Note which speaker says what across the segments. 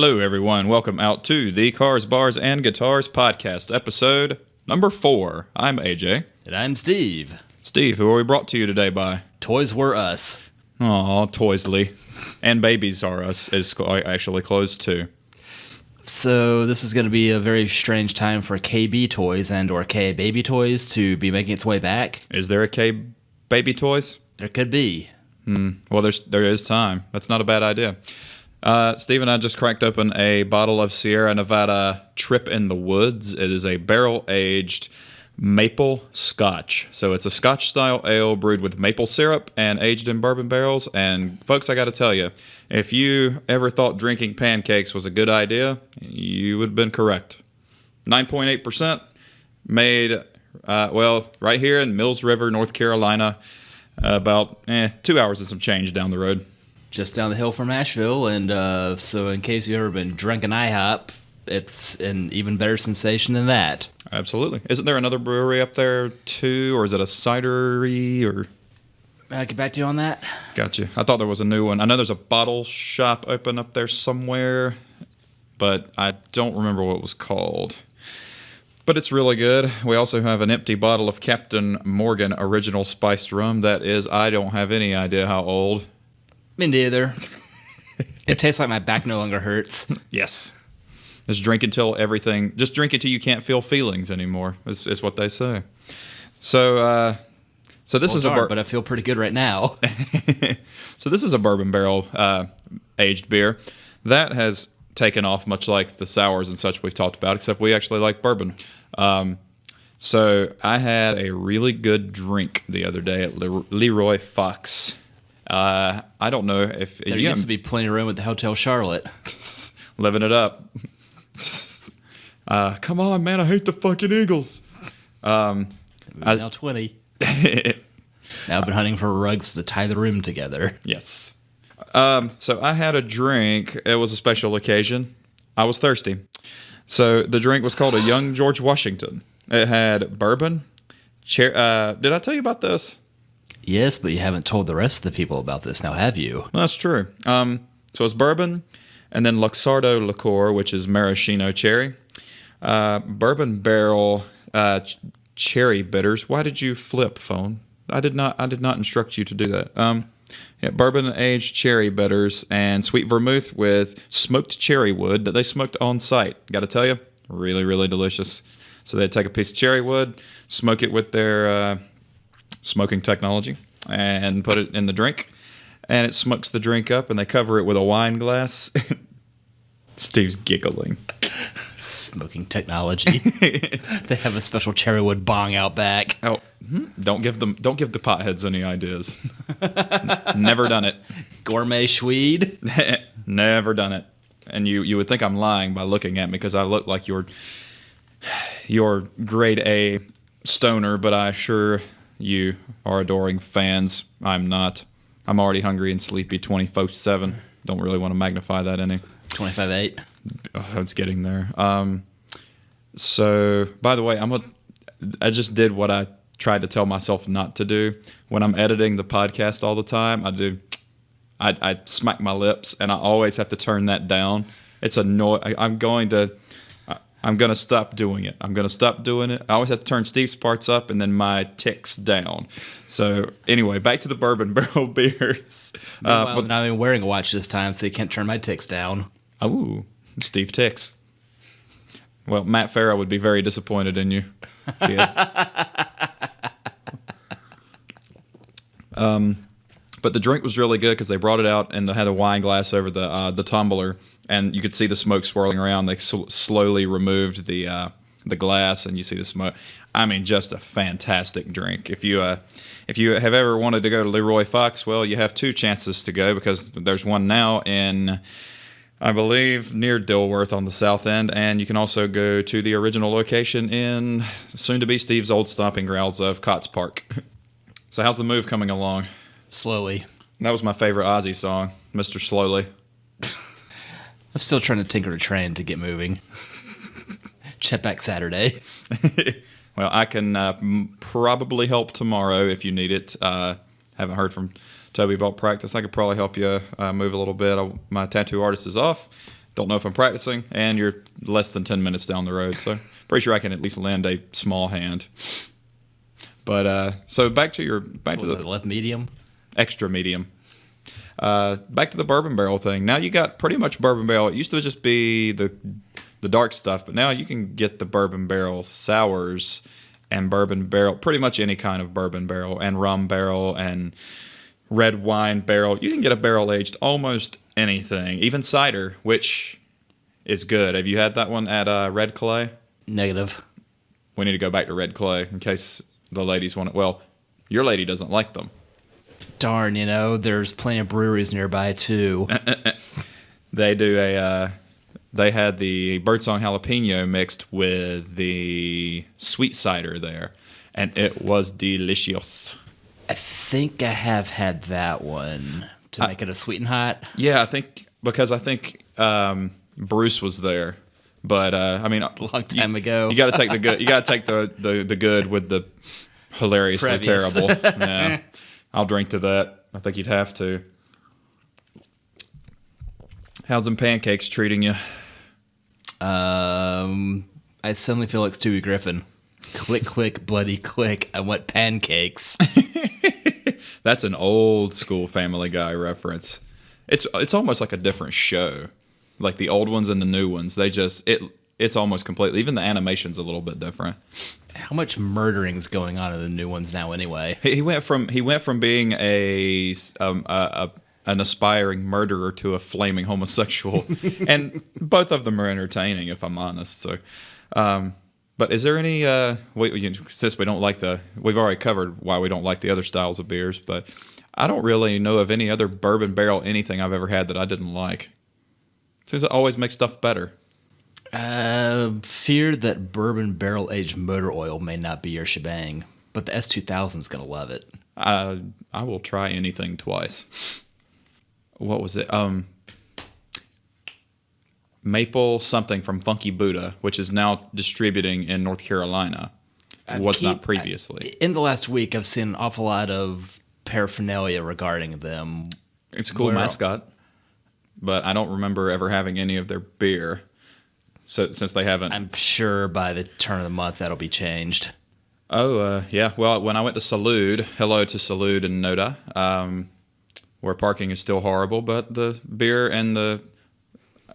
Speaker 1: Hello, everyone. Welcome out to the Cars, Bars, and Guitars podcast, episode number 4. I'm AJ.
Speaker 2: And I'm Steve.
Speaker 1: Steve, who are we brought to you today by?
Speaker 2: Toys Were Us.
Speaker 1: Aw, Toysly. And Babies Are Us is actually closed too.
Speaker 2: So this is going to be a very strange time for KB Toys and or K Baby Toys to be making its way back.
Speaker 1: Is there a K Baby Toys?
Speaker 2: There could be.
Speaker 1: Well, there is time. That's not a bad idea. Steve and I just cracked open a bottle of Sierra Nevada Trip in the Woods. It is a barrel-aged maple scotch. So it's a scotch-style ale brewed with maple syrup and aged in bourbon barrels. And folks, I got to tell you, if you ever thought drinking pancakes was a good idea, you would have been correct. 9.8% made, right here in Mills River, North Carolina, about 2 hours and some change down the road.
Speaker 2: Just down the hill from Asheville, and so in case you've ever been drunk in IHOP, it's an even better sensation than that.
Speaker 1: Absolutely. Isn't there another brewery up there too, or is it a cidery? Or
Speaker 2: I'll get back to you on that.
Speaker 1: Gotcha. I thought there was a new one. I know there's a bottle shop open up there somewhere, but I don't remember what it was called. But it's really good. We also have an empty bottle of Captain Morgan Original Spiced Rum that is, I don't have any idea how old.
Speaker 2: Me neither. It tastes like my back no longer hurts.
Speaker 1: Yes. Just drink until you can't feel feelings anymore, is what they say. So this is
Speaker 2: but I feel pretty good right now.
Speaker 1: So this is a bourbon barrel aged beer that has taken off, much like the sours and such we've talked about, except we actually like bourbon. So I had a really good drink the other day at Leroy Fox. I don't know if
Speaker 2: there used to be plenty of room at the Hotel Charlotte.
Speaker 1: Living it up. Come on, man! I hate the fucking Eagles.
Speaker 2: Now 20. Now I've been hunting for rugs to tie the room together.
Speaker 1: Yes. So I had a drink. It was a special occasion. I was thirsty. So the drink was called a Young George Washington. It had bourbon. Did I tell you about this?
Speaker 2: Yes, but you haven't told the rest of the people about this now, have you?
Speaker 1: That's true. So it's bourbon, and then Luxardo liqueur, which is maraschino cherry, bourbon barrel cherry bitters. Why did you flip, phone? I did not instruct you to do that. Bourbon aged cherry bitters and sweet vermouth with smoked cherry wood that they smoked on site. Got to tell you, really, really delicious. So they'd take a piece of cherry wood, smoke it with their smoking technology, and put it in the drink, and it smokes the drink up, and they cover it with a wine glass. Steve's giggling.
Speaker 2: Smoking technology. They have a special cherry wood bong out back.
Speaker 1: Oh, don't give the potheads any ideas. Never done it.
Speaker 2: Gourmet Schweed.
Speaker 1: Never done it. And you would think I'm lying by looking at me because I look like your grade A stoner, but I assure you are adoring fans. I'm not. I'm already hungry and sleepy 24/7. Don't really want to magnify that any.
Speaker 2: 25/8.
Speaker 1: Oh, it's getting there. So, by the way, I just did what I tried to tell myself not to do. When I'm editing the podcast all the time, I smack my lips, and I always have to turn that down. It's annoying. I'm going to stop doing it. I'm going to stop doing it. I always have to turn Steve's parts up and then my ticks down. So anyway, back to the bourbon barrel beers.
Speaker 2: But I'm not even wearing a watch this time, so you can't turn my ticks down.
Speaker 1: Oh, Steve ticks. Well, Matt Farah would be very disappointed in you. But the drink was really good because they brought it out and they had a wine glass over the tumbler, and you could see the smoke swirling around. They slowly removed the glass, and you see the smoke. I mean, just a fantastic drink. If you have ever wanted to go to Leroy Fox, well, you have 2 chances to go because there's one now in, I believe, near Dilworth on the south end, and you can also go to the original location in soon-to-be Steve's old stomping grounds of Cotts Park. So how's the move coming along?
Speaker 2: Slowly.
Speaker 1: That was my favorite Ozzy song, Mr. Slowly.
Speaker 2: I'm still trying to tinker a train to get moving. Check back Saturday.
Speaker 1: Well, I can probably help tomorrow if you need it. Haven't heard from Toby about practice. I could probably help you move a little bit. My tattoo artist is off, Don't know if I'm practicing, and you're less than 10 minutes down the road, so pretty sure I can at least lend a small hand. But so back to the
Speaker 2: left medium.
Speaker 1: extra medium. Back to the bourbon barrel thing. Now you got pretty much bourbon barrel. It used to just be the dark stuff, but now you can get the bourbon barrel sours and bourbon barrel, pretty much any kind of bourbon barrel and rum barrel and red wine barrel. You can get a barrel aged almost anything, even cider, which is good. Have you had that one at Red Clay?
Speaker 2: Negative.
Speaker 1: We need to go back to Red Clay in case the ladies want it. Well, your lady doesn't like them.
Speaker 2: Darn, there's plenty of breweries nearby too.
Speaker 1: They do they had the Birdsong Jalapeno mixed with the sweet cider there, and it was delicious.
Speaker 2: I think I have had that one to make it a sweet and hot.
Speaker 1: Yeah, I think Bruce was there, but I mean,
Speaker 2: A long time ago.
Speaker 1: You got to take the good. You got to take the good with the hilariously
Speaker 2: Previous.
Speaker 1: terrible. Yeah, I'll drink to that. I think you'd have to. How's them pancakes treating you?
Speaker 2: I suddenly feel like Stewie Griffin. Click, click, bloody click. I want pancakes.
Speaker 1: That's an old school Family Guy reference. It's almost like a different show. Like the old ones and the new ones, it's almost completely. Even the animation's a little bit different.
Speaker 2: How much murdering's going on in the new ones now, anyway?
Speaker 1: He went from being an aspiring murderer to a flaming homosexual, and both of them are entertaining, if I'm honest. So, but is there any? Since we don't like we've already covered why we don't like the other styles of beers, but I don't really know of any other bourbon barrel anything I've ever had that I didn't like. Seems it always makes stuff better.
Speaker 2: Fear that bourbon barrel aged motor oil may not be your shebang, but the S2000's gonna love it.
Speaker 1: I will try anything twice. What was it? Maple something from Funky Buddha, which is now distributing in North Carolina. Was not previously.
Speaker 2: In the last week, I've seen an awful lot of paraphernalia regarding them.
Speaker 1: It's a cool mascot, but I don't remember ever having any of their beer. So since they haven't,
Speaker 2: I'm sure by the turn of the month that'll be changed.
Speaker 1: Oh, yeah. Well, when I went to Salud, hello to Salud and Noda, where parking is still horrible, but the beer and the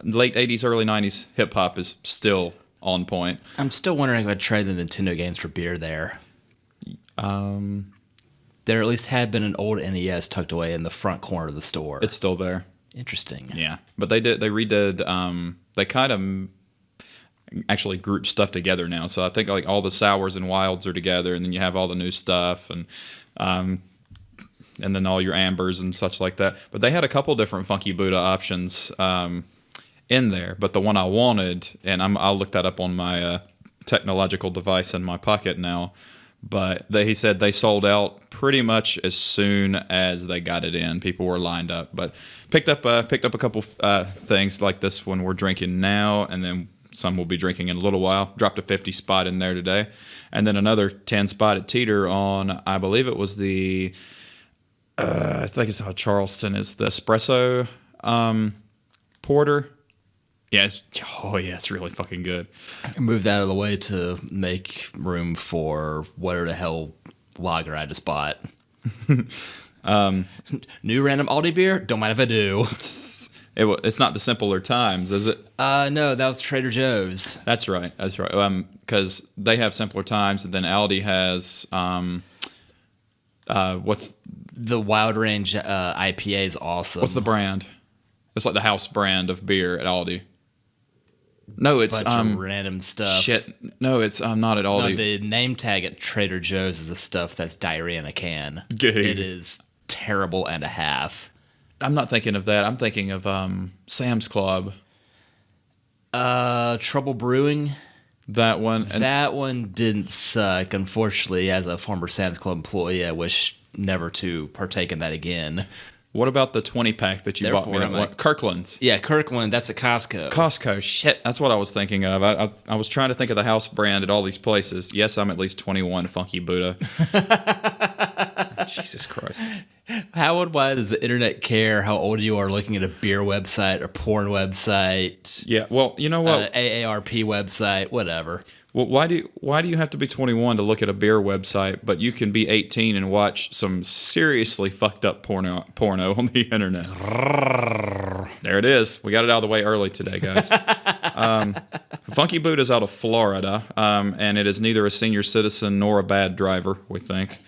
Speaker 1: late 80s, early 90s hip-hop is still on point.
Speaker 2: I'm still wondering if I'd try the Nintendo games for beer there. There at least had been an old NES tucked away in the front corner of the store.
Speaker 1: It's still there.
Speaker 2: Interesting.
Speaker 1: Yeah. But they redid, they kind of actually group stuff together now. So I think like all the sours and wilds are together, and then you have all the new stuff and then all your ambers and such like that. But they had a couple different Funky Buddha options in there. But the one I wanted, and I'll look that up on my technological device in my pocket now. But he said they sold out pretty much as soon as they got it in. People were lined up, but picked up a couple things like this one we're drinking now, and then some we'll be drinking in a little while. Dropped a 50 spot in there today. And then another 10 spot at Teeter on, I believe it was I think it's how Charleston is, the espresso porter. Yeah, it's really fucking good.
Speaker 2: I moved out of the way to make room for whatever the hell lager I just bought. New random Aldi beer? Don't mind if I do.
Speaker 1: It's not the Simpler Times, is it?
Speaker 2: No, that was Trader Joe's.
Speaker 1: That's right. Because they have Simpler Times, and then Aldi has what's
Speaker 2: the Wild Range IPA is awesome.
Speaker 1: What's the brand? It's like the house brand of beer at Aldi. No, it's
Speaker 2: bunch of random stuff.
Speaker 1: Shit. No, it's not at Aldi.
Speaker 2: No, the name tag at Trader Joe's is the stuff that's diarrhea in a can.
Speaker 1: Good.
Speaker 2: It is terrible and a half.
Speaker 1: I'm not thinking of that. I'm thinking of Sam's Club.
Speaker 2: Trouble Brewing.
Speaker 1: That one.
Speaker 2: That one didn't suck. Unfortunately, as a former Sam's Club employee, I wish never to partake in that again.
Speaker 1: What about the 20-pack that you bought me? Kirkland's.
Speaker 2: Yeah, Kirkland. That's at Costco.
Speaker 1: Costco. Shit, that's what I was thinking of. I was trying to think of the house brand at all these places. Yes, I'm at least 21, Funky Buddha. Jesus Christ.
Speaker 2: Why does the internet care how old you are looking at a beer website or porn website?
Speaker 1: Yeah, well, you know what?
Speaker 2: AARP website, whatever.
Speaker 1: Well, why do you have to be 21 to look at a beer website, but you can be 18 and watch some seriously fucked up porno on the internet? There it is. We got it out of the way early today, guys. Funky Buddha's out of Florida, and it is neither a senior citizen nor a bad driver, we think.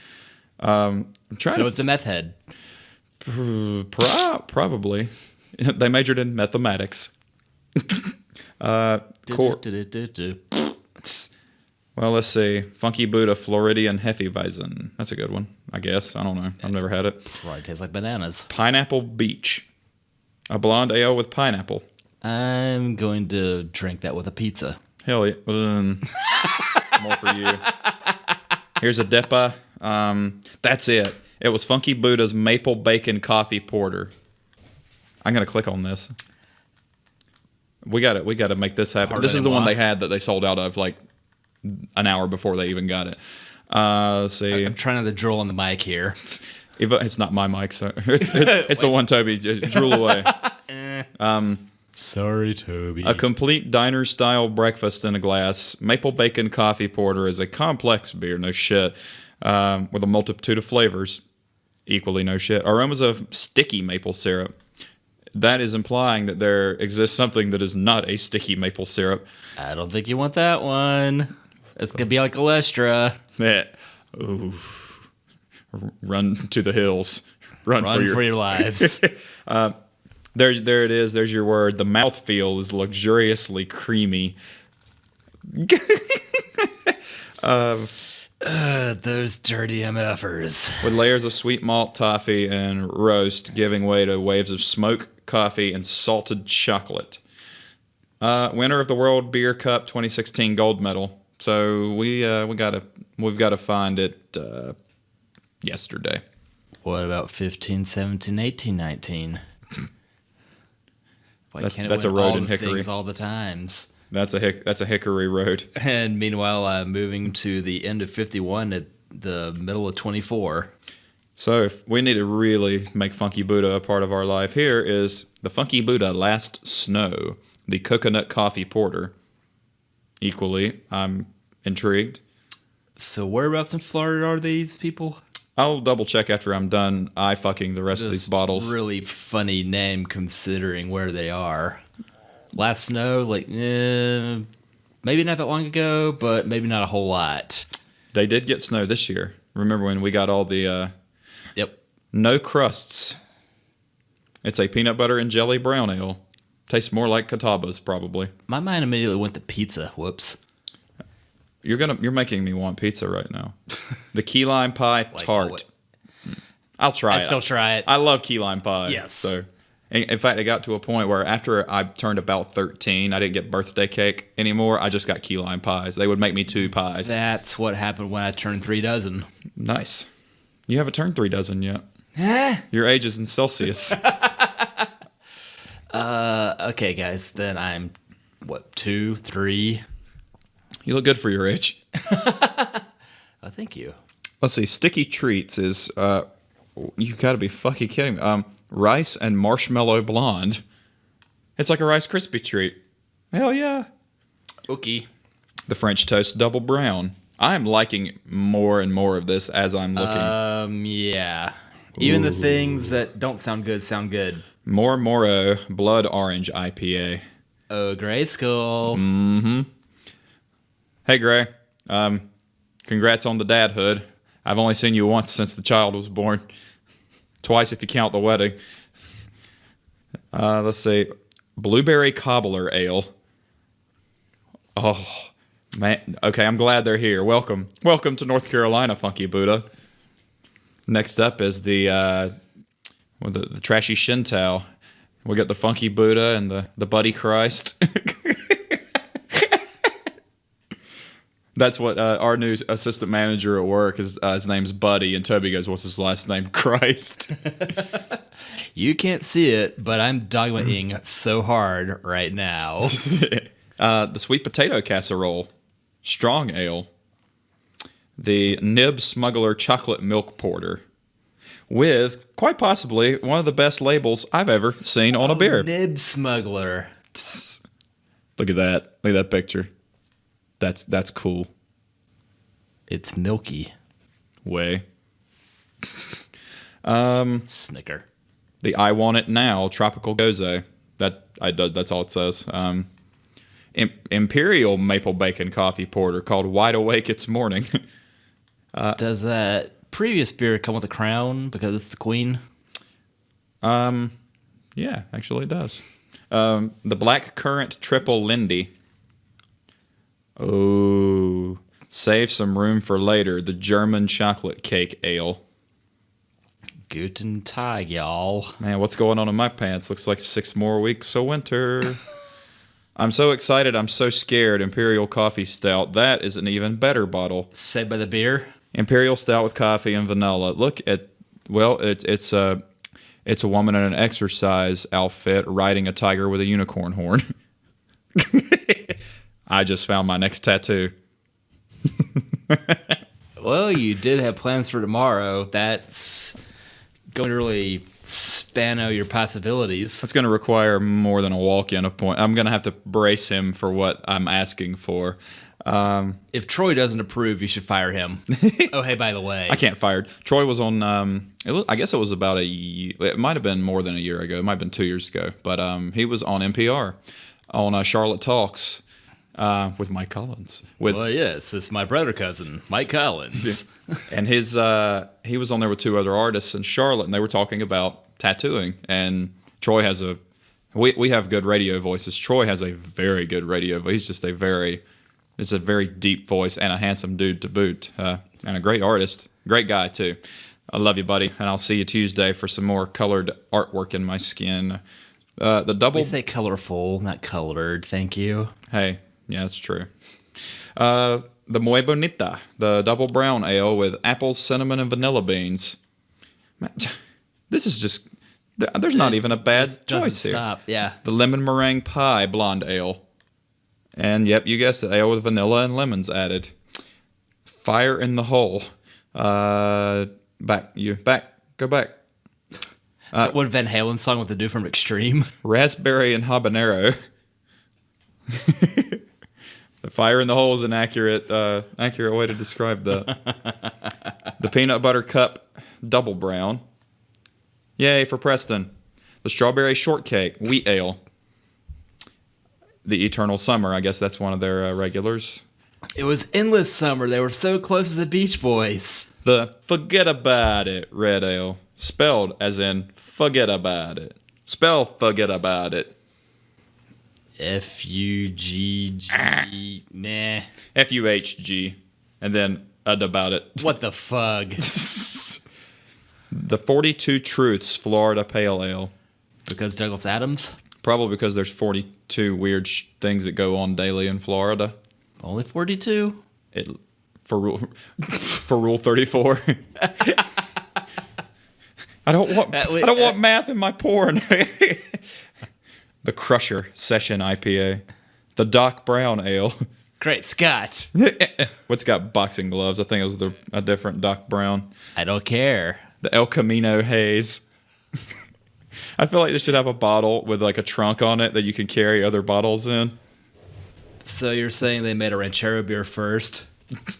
Speaker 2: It's a meth head.
Speaker 1: Probably. They majored in mathematics. Well, let's see. Funky Buddha Floridian Hefeweizen. That's a good one, I guess. I don't know. I've never had it.
Speaker 2: Probably tastes like bananas.
Speaker 1: Pineapple Beach. A blonde ale with pineapple.
Speaker 2: I'm going to drink that with a pizza.
Speaker 1: Hell yeah. More for you. Here's a Depa. That's it. It was Funky Buddha's Maple Bacon Coffee Porter. I'm going to click on this. We got to make this happen. This is the one they had that they sold out of like an hour before they even got it. Let's see.
Speaker 2: I'm trying to drool on the mic here.
Speaker 1: It's not my mic, so it's the one Toby just drool away.
Speaker 2: Sorry, Toby.
Speaker 1: A complete diner-style breakfast in a glass. Maple Bacon Coffee Porter is a complex beer, no shit, with a multitude of flavors. Equally no shit. Aromas of sticky maple syrup. That is implying that there exists something that is not a sticky maple syrup.
Speaker 2: I don't think you want that one. It's going to be like Olestra.
Speaker 1: Yeah. Ooh. Run to the hills. Run for your lives. There it is. There's your word. The mouthfeel is luxuriously creamy.
Speaker 2: Those dirty MFers.
Speaker 1: With layers of sweet malt toffee and roast giving way to waves of smoke, coffee, and salted chocolate. Winner of the World Beer Cup 2016 gold medal. So we've got to find it yesterday.
Speaker 2: What about 15, 17, 18, 19? Why can't
Speaker 1: that's
Speaker 2: it
Speaker 1: a
Speaker 2: win
Speaker 1: road
Speaker 2: all
Speaker 1: in
Speaker 2: the
Speaker 1: Hickory.
Speaker 2: things all the times?
Speaker 1: That's a Hickory road.
Speaker 2: And meanwhile, I'm moving to the end of 51 at the middle of 24.
Speaker 1: So if we need to really make Funky Buddha a part of our life, here is the Funky Buddha Last Snow, the coconut coffee porter. Equally, I'm intrigued.
Speaker 2: So whereabouts in Florida are these people?
Speaker 1: I'll double check after I'm done fucking the rest of these bottles.
Speaker 2: Really funny name considering where they are. Last snow, like maybe not that long ago, but maybe not a whole lot.
Speaker 1: They did get snow this year. Remember when we got all the
Speaker 2: Yep.
Speaker 1: No crusts. It's a peanut butter and jelly brown ale. Tastes more like Cataba's probably.
Speaker 2: My mind immediately went to pizza. Whoops.
Speaker 1: You're making me want pizza right now. The key lime pie tart. I'll try it.
Speaker 2: I'd still try it.
Speaker 1: I love key lime pie.
Speaker 2: Yes.
Speaker 1: So, in fact, it got to a point where after I turned about 13, I didn't get birthday cake anymore. I just got key lime pies. They would make me 2 pies.
Speaker 2: That's what happened when I turned 3 dozen.
Speaker 1: Nice. You haven't turned 3 dozen yet. Your age is in Celsius.
Speaker 2: Okay, guys. Then I'm, 2, 3?
Speaker 1: You look good for your age.
Speaker 2: Oh, thank you.
Speaker 1: Let's see. Sticky Treats is, you got to be fucking kidding me. Rice and marshmallow blonde. It's like a Rice Krispie treat. Hell yeah.
Speaker 2: Okay.
Speaker 1: The French Toast Double Brown. I'm liking more and more of this as I'm looking.
Speaker 2: Yeah. Even the things that don't sound good sound good.
Speaker 1: Moro Blood Orange IPA.
Speaker 2: Oh, Grayskull.
Speaker 1: Mm-hmm. Hey, Gray. Congrats on the dadhood. I've only seen you once since the child was born. Twice if you count the wedding. Let's see. Blueberry Cobbler Ale. Oh, man. Okay, I'm glad they're here. Welcome. Welcome to North Carolina, Funky Buddha. Next up is the trashy Shintow. We got the Funky Buddha and the Buddy Christ. That's what our new assistant manager at work is. His name's Buddy, and Toby goes, "What's his last name?" Christ.
Speaker 2: You can't see it, but I'm dogmaing so hard right now.
Speaker 1: The Sweet Potato Casserole, Strong Ale. The Nib Smuggler Chocolate Milk Porter. with quite possibly one of the best labels I've ever seen on a beer.
Speaker 2: Nib Smuggler.
Speaker 1: Look at that. Look at that picture. That's cool.
Speaker 2: It's milky.
Speaker 1: Way.
Speaker 2: Snicker.
Speaker 1: The I Want It Now Tropical Gozo. That's all it says. Imperial Maple Bacon Coffee Porter called Wide Awake It's Morning.
Speaker 2: Does that previous beer come with a crown because it's the queen?
Speaker 1: Yeah, actually it does. The Black Currant Triple Lindy. Oh, save some room for later. The German Chocolate Cake Ale.
Speaker 2: Guten Tag, y'all.
Speaker 1: Man, what's going on in my pants? Looks like 6 more weeks of winter. I'm so excited. I'm so scared. Imperial Coffee Stout. That is an even better bottle.
Speaker 2: Saved by the beer.
Speaker 1: Imperial Stout with coffee and vanilla. Look at, well, it's a woman in an exercise outfit riding a tiger with a unicorn horn. I just found my next tattoo.
Speaker 2: Well, you did have plans for tomorrow. That's going to really span out your possibilities.
Speaker 1: It's going to require more than a walk-in appointment. I'm going to have to brace him for what I'm asking for.
Speaker 2: If Troy doesn't approve, you should fire him. Oh, hey, by the way.
Speaker 1: I can't fire. Troy was on, I guess it was about it might have been more than a year ago. It might have been 2 years ago. But he was on NPR on Charlotte Talks with Mike Collins.
Speaker 2: Well, yes, it's my brother cousin, Mike Collins.
Speaker 1: And he was on there with 2 other artists in Charlotte, and they were talking about tattooing. And Troy has we have good radio voices. Troy has a very good radio voice. He's just it's a very deep voice and a handsome dude to boot, and a great artist. Great guy, too. I love you, buddy, and I'll see you Tuesday for some more colored artwork in my skin. The double...
Speaker 2: We say colorful, not colored. Thank you.
Speaker 1: Hey, yeah, that's true. The Muy Bonita, the double brown ale with apples, cinnamon, and vanilla beans. Man, this is just... There's not even a bad choice here.
Speaker 2: Stop, yeah.
Speaker 1: The lemon meringue pie blonde ale. And yep, you guessed it, ale with vanilla and lemons added. Fire in the Hole. Go back.
Speaker 2: That one Van Halen song with the dude from Extreme.
Speaker 1: Raspberry and habanero. The Fire in the Hole is an accurate way to describe that. The Peanut Butter Cup Double Brown. Yay for Preston. The Strawberry Shortcake Wheat Ale. The Eternal Summer, I guess that's one of their regulars.
Speaker 2: It was Endless Summer. They were so close to the Beach Boys.
Speaker 1: The Forget About It Red Ale. Spelled as in forget about it. Spell forget about it.
Speaker 2: F-U-G-G... Nah.
Speaker 1: F-U-H-G. And then about it.
Speaker 2: What the fug?
Speaker 1: The 42 Truths Florida Pale Ale.
Speaker 2: Because Douglas Adams?
Speaker 1: Probably because there's 42 weird things that go on daily in Florida.
Speaker 2: Only 42?
Speaker 1: For rule 34. I don't want math in my porn. The Crusher Session IPA. The Doc Brown Ale.
Speaker 2: Great Scott.
Speaker 1: What's got boxing gloves? I think it was a different Doc Brown.
Speaker 2: I don't care.
Speaker 1: The El Camino Haze. I feel like they should have a bottle with like a trunk on it that you can carry other bottles in.
Speaker 2: So you're saying they made a Ranchero beer first?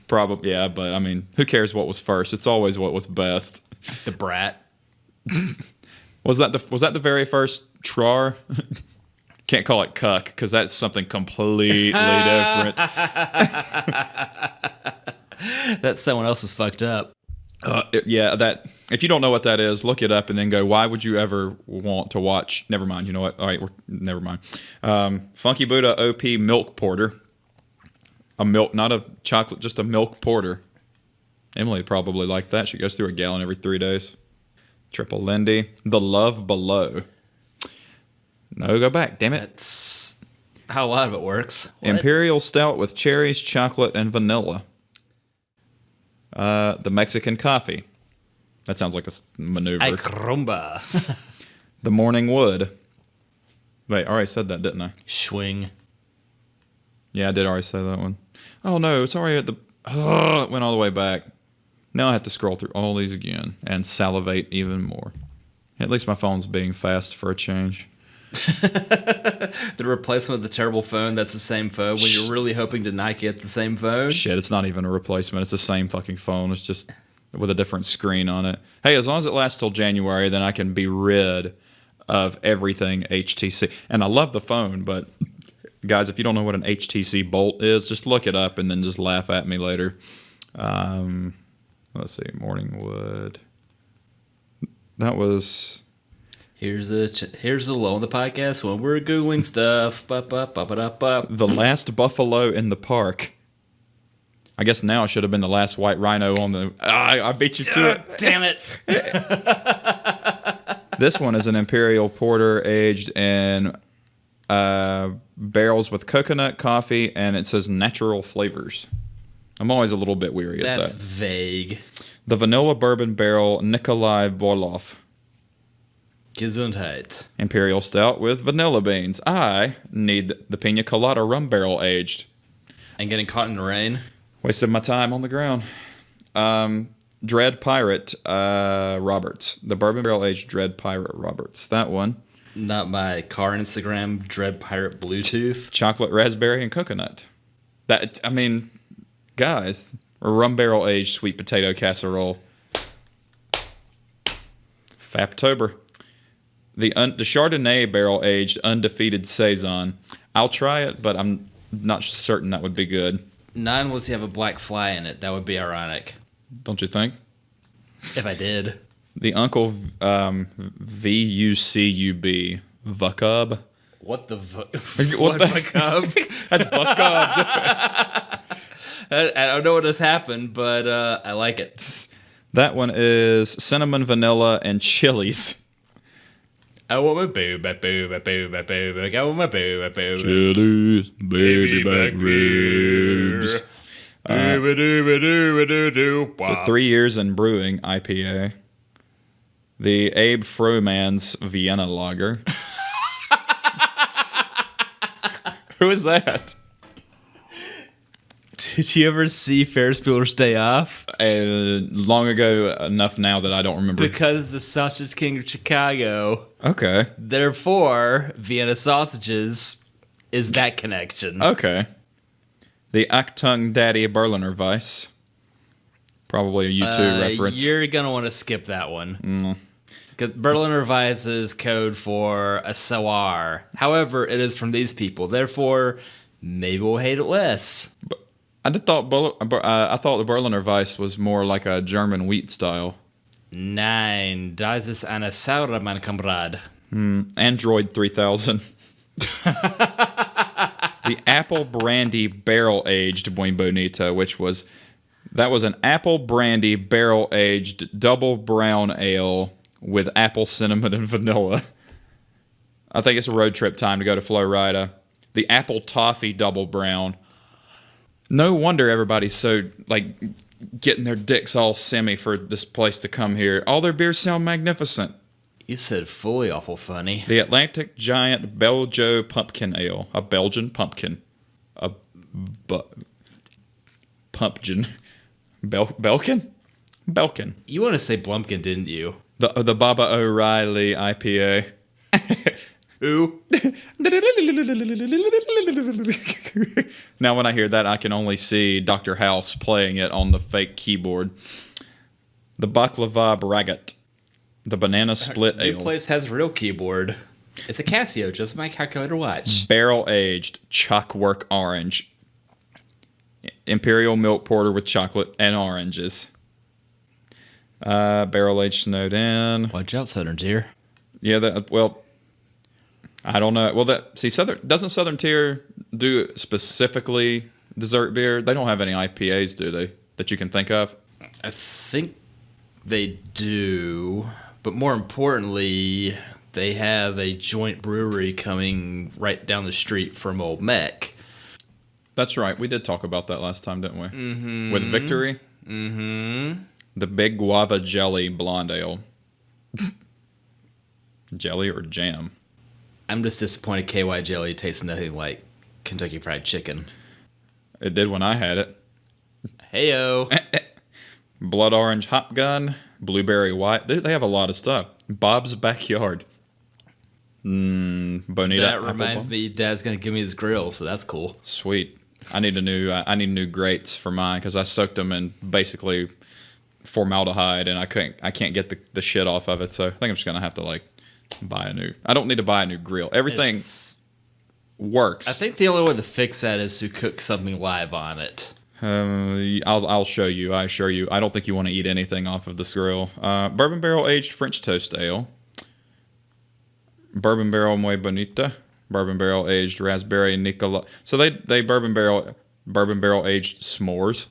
Speaker 1: Probably, yeah, but I mean, who cares what was first? It's always what was best.
Speaker 2: The Brat.
Speaker 1: Was that the very first Trar? Can't call it Cuck because that's something completely different.
Speaker 2: That's someone else's fucked up.
Speaker 1: That if you don't know what that is, look it up and then go, why would you ever want to watch? Never mind. You know what? All right, never mind. Funky Buddha OP Milk Porter. A milk, not a chocolate, just a milk porter. Emily probably liked that. She goes through a gallon every 3 days. Triple Lindy. The Love Below. No, go back. Damn it.
Speaker 2: That's how a lot of it works. What?
Speaker 1: Imperial Stout with cherries, chocolate, and vanilla. The Mexican Coffee. That sounds like a maneuver.
Speaker 2: Ay caramba.
Speaker 1: The Morning Wood. Wait, I already said that, didn't I?
Speaker 2: Schwing.
Speaker 1: Yeah, I did already say that one. Oh, no, it's already at the... it went all the way back. Now I have to scroll through all these again and salivate even more. At least my phone's being fast for a change.
Speaker 2: The replacement of the terrible phone that's the same phone when you're really hoping to not get the same phone.
Speaker 1: Shit, it's not even a replacement. It's the same fucking phone. It's just with a different screen on it. Hey, as long as it lasts till January, then I can be rid of everything HTC. And I love the phone, but guys, if you don't know what an HTC Bolt is, just look it up and then just laugh at me later. Let's see, Morningwood. That was...
Speaker 2: Here's the low on the podcast when we're Googling stuff.
Speaker 1: The last buffalo in the park. I guess now it should have been the last white rhino on the... I beat you to it.
Speaker 2: Damn it.
Speaker 1: This one is an Imperial Porter aged in barrels with coconut, coffee, and it says natural flavors. I'm always a little bit weary of that.
Speaker 2: That's vague.
Speaker 1: The Vanilla Bourbon Barrel Nikolai Borloff.
Speaker 2: Gesundheit.
Speaker 1: Imperial Stout with vanilla beans. I need the Pina Colada Rum Barrel aged.
Speaker 2: And getting caught in the rain.
Speaker 1: Wasted my time on the ground. Dread Pirate Roberts. The Bourbon Barrel Aged Dread Pirate Roberts. That one.
Speaker 2: Not my car Instagram, Dread Pirate Bluetooth.
Speaker 1: Chocolate, raspberry, and coconut. That, I mean, guys, a rum barrel aged sweet potato casserole. Faptober. The Chardonnay barrel aged undefeated Saison. I'll try it, but I'm not certain that would be good.
Speaker 2: Not unless you have a black fly in it. That would be ironic.
Speaker 1: Don't you think?
Speaker 2: If I did.
Speaker 1: The Uncle VUCUB. Vucub.
Speaker 2: What the fuck?
Speaker 1: What the
Speaker 2: Vucub?
Speaker 1: That's Vucub.
Speaker 2: I don't know what has happened, but I like it.
Speaker 1: That one is cinnamon, vanilla, and chilies.
Speaker 2: I want my boo, I want my boo,
Speaker 1: Chilies, baby back ribs. The 3 Years in Brewing IPA. The Abe Froman's Vienna Lager. Who is that?
Speaker 2: Did you ever see Ferris Bueller's Day Off?
Speaker 1: Long ago enough now that I don't remember.
Speaker 2: Because the Sausage King of Chicago.
Speaker 1: Okay.
Speaker 2: Therefore, Vienna sausages is that connection.
Speaker 1: Okay. The Achtung Daddy Berliner Weiss. Probably a U2 reference.
Speaker 2: You're going to want to skip that one. Because Berliner Weiss is code for a sour. However, it is from these people. Therefore, maybe we'll hate it less.
Speaker 1: I thought the Berliner Weiss was more like a German wheat style.
Speaker 2: Nein, das ist eine Saure, mein Kamerad.
Speaker 1: Android 3000. The Apple Brandy Barrel Aged Buen Bonito, that was an apple brandy barrel aged double brown ale with apple, cinnamon, and vanilla. I think it's a road trip time to go to Florida. The Apple Toffee Double Brown. No wonder everybody's so, getting their dicks all semi for this place to come here. All their beers sound magnificent.
Speaker 2: You said fully awful funny.
Speaker 1: The Atlantic Giant Belgio Pumpkin Ale. A Belgian pumpkin. Pumpkin. Belkin? Belkin.
Speaker 2: You want to say Blumpkin, didn't you?
Speaker 1: The Baba O'Reilly IPA.
Speaker 2: Ooh.
Speaker 1: Now when I hear that, I can only see Dr. House playing it on the fake keyboard. The Baklava Braggot. The Banana Split Ale.
Speaker 2: Your place has a real keyboard. It's a Casio, just my calculator watch.
Speaker 1: Barrel Aged Chalkwork Orange. Imperial Milk Porter with chocolate and oranges. Barrel Aged Snowed In.
Speaker 2: Watch out, Southern Tier.
Speaker 1: Yeah, I don't know. Well, doesn't Southern Tier do specifically dessert beer? They don't have any IPAs, do they, that you can think of?
Speaker 2: I think they do, but more importantly, they have a joint brewery coming right down the street from Old Mech.
Speaker 1: That's right. We did talk about that last time, didn't we?
Speaker 2: Mm-hmm.
Speaker 1: With Victory?
Speaker 2: Mm-hmm.
Speaker 1: The Big Guava Jelly Blonde Ale. Jelly or jam?
Speaker 2: I'm just disappointed KY Jelly tastes nothing like Kentucky Fried Chicken.
Speaker 1: It did when I had it.
Speaker 2: Heyo.
Speaker 1: Blood Orange Hop Gun, Blueberry White. They have a lot of stuff. Bob's Backyard. Bonita.
Speaker 2: That reminds me, Dad's gonna give me his grill, so that's cool.
Speaker 1: Sweet. I need new grates for mine because I soaked them in basically formaldehyde and I can't get the shit off of it. So I think I'm just gonna have to buy a new. I don't need to buy a new grill. Everything works.
Speaker 2: I think the only way to fix that is to cook something live on it.
Speaker 1: I'll show you. I assure you. I don't think you want to eat anything off of this grill. Bourbon barrel aged French toast ale. Bourbon barrel muy bonita. Bourbon barrel aged raspberry Nicola. So they bourbon barrel aged s'mores.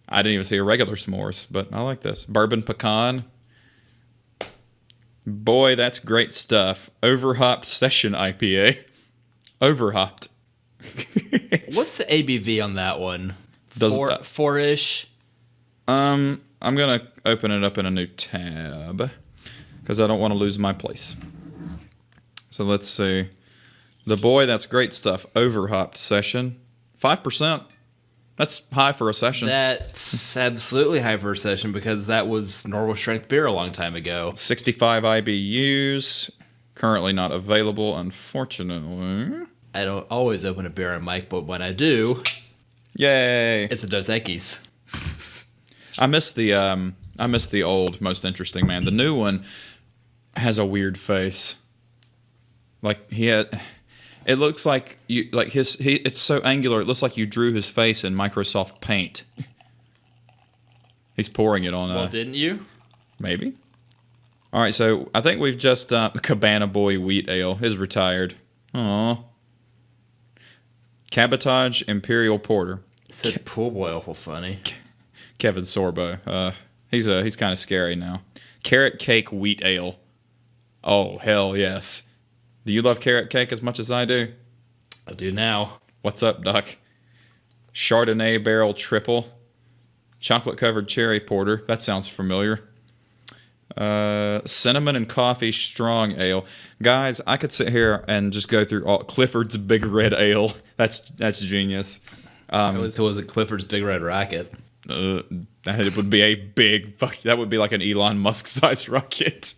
Speaker 1: I didn't even see a regular s'mores, but I like this. Bourbon pecan. Boy, that's great stuff. Overhopped session IPA. Overhopped.
Speaker 2: What's the ABV on that one? Four-ish.
Speaker 1: I'm gonna open it up in a new tab because I don't want to lose my place. So let's see. The boy, that's great stuff. Overhopped session. 5%. That's high for a session.
Speaker 2: That's absolutely high for a session because that was normal strength beer a long time ago.
Speaker 1: 65 IBUs. Currently not available, unfortunately.
Speaker 2: I don't always open a beer on mic, but when I do,
Speaker 1: yay!
Speaker 2: It's a Dos Equis.
Speaker 1: I miss the old Most Interesting Man. The new one has a weird face. It looks like it's so angular. It looks like you drew his face in Microsoft Paint. He's pouring it on.
Speaker 2: Well, didn't you?
Speaker 1: Maybe. All right, so I think we've just Cabana Boy Wheat Ale is retired. Aww. Cabotage Imperial Porter.
Speaker 2: Said pool boy awful funny.
Speaker 1: Kevin Sorbo. He's kind of scary now. Carrot Cake Wheat Ale. Oh hell yes. Do you love carrot cake as much as I do?
Speaker 2: I do now.
Speaker 1: What's up, Duck? Chardonnay Barrel Triple. Chocolate covered cherry porter. That sounds familiar. Cinnamon and coffee strong ale. Guys, I could sit here and just go through all Clifford's Big Red Ale. That's genius.
Speaker 2: Was it Clifford's Big Red Rocket?
Speaker 1: That would be a big that would be like an Elon Musk sized rocket.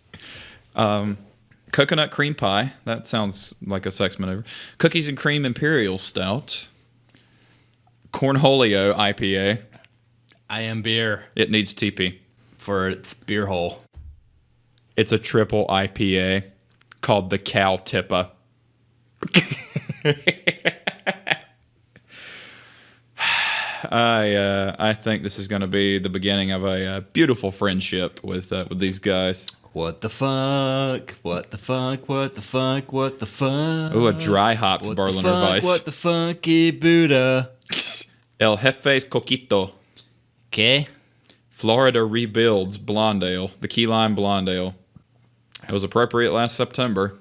Speaker 1: Coconut cream pie. That sounds like a sex maneuver. Cookies and cream imperial stout. Cornholio IPA.
Speaker 2: I am beer.
Speaker 1: It needs TP.
Speaker 2: For its beer hole.
Speaker 1: It's a triple IPA called the Cow Tippa. I think this is going to be the beginning of a beautiful friendship with these guys.
Speaker 2: What the fuck? What the fuck? What the fuck? What the fuck?
Speaker 1: Ooh, a dry hopped Berliner Weiss.
Speaker 2: What the Funky Buddha?
Speaker 1: El Jefe's Coquito.
Speaker 2: Okay.
Speaker 1: Florida Rebuilds Blonde Ale. The Key Lime Blonde Ale. It was appropriate last September.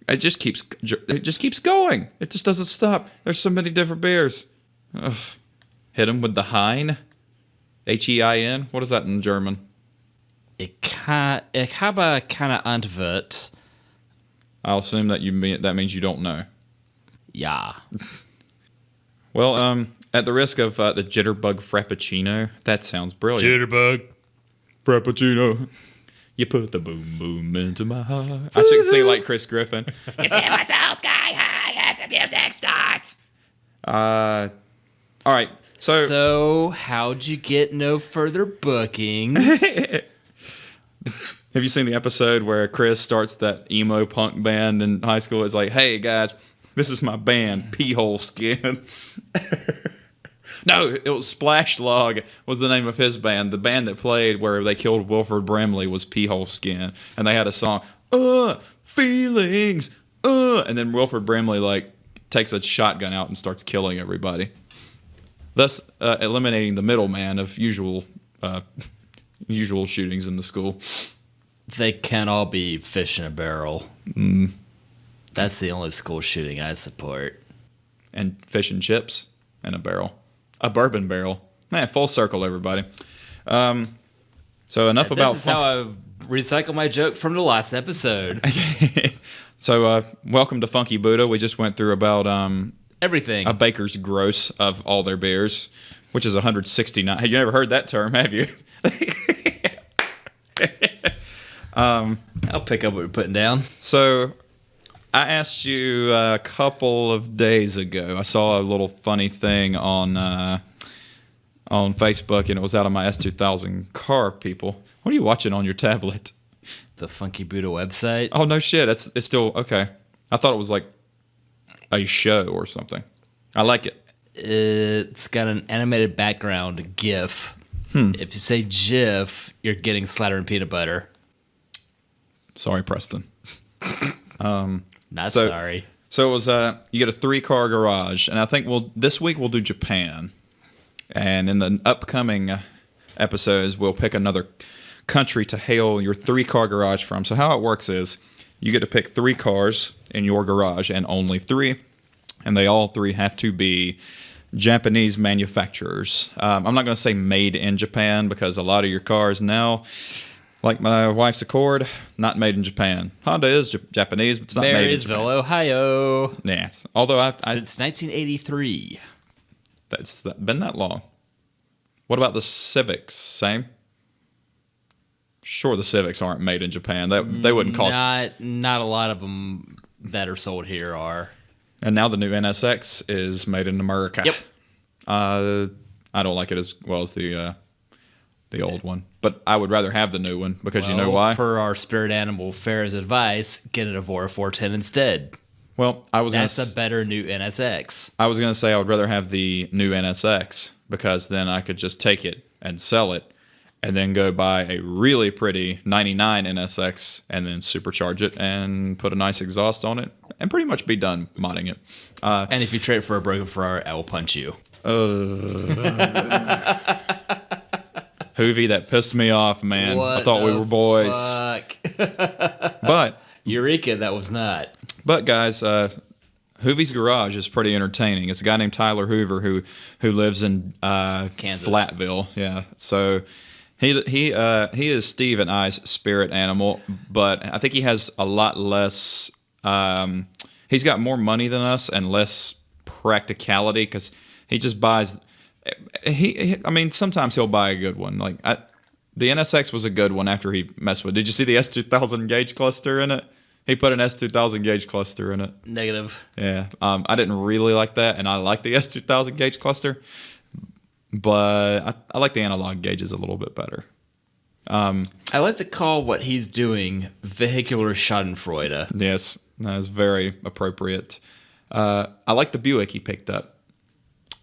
Speaker 1: It just keeps going. It just doesn't stop. There's so many different beers. Ugh. Hit him with the Hein. Hein. What is that in German?
Speaker 2: Ich habe keine Antwort.
Speaker 1: I'll assume that that means you don't know.
Speaker 2: Yeah.
Speaker 1: Well, at the risk of the Jitterbug Frappuccino, that sounds brilliant.
Speaker 2: Jitterbug
Speaker 1: Frappuccino. You put the boom boom into my heart. I should sing like Chris Griffin. It's in my soul sky high as the music starts. All right.
Speaker 2: So how'd you get no further bookings?
Speaker 1: Have you seen the episode where Chris starts that emo punk band in high school? It's like, hey guys, this is my band, Pee-hole Skin. No, it was Splash Log was the name of his band. The band that played where they killed Wilford Brimley was Pee-hole Skin. And they had a song, feelings, and then Wilford Brimley takes a shotgun out and starts killing everybody. Thus eliminating the middleman of usual shootings in the school.
Speaker 2: They can't all be fish in a barrel. That's the only school shooting I support.
Speaker 1: And fish and chips in a barrel. A bourbon barrel. Man, full circle, everybody. So enough about...
Speaker 2: This is how I recycle my joke from the last episode.
Speaker 1: So welcome to Funky Buddha. We just went through about...
Speaker 2: everything.
Speaker 1: A baker's gross of all their beers. which is 169. Have you never heard that term, have you?
Speaker 2: I'll pick up what you're putting down.
Speaker 1: So I asked you a couple of days ago. I saw a little funny thing on Facebook, and it was out of my S2000 car, people. What are you watching on your tablet?
Speaker 2: The Funky Buddha website.
Speaker 1: Oh, no shit. It's still, okay. I thought it was like a show or something. I like it.
Speaker 2: It's got an animated background GIF. If you say GIF, you're getting slatter and peanut butter.
Speaker 1: Sorry, Preston.
Speaker 2: Not sorry.
Speaker 1: So it was you get a 3-car garage, and I think this week we'll do Japan, and in the upcoming episodes we'll pick another country to hail your 3-car garage from. So how it works is you get to pick 3 cars in your garage, and only 3, and they all 3 have to be Japanese manufacturers. I'm not going to say made in Japan, because a lot of your cars now, like my wife's Accord, not made in Japan. Honda is Japanese, but it's not made in Japan.
Speaker 2: Marysville, Ohio.
Speaker 1: Yeah. Although
Speaker 2: Since 1983.
Speaker 1: That's been that long. What about the Civics? Same? Sure, the Civics aren't made in Japan. They wouldn't cost.
Speaker 2: Not a lot of them that are sold here are.
Speaker 1: And now the new NSX is made in America.
Speaker 2: Yep.
Speaker 1: I don't like it as well as the old one, but I would rather have the new one, because you know why?
Speaker 2: Per our spirit animal Farrah's advice, get an Evora 410 instead.
Speaker 1: Well,
Speaker 2: That's a better new NSX.
Speaker 1: I was going to say I would rather have the new NSX, because then I could just take it and sell it, and then go buy a really pretty 99 NSX and then supercharge it and put a nice exhaust on it and pretty much be done modding it.
Speaker 2: And if you trade it for a broken Ferrari, I will punch you.
Speaker 1: Hoovy, that pissed me off, man.
Speaker 2: What
Speaker 1: I thought we were boys.
Speaker 2: Fuck.
Speaker 1: But
Speaker 2: Eureka, that was not.
Speaker 1: But guys, Hoovy's Garage is pretty entertaining. It's a guy named Tyler Hoover who lives in
Speaker 2: Kansas.
Speaker 1: Flatville. Yeah, so he is Steve and I's spirit animal, but I think he has a lot less. He's got more money than us and less practicality, because he just buys. I mean, sometimes he'll buy a good one. Like the NSX was a good one after he messed with. Did you see the S2000 gauge cluster in it? He put an S2000 gauge cluster in it.
Speaker 2: Negative.
Speaker 1: Yeah. I didn't really like that, and I like the S2000 gauge cluster, but I like the analog gauges a little bit better.
Speaker 2: I like to call what he's doing vehicular schadenfreude.
Speaker 1: Yes, that is very appropriate. I like the Buick he picked up.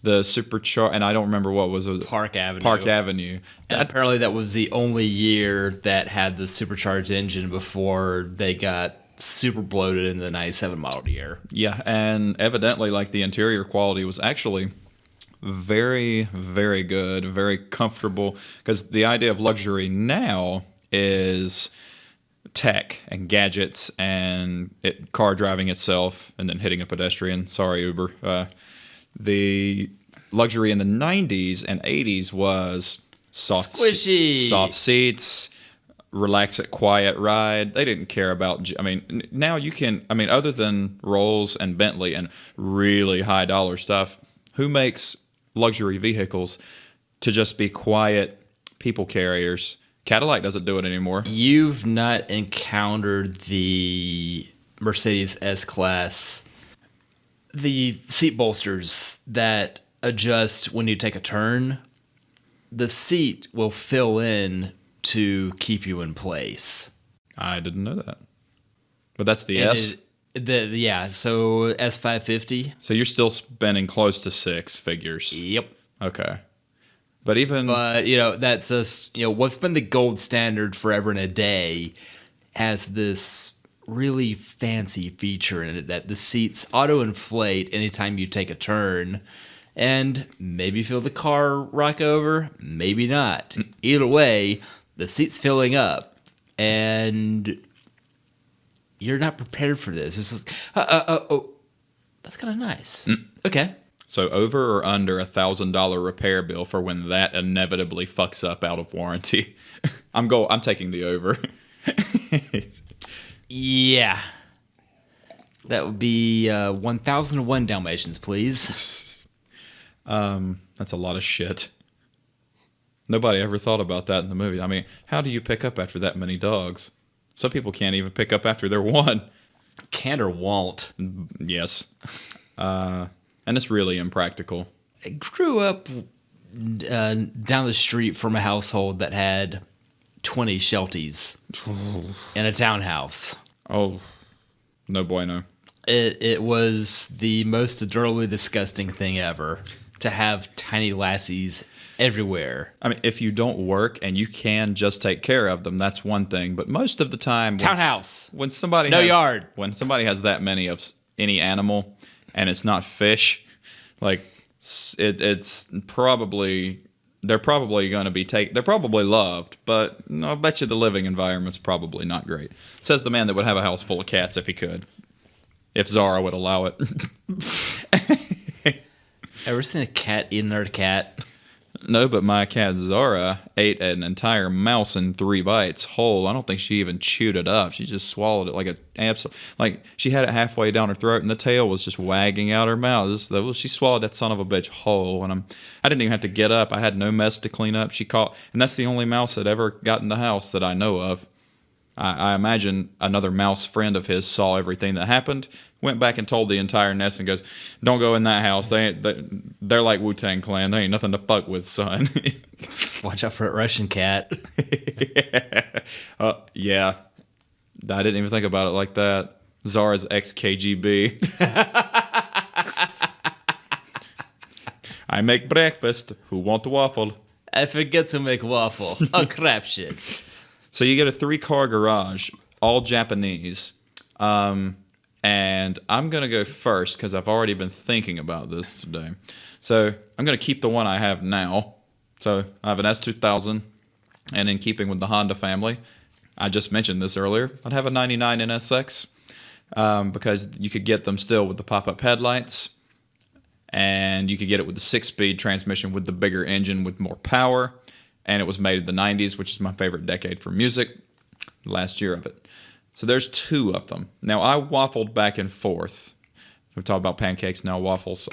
Speaker 1: The supercharged, and I don't remember what was it.
Speaker 2: Park Avenue.
Speaker 1: Park Avenue.
Speaker 2: And apparently that was the only year that had the supercharged engine before they got super bloated in the 97 model year.
Speaker 1: Yeah, and evidently, like, the interior quality was actually very, very good, very comfortable, because the idea of luxury now is tech and gadgets and car driving itself and then hitting a pedestrian. Sorry, Uber. The luxury in the 90s and 80s was
Speaker 2: squishy,
Speaker 1: soft seats, relax it, quiet ride. They didn't care about. I mean, now you can. I mean, other than Rolls and Bentley and really high dollar stuff, who makes luxury vehicles to just be quiet people carriers? Cadillac doesn't do it anymore.
Speaker 2: You've not encountered the Mercedes S-Class, the seat bolsters that adjust when you take a turn. The seat will fill in to keep you in place.
Speaker 1: I didn't know that. But that's the
Speaker 2: And
Speaker 1: S?
Speaker 2: Yeah, so S550.
Speaker 1: So you're still spending close to 6 figures.
Speaker 2: Yep.
Speaker 1: Okay. But even...
Speaker 2: But, that's just, what's been the gold standard forever and a day has this really fancy feature in it that the seats auto-inflate anytime you take a turn, and maybe feel the car rock over, maybe not. Either way, the seat's filling up, and you're not prepared for this. It's just, that's kind of nice. Okay.
Speaker 1: So over or under $1,000 repair bill for when that inevitably fucks up out of warranty? I'm taking the over.
Speaker 2: Yeah. That would be 1,001 Dalmatians, please.
Speaker 1: That's a lot of shit. Nobody ever thought about that in the movie. I mean, how do you pick up after that many dogs? Some people can't even pick up after they're one.
Speaker 2: Can't or won't.
Speaker 1: Yes. And it's really impractical.
Speaker 2: I grew up down the street from a household that had 20 Shelties in a townhouse.
Speaker 1: Oh, no bueno.
Speaker 2: It was the most adorably disgusting thing ever to have tiny lassies everywhere.
Speaker 1: I mean, if you don't work and you can just take care of them, that's one thing. But most of the time,
Speaker 2: Townhouse.
Speaker 1: When somebody
Speaker 2: No yard.
Speaker 1: When somebody has that many of any animal and it's not fish, like it's probably they're probably going to be they're probably loved, but I bet you the living environment's probably not great. Says the man that would have a house full of cats if he could, if Zara would allow it.
Speaker 2: Ever seen a cat eat another cat?
Speaker 1: No, but my cat Zara ate an entire mouse in 3 bites whole. I don't think she even chewed it up. She just swallowed it like she had it halfway down her throat, and the tail was just wagging out her mouth. She swallowed that son of a bitch whole, and I didn't even have to get up. I had no mess to clean up. And that's the only mouse that ever got in the house that I know of. I imagine another mouse friend of his saw everything that happened, went back and told the entire nest and goes, "Don't go in that house. They're like Wu-Tang Clan. They ain't nothing to fuck with, son."
Speaker 2: Watch out for that Russian cat.
Speaker 1: Yeah. I didn't even think about it like that. Zara's ex-KGB. I make breakfast. Who want waffle?
Speaker 2: I forget to make waffle. Oh, crap shits.
Speaker 1: So you get a 3-car garage, all Japanese. And I'm going to go first because I've already been thinking about this today. So I'm going to keep the one I have now. So I have an S2000. And in keeping with the Honda family, I just mentioned this earlier, I'd have a 99 NSX because you could get them still with the pop-up headlights. And you could get it with the 6-speed transmission with the bigger engine with more power. And it was made in the 90s, which is my favorite decade for music, last year of it. So there's 2 of them. Now, I waffled back and forth. We talked about pancakes, now waffles.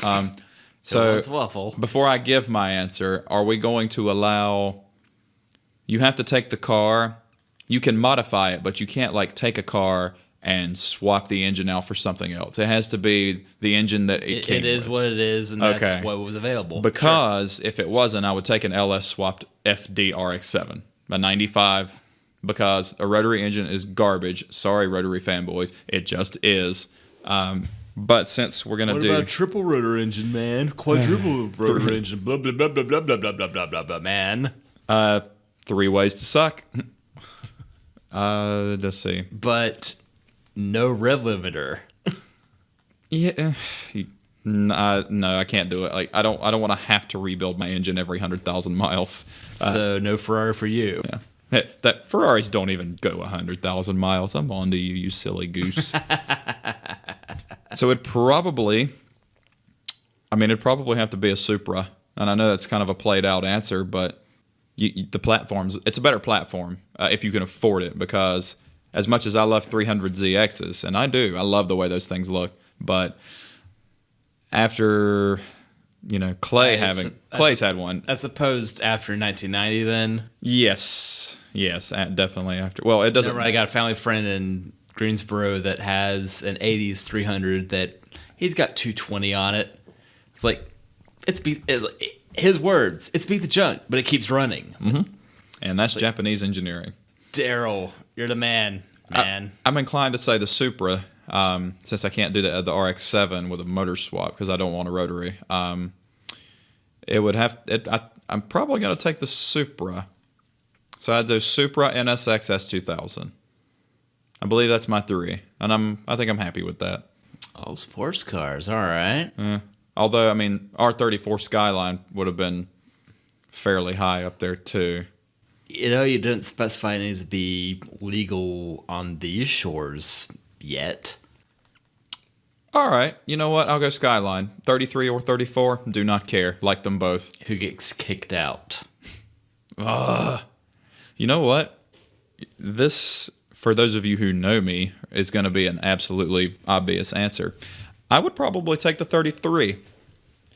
Speaker 1: So
Speaker 2: waffle.
Speaker 1: Before I give my answer, are we going to allow... You have to take the car. You can modify it, but you can't take a car and swap the engine out for something else. It has to be the engine that it came with.
Speaker 2: It is what it is, and that's what was available.
Speaker 1: Because if it wasn't, I would take an LS swapped FD RX-7, a 95, because a rotary engine is garbage. Sorry, rotary fanboys. It just is. But since we're going to do...
Speaker 2: What about triple rotor engine, man? Quadruple rotor engine, blah, blah, blah, blah, blah, blah, blah, blah, blah, blah, blah, man.
Speaker 1: 3 ways to suck. Let's see.
Speaker 2: But... no rev limiter.
Speaker 1: Yeah, no, I can't do it. I don't want to have to rebuild my engine every 100,000 miles.
Speaker 2: So no Ferrari for you.
Speaker 1: Yeah, that Ferraris don't even go 100,000 miles. I'm on to you, you silly goose. So it'd probably have to be a Supra, and I know that's kind of a played out answer, but the platforms, it's a better platform if you can afford it, because as much as I love 300ZXs, and I do, I love the way those things look, but after, Clay's had one.
Speaker 2: I suppose after 1990 then?
Speaker 1: Yes, definitely after. Well, it doesn't...
Speaker 2: I got a family friend in Greensboro that has an 80s 300 that he's got 220 on it. It's like, his words, it's beat the junk, but it keeps running.
Speaker 1: And that's Japanese engineering.
Speaker 2: Daryl, you're the man.
Speaker 1: I'm inclined to say the Supra, since I can't do the RX-7 with a motor swap because I don't want a rotary. I'm probably going to take the Supra. So I'd do Supra NSX S2000. I believe that's my 3, and I think I'm happy with that.
Speaker 2: Oh, sports cars, all right.
Speaker 1: Although, R34 Skyline would have been fairly high up there too.
Speaker 2: You didn't specify it needs to be legal on these shores yet.
Speaker 1: All right. You know what? I'll go Skyline. 33 or 34, do not care. Like them both.
Speaker 2: Who gets kicked out?
Speaker 1: You know what? This, for those of you who know me, is going to be an absolutely obvious answer. I would probably take the 33.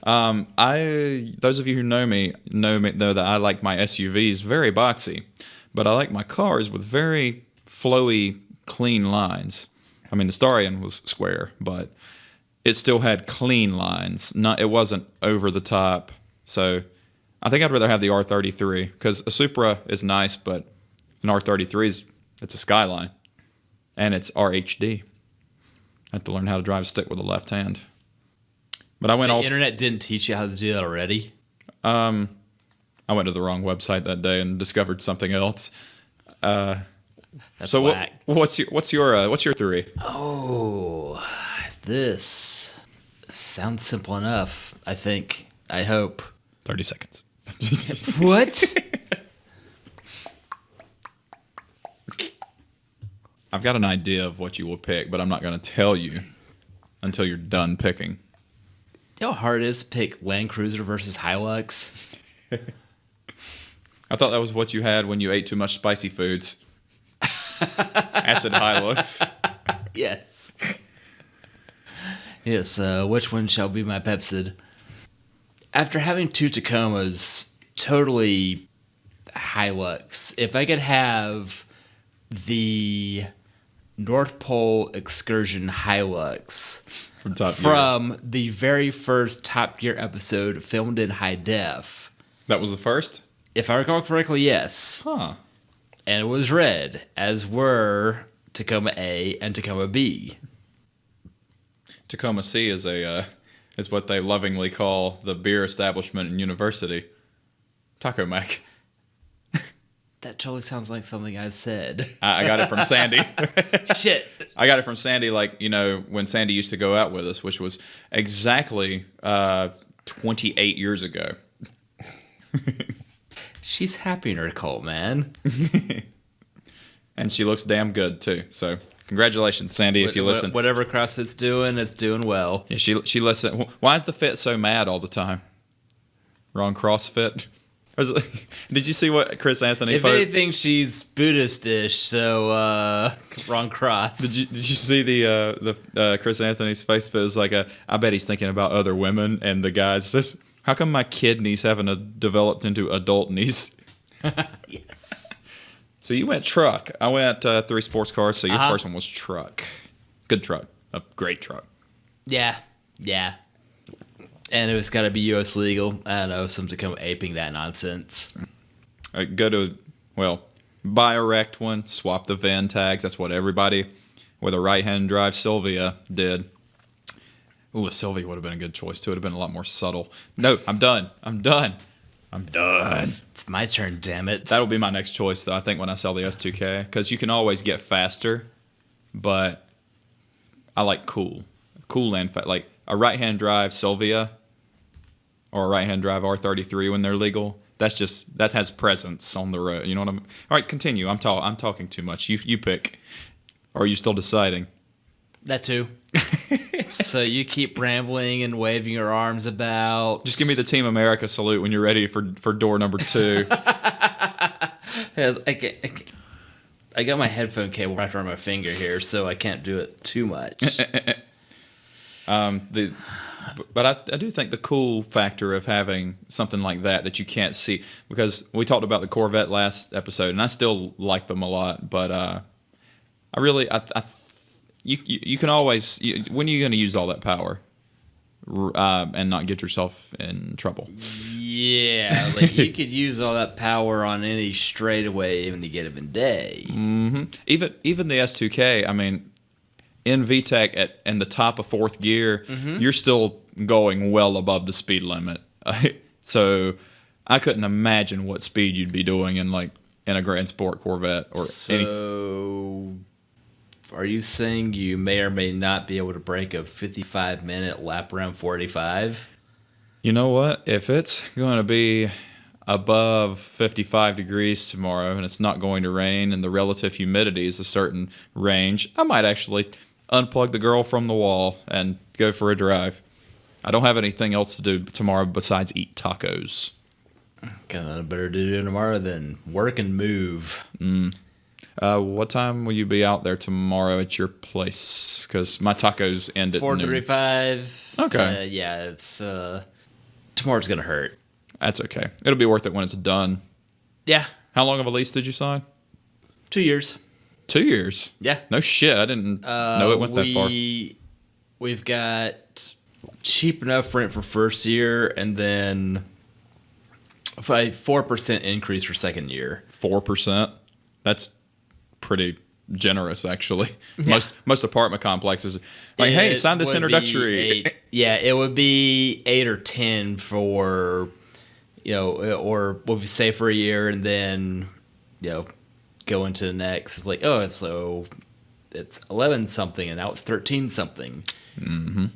Speaker 1: Those of you who know me know that I like my SUVs very boxy, but I like my cars with very flowy, clean lines. I mean, the Starion was square, but it still had clean lines. It wasn't over the top. So I think I'd rather have the R33 because a Supra is nice, but an R33 it's a Skyline, and it's RHD. I have to learn how to drive a stick with the left hand. But I went
Speaker 2: The internet didn't teach you how to do that already?
Speaker 1: I went to the wrong website that day and discovered something else.
Speaker 2: That's
Speaker 1: So
Speaker 2: whack.
Speaker 1: what's your theory?
Speaker 2: Oh, this sounds simple enough, I think. I hope.
Speaker 1: 30 seconds.
Speaker 2: What?
Speaker 1: I've got an idea of what you will pick, but I'm not going to tell you until you're done picking.
Speaker 2: You know how hard it is to pick Land Cruiser versus Hilux?
Speaker 1: I thought that was what you had when you ate too much spicy foods. Acid Hilux.
Speaker 2: Yes. Yes, which one shall be my Pepsid? After having two Tacomas, totally Hilux. If I could have the North Pole Excursion Hilux
Speaker 1: From Top Gear.
Speaker 2: from the very first Top Gear episode filmed in high def.
Speaker 1: That was the first?
Speaker 2: If I recall correctly, yes.
Speaker 1: Huh.
Speaker 2: And it was red, as were Tacoma A and Tacoma B.
Speaker 1: Tacoma C is is what they lovingly call the beer establishment and university. Taco Mac.
Speaker 2: That totally sounds like something I said.
Speaker 1: I got it from Sandy.
Speaker 2: Shit.
Speaker 1: I got it from Sandy, when Sandy used to go out with us, which was exactly 28 years ago.
Speaker 2: She's happy in her cult, man.
Speaker 1: And she looks damn good, too. So, congratulations, Sandy, if you listen.
Speaker 2: Whatever CrossFit's doing, it's doing well.
Speaker 1: Yeah, she listen. Why is the fit so mad all the time? Wrong CrossFit. Did you see what Chris Anthony
Speaker 2: If
Speaker 1: posted?
Speaker 2: anything, she's Buddhist-ish, so wrong cross.
Speaker 1: Did you see the Chris Anthony's face? It was like I bet he's thinking about other women, and the guy says, "How come my kidneys haven't developed into adult knees?"
Speaker 2: Yes.
Speaker 1: So you went truck. I went 3 sports cars. So your first one was truck. Good truck. A great truck.
Speaker 2: Yeah. And it was got to be U.S. legal. I don't know, some to come aping that nonsense.
Speaker 1: Buy a wrecked one. Swap the VIN tags. That's what everybody with a right-hand drive Sylvia did. Ooh, a Sylvia would have been a good choice, too. It would have been a lot more subtle. No, I'm done.
Speaker 2: It's my turn, damn it.
Speaker 1: That'll be my next choice, though, I think, when I sell the S2K. Because you can always get faster, but I like cool. Cool and fast. Like a right-hand drive Sylvia or a right-hand drive R33 when they're legal. That has presence on the road. You know what I'm... All right, continue. I'm talking too much. You pick. Or are you still deciding?
Speaker 2: That too. So you keep rambling and waving your arms about.
Speaker 1: Just give me the Team America salute when you're ready for door number 2.
Speaker 2: I got my headphone cable wrapped around my finger here, so I can't do it too much.
Speaker 1: But I do think the cool factor of having something like that you can't see, because we talked about the Corvette last episode, and I still like them a lot. But you can always, when are you going to use all that power and not get yourself in trouble?
Speaker 2: Yeah, like you could use all that power on any straightaway even to get him day.
Speaker 1: Mm-hmm. Even the S2K, I mean, in VTEC in the top of 4th gear, you're still going well above the speed limit. So I couldn't imagine what speed you'd be doing in a Grand Sport Corvette or anything.
Speaker 2: Are you saying you may or may not be able to break a 55-minute lap around 45?
Speaker 1: You know what? If it's going to be above 55 degrees tomorrow and it's not going to rain and the relative humidity is a certain range, I might actually unplug the girl from the wall and go for a drive. I don't have anything else to do tomorrow besides eat tacos.
Speaker 2: Got nothing better to do tomorrow than work and move.
Speaker 1: What time will you be out there tomorrow at your place? Because my tacos end at noon.
Speaker 2: 4:35.
Speaker 1: Okay.
Speaker 2: Yeah, it's tomorrow's gonna hurt.
Speaker 1: That's okay. It'll be worth it when it's done.
Speaker 2: Yeah,
Speaker 1: How long of a lease did you sign?
Speaker 2: 2 years.
Speaker 1: 2 years.
Speaker 2: Yeah.
Speaker 1: No shit. I didn't know it went that far.
Speaker 2: We've got cheap enough rent for first year, and then a 4% increase for second year.
Speaker 1: 4%. That's pretty generous, actually. Most apartment complexes like, hey, sign this introductory.
Speaker 2: It would be 8 or 10 for, or what we say for a year, and then, go into the next. It's like, oh, so it's 11 something, and now it's 13 something.
Speaker 1: Mm-hmm.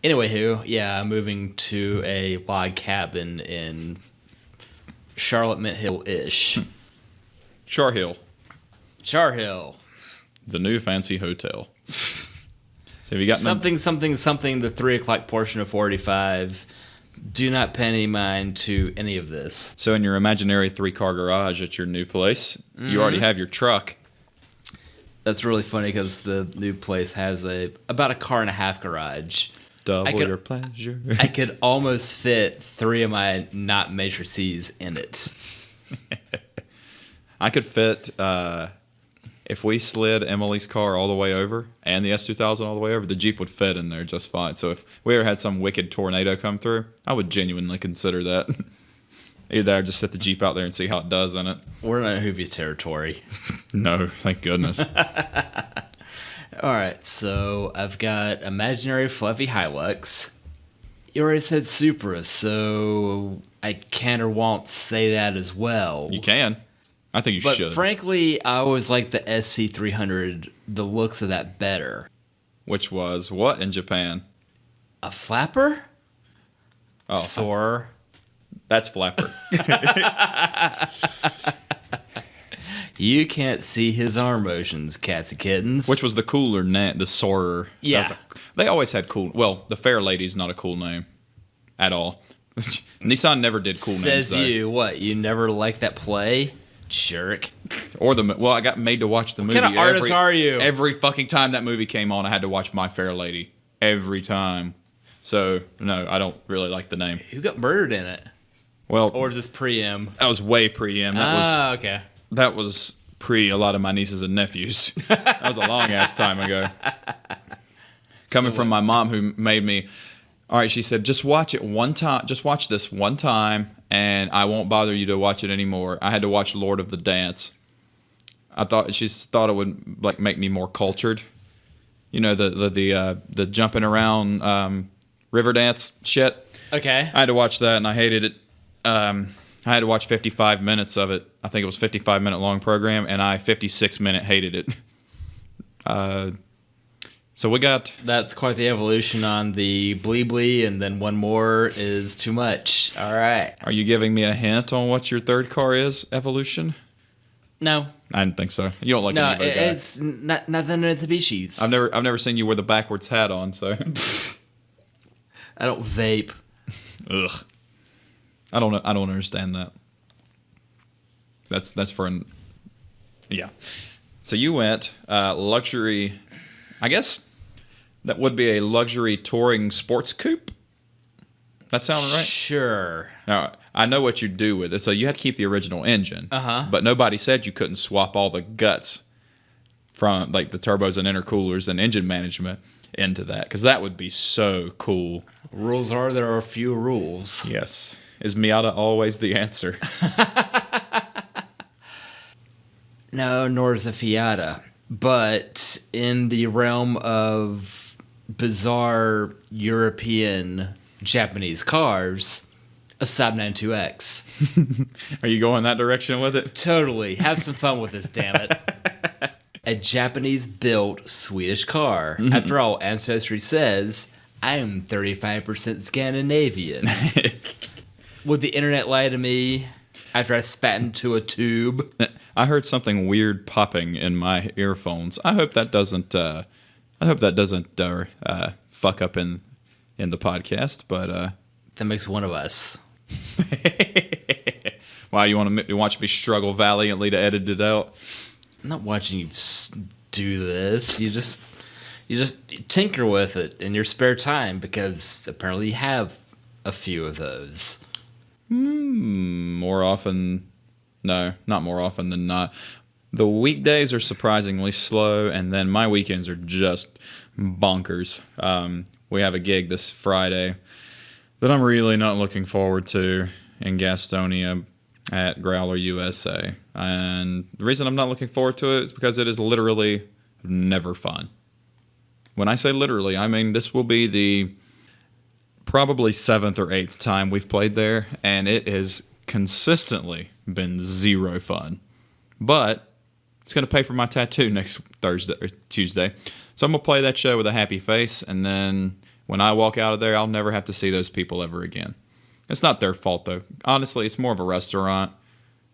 Speaker 2: Anyway, I'm moving to a log cabin in Charlotte Mint Hill-ish.
Speaker 1: Char Hill. The new fancy hotel. So have you got
Speaker 2: something, the 3 o'clock portion of 45. Do not pay any mind to any of this.
Speaker 1: So in your imaginary 3-car garage at your new place, you already have your truck.
Speaker 2: That's really funny because the new place has about a car and a half garage.
Speaker 1: Double your pleasure.
Speaker 2: I could almost fit 3 of my not matrices in it.
Speaker 1: I could fit, if we slid Emily's car all the way over and the S2000 all the way over, the Jeep would fit in there just fine. So if we ever had some wicked tornado come through, I would genuinely consider that. Either I'd just set the Jeep out there and see how it does in it.
Speaker 2: We're not in Hoovie's territory.
Speaker 1: No, thank goodness.
Speaker 2: All right, so I've got imaginary fluffy Hilux. You already said Supra, so I can or won't say that as well.
Speaker 1: You can. I think you should.
Speaker 2: But frankly, I always like the SC300, the looks of that better.
Speaker 1: Which was what in Japan?
Speaker 2: A flapper?
Speaker 1: Oh,
Speaker 2: Soarer.
Speaker 1: That's flapper.
Speaker 2: You can't see his arm motions, cats and kittens.
Speaker 1: Which was the cooler name, the Soarer.
Speaker 2: Yeah.
Speaker 1: They always had cool. Well, the Fair Lady's not a cool name at all. Nissan never did cool names.
Speaker 2: Says you. What? You never liked that play? Jerk.
Speaker 1: Or I got made to watch the movie.
Speaker 2: What kind of artist are you?
Speaker 1: Every fucking time that movie came on, I had to watch My Fair Lady. Every time. So, no, I don't really like the name.
Speaker 2: Who got murdered in it?
Speaker 1: Well,
Speaker 2: or is this pre-M?
Speaker 1: That was way pre-M.
Speaker 2: Okay.
Speaker 1: That was pre a lot of my nieces and nephews. That was a long ass time ago. Coming from my mom, who made me. All right, she said, just watch it one time. Just watch this one time, and I won't bother you to watch it anymore. I had to watch Lord of the Dance. She thought it would like make me more cultured. You know, the jumping around river dance shit.
Speaker 2: Okay.
Speaker 1: I had to watch that, and I hated it. I had to watch 55 minutes of it. I think it was a 55-minute long program, and I 56-minute hated it. So we got...
Speaker 2: That's quite the evolution on the Bleebly, and then one more is too much. All right.
Speaker 1: Are you giving me a hint on what your third car is, evolution?
Speaker 2: No.
Speaker 1: I didn't think so. You don't like
Speaker 2: no,
Speaker 1: anybody.
Speaker 2: It's nothing Mitsubishis.
Speaker 1: I've never seen you wear the backwards hat on, so...
Speaker 2: I don't vape.
Speaker 1: Ugh. I don't understand that. That's for an... Yeah. So you went luxury... I guess that would be a luxury touring sports coupe. That sound right?
Speaker 2: Sure.
Speaker 1: Now, I know what you do with it. So you had to keep the original engine.
Speaker 2: Uh-huh.
Speaker 1: But nobody said you couldn't swap all the guts from like the turbos and intercoolers and engine management into that. Because that would be so cool.
Speaker 2: Rules are there are a few rules.
Speaker 1: Yes. Is Miata always the answer?
Speaker 2: No, nor is a Fiata. But in the realm of bizarre European Japanese cars, a Saab 92X.
Speaker 1: Are you going that direction with it?
Speaker 2: Totally. Have some fun with this, damn it. A Japanese-built Swedish car. Mm-hmm. After all, Ancestry says, I am 35% Scandinavian. Would the internet lie to me after I spat into a tube?
Speaker 1: I heard something weird popping in my earphones. I hope that doesn't. Fuck up in the podcast. But
Speaker 2: that makes one of us.
Speaker 1: Wow, you want to watch me struggle valiantly to edit it out?
Speaker 2: I'm not watching you do this. You just tinker with it in your spare time because apparently you have a few of those.
Speaker 1: More often, no, not more often than not. The weekdays are surprisingly slow, and then my weekends are just bonkers. We have a gig this Friday that I'm really not looking forward to in Gastonia at Growler USA. And the reason I'm not looking forward to it is because it is literally never fun. When I say literally, I mean this will be the probably 7th or 8th time we've played there, and it has consistently been zero fun. But it's going to pay for my tattoo next Thursday or Tuesday. So I'm going to play that show with a happy face, and then when I walk out of there, I'll never have to see those people ever again. It's not their fault, though. Honestly, it's more of a restaurant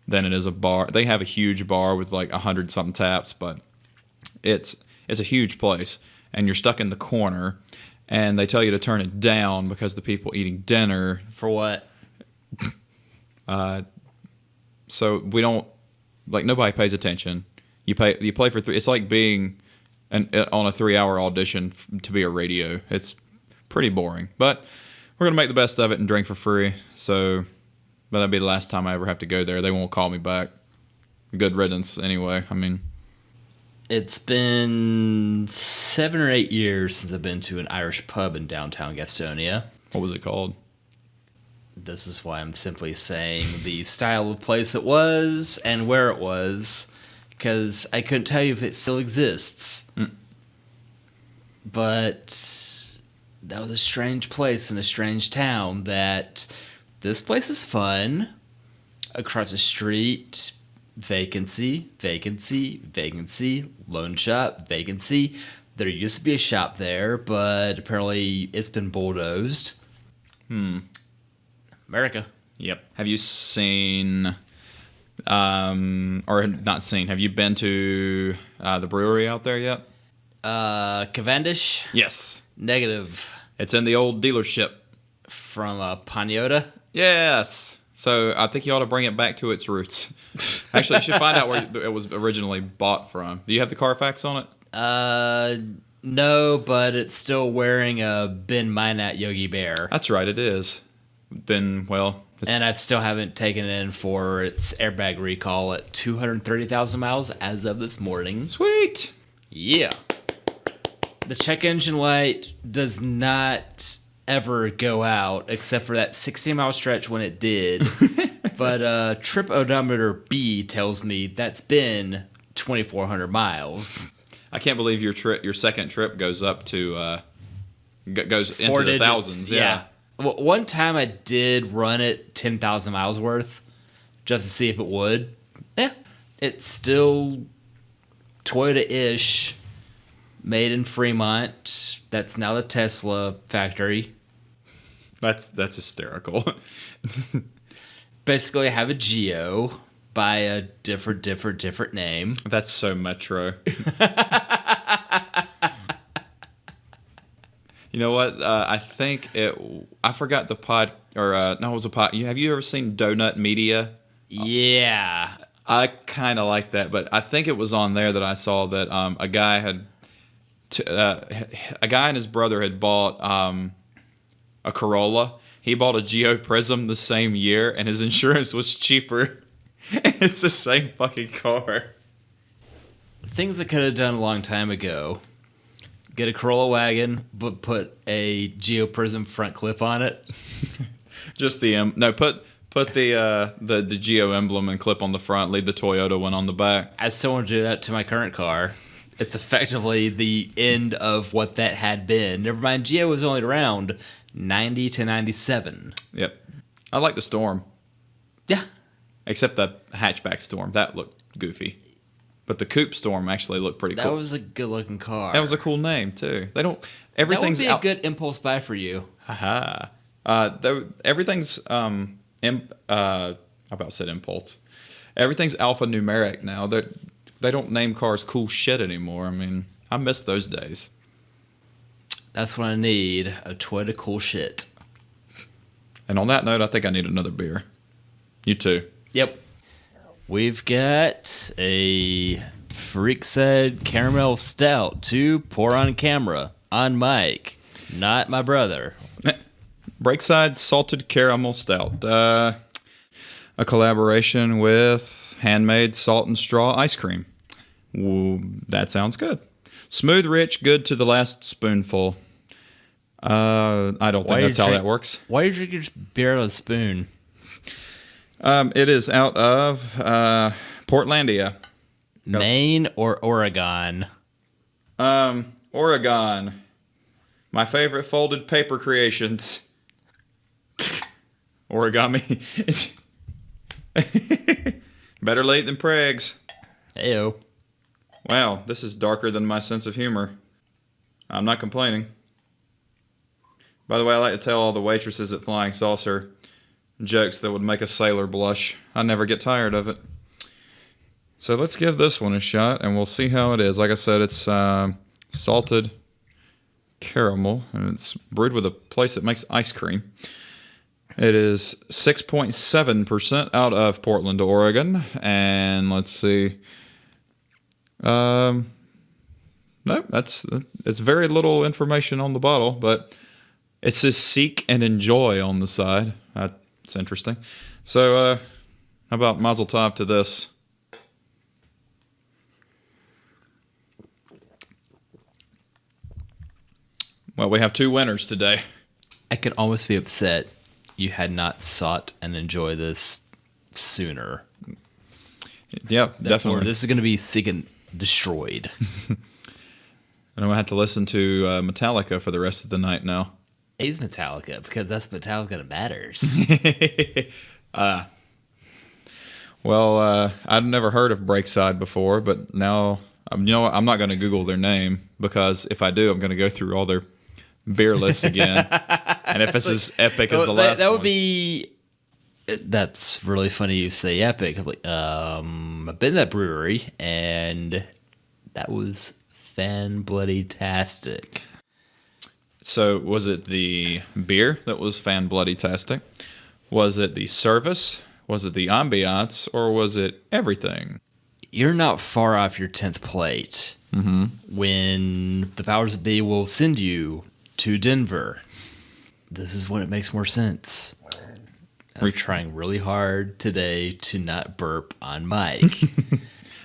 Speaker 1: than it is a bar. They have a huge bar with like 100-something taps, but it's a huge place, and you're stuck in the corner, and they tell you to turn it down because the people eating dinner.
Speaker 2: For what?
Speaker 1: So we don't, like, nobody pays attention. You play for three. It's like being on a 3-hour audition to be a radio. It's pretty boring, but we're gonna make the best of it and drink for free. So, but that'll be the last time I ever have to go there. They won't call me back. Good riddance, anyway. I mean,
Speaker 2: it's been 7 or 8 years since I've been to an Irish pub in downtown Gastonia.
Speaker 1: what was it called?
Speaker 2: This is why I'm simply saying the style of place it was and where it was, because I couldn't tell you if it still exists. But that was a strange place in a strange town. That this place is fun. Across the street, vacancy, vacancy, vacancy, loan shop, vacancy. There used to be a shop there, but apparently it's been bulldozed. America.
Speaker 1: Yep. Have you seen, or not seen? Have you been to the brewery out there yet?
Speaker 2: Cavendish?
Speaker 1: Yes.
Speaker 2: Negative.
Speaker 1: It's in the old dealership.
Speaker 2: From Paniota?
Speaker 1: Yes. So I think you ought to bring it back to its roots. Actually, you should find out where it was originally bought from. Do you have the Carfax on it?
Speaker 2: No, but it's still wearing a Ben Minat Yogi Bear.
Speaker 1: That's right, it is. Then, well...
Speaker 2: And I still haven't taken it in for its airbag recall at 230,000 miles as of this morning.
Speaker 1: Sweet!
Speaker 2: Yeah. The check engine light does not ever go out except for that 60-mile stretch when it did. But trip odometer B tells me that's been 2,400 miles.
Speaker 1: I can't believe your second trip goes up to goes
Speaker 2: 4
Speaker 1: into
Speaker 2: digits,
Speaker 1: the thousands. Yeah.
Speaker 2: Well, one time I did run it 10,000 miles worth just to see if it would. Yeah, it's still Toyota-ish, made in Fremont. That's now the Tesla factory.
Speaker 1: That's hysterical.
Speaker 2: Basically, I have a Geo by a different name.
Speaker 1: That's so metro. You know what? I think I forgot the pod, or no, it was a pod. Have you ever seen Donut Media?
Speaker 2: Yeah.
Speaker 1: I kind of like that, but I think it was on there that I saw that a guy and his brother had bought a Corolla. He bought a Geo Prism the same year, and his insurance was cheaper. It's the same fucking car.
Speaker 2: Things I could have done a long time ago. Get a Corolla wagon, but put a Geo Prism front clip on it.
Speaker 1: Just the put the Geo emblem and clip on the front. Leave the Toyota one on the back.
Speaker 2: I still want to do that to my current car. It's effectively the end of what that had been. Never mind, Geo was only around 90 to 97.
Speaker 1: Yep. I like the Storm.
Speaker 2: Yeah.
Speaker 1: Except the hatchback Storm. That looked goofy. But the Coupe Storm actually looked pretty cool.
Speaker 2: That was a good-looking car.
Speaker 1: That was a cool name, too. Everything's...
Speaker 2: That would be a good impulse buy for you.
Speaker 1: Haha. Everything's... I about said impulse. Everything's alphanumeric now. They don't name cars cool shit anymore. I mean, I miss those days.
Speaker 2: That's what I need, a Toyota cool shit.
Speaker 1: And on that note, I think I need another beer. You too.
Speaker 2: Yep. We've got a Freak Said Caramel Stout to pour on camera, on mic. Not my brother.
Speaker 1: Breakside Salted Caramel Stout. A collaboration with Handmade Salt and Straw Ice Cream. Ooh, that sounds good. Smooth, rich, good to the last spoonful. I don't think that's how that works.
Speaker 2: Why did you drink your beer out of a spoon?
Speaker 1: It is out of Portlandia.
Speaker 2: Maine or Oregon?
Speaker 1: Oregon. My favorite folded paper creations. Origami. Better late than prags.
Speaker 2: Heyo.
Speaker 1: Wow, this is darker than my sense of humor. I'm not complaining. By the way, I like to tell all the waitresses at Flying Saucer jokes that would make a sailor blush. I never get tired of it. So let's give this one a shot, and we'll see how it is. Like I said, it's salted caramel, and it's brewed with a place that makes ice cream. It is 6.7% out of Portland, Oregon. And let's see. No, it's very little information on the bottle, but it says seek and enjoy on the side. That's interesting. So, how about Mazel Tov to this? Well, we have 2 winners today.
Speaker 2: I could almost be upset you had not sought and enjoy this sooner.
Speaker 1: Yeah, definitely.
Speaker 2: This is going to be seek and destroyed.
Speaker 1: And I'm going to have to listen to Metallica for the rest of the night now.
Speaker 2: He's Metallica because that's Metallica that matters.
Speaker 1: Well, I've never heard of Breakside before, but now, you know what? I'm not going to Google their name because if I do, I'm going to go through all their beer lists again. And if it's as epic as the last
Speaker 2: that would
Speaker 1: one.
Speaker 2: be... That's really funny you say epic. Like, I've been in that brewery, and that was fan-bloody-tastic.
Speaker 1: So was it the beer that was fan-bloody-tastic? Was it the service? Was it the ambiance? Or was it everything?
Speaker 2: You're not far off your 10th plate when the powers that be will send you to Denver. This is when it makes more sense. I'm trying really hard today to not burp on mic.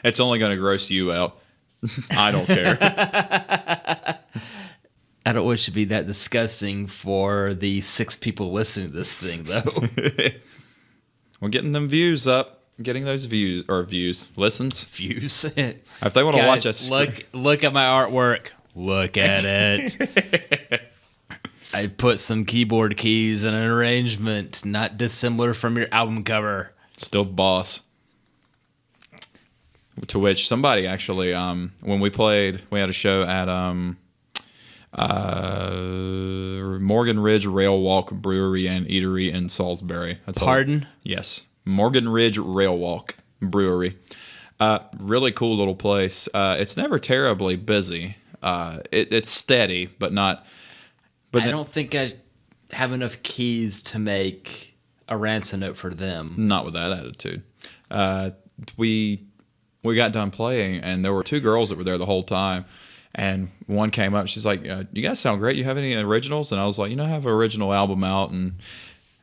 Speaker 1: It's only going to gross you out. I don't care.
Speaker 2: I don't want it to be that disgusting for the 6 people listening to this thing, though.
Speaker 1: We're getting them views up. Getting those listens.
Speaker 2: Views.
Speaker 1: If they want to watch us,
Speaker 2: look at my artwork. Look at it. I put some keyboard keys in an arrangement not dissimilar from your album cover.
Speaker 1: Still boss. To which somebody actually, when we had a show at Morgan Ridge Rail Walk Brewery and Eatery in Salisbury.
Speaker 2: Pardon?
Speaker 1: Yes. Morgan Ridge Rail Walk Brewery. Really cool little place. It's never terribly busy. It's steady, but not...
Speaker 2: I don't think I have enough keys to make a ransom note for them.
Speaker 1: Not with that attitude. We got done playing, and there were 2 girls that were there the whole time. And one came up. She's like, "You guys sound great. You have any originals?" And I was like, "I have an original album out." And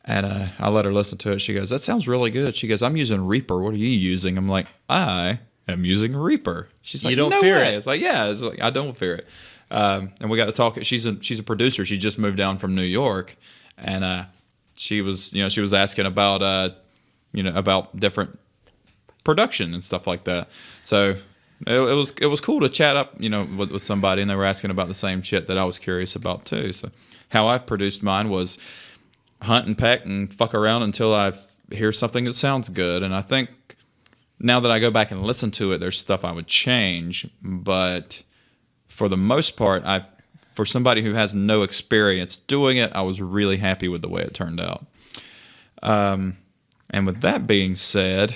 Speaker 1: I let her listen to it. She goes, "That sounds really good." She goes, "I'm using Reaper. What are you using?" I'm like, "I am using Reaper." She's like,
Speaker 2: "You don't
Speaker 1: no
Speaker 2: fear
Speaker 1: way."
Speaker 2: it?
Speaker 1: It's like, "Yeah." It's like, I don't fear it. And we got to talk. She's a producer. She just moved down from New York, and she was asking about about different production and stuff like that. So it was cool to chat up with somebody, and they were asking about the same shit that I was curious about too. So how I produced mine was hunt and peck and fuck around until I hear something that sounds good. And I think now that I go back and listen to it, there's stuff I would change, but for the most part, for somebody who has no experience doing it, I was really happy with the way it turned out. And with that being said,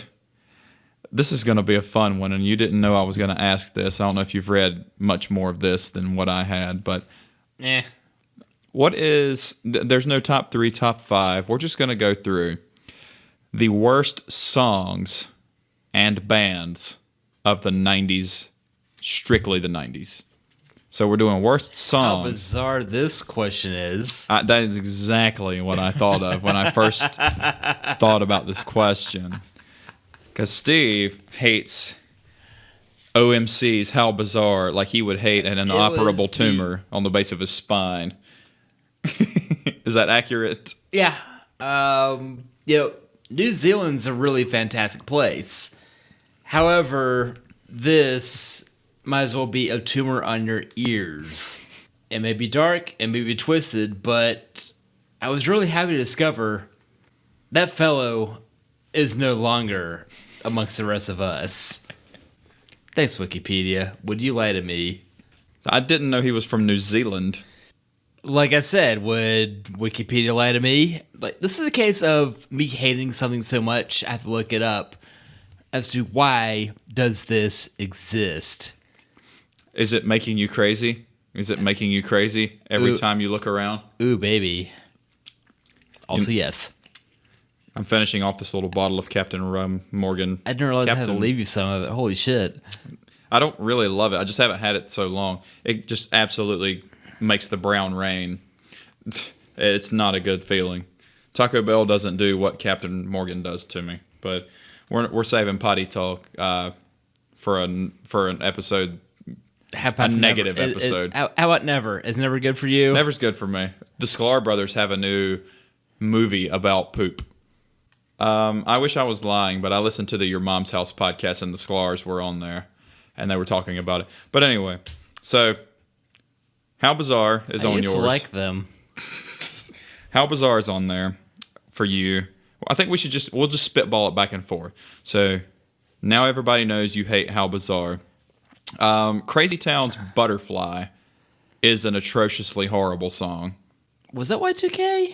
Speaker 1: this is going to be a fun one, and you didn't know I was going to ask this. I don't know if you've read much more of this than what I had, but there's no top 3, top 5. We're just going to go through the worst songs and bands of the 90s, strictly the 90s. So we're doing worst
Speaker 2: How
Speaker 1: song.
Speaker 2: bizarre this question is.
Speaker 1: That is exactly what I thought of when I first thought about this question. Because Steve hates OMC's How Bizarre like he would hate an inoperable tumor on the base of his spine. Is that accurate?
Speaker 2: Yeah. New Zealand's a really fantastic place. However, this might as well be a tumor on your ears. It may be dark, it may be twisted, but I was really happy to discover that fellow is no longer amongst the rest of us. Thanks, Wikipedia. Would you lie to me?
Speaker 1: I didn't know he was from New Zealand.
Speaker 2: Like I said, would Wikipedia lie to me? Like, this is a case of me hating something so much, I have to look it up as to why does this exist.
Speaker 1: Is it making you crazy? Is it making you crazy every time you look around?
Speaker 2: Ooh, baby. Also, yes.
Speaker 1: I'm finishing off this little bottle of Captain Rum Morgan.
Speaker 2: I didn't realize I had to leave you some of it. Holy shit.
Speaker 1: I don't really love it. I just haven't had it so long. It just absolutely makes the brown rain. It's not a good feeling. Taco Bell doesn't do what Captain Morgan does to me, but we're saving potty talk for an episode. A negative episode.
Speaker 2: How about never? Is never good for you?
Speaker 1: Never's good for me. The Sklar brothers have a new movie about poop. I wish I was lying, but I listened to the Your Mom's House podcast and the Sklars were on there, and they were talking about it. But anyway, so How Bizarre is on yours.
Speaker 2: I like them.
Speaker 1: How Bizarre is on there for you. I think we'll just spitball it back and forth. So now everybody knows you hate How Bizarre. Crazy Town's Butterfly is an atrociously horrible song.
Speaker 2: Was that Y2K?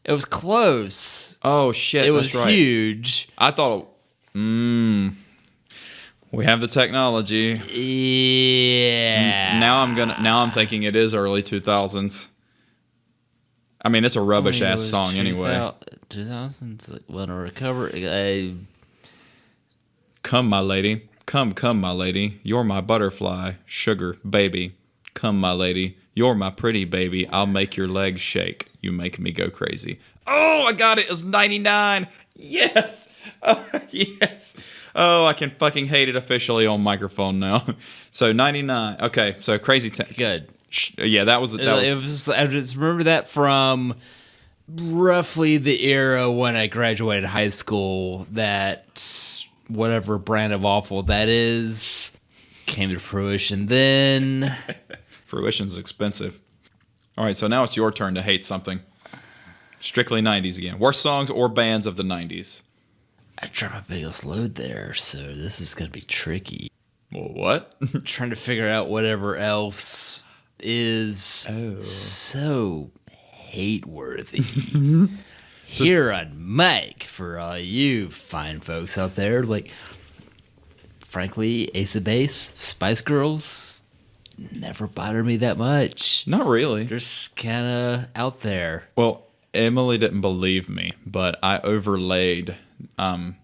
Speaker 2: It was close.
Speaker 1: Oh shit!
Speaker 2: It was
Speaker 1: that's right.
Speaker 2: huge.
Speaker 1: I thought, we have the technology.
Speaker 2: Yeah.
Speaker 1: Now I'm thinking it is early 2000s. I mean, it's a rubbish ass song anyway.
Speaker 2: 2000s, like, when I recover,
Speaker 1: Come, my lady. Come, my lady. You're my butterfly, sugar baby. Come, my lady. You're my pretty baby. I'll make your legs shake. You make me go crazy. Oh, I got it. It was 99. Yes. Oh, yes. Oh, I can fucking hate it officially on microphone now. So 99. Okay, so Crazy Town.
Speaker 2: Good.
Speaker 1: Yeah, that was.
Speaker 2: I just remember that from roughly the era when I graduated high school. That whatever brand of awful that is came to fruition then.
Speaker 1: Fruition's expensive. All right, so now it's your turn to hate something. Strictly 90s again. Worst songs or bands of the 90s.
Speaker 2: I tried my biggest load there, so this is going to be tricky.
Speaker 1: Well, what?
Speaker 2: Trying to figure out whatever else is so hate-worthy. Here on Mike, for all you fine folks out there, like, frankly, Ace of Base, Spice Girls, never bothered me that much.
Speaker 1: Not really.
Speaker 2: They're just kind of out there.
Speaker 1: Well, Emily didn't believe me, but I overlaid I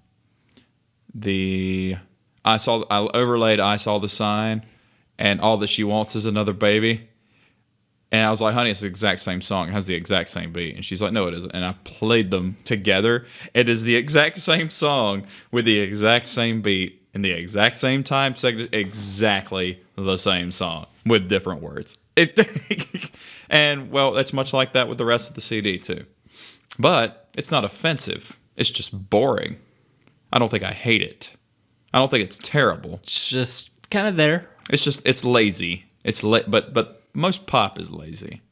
Speaker 1: overlaid I Saw the Sign and All That She Wants Is Another Baby. And I was like, honey, it's the exact same song. It has the exact same beat. And she's like, no, it isn't. And I played them together. It is the exact same song with the exact same beat in the exact same time segment. Exactly the same song with different words. And, well, it's much like that with the rest of the CD, too. But it's not offensive. It's just boring. I don't think I hate it. I don't think it's terrible.
Speaker 2: It's just kind of there.
Speaker 1: It's lazy. But most pop is lazy,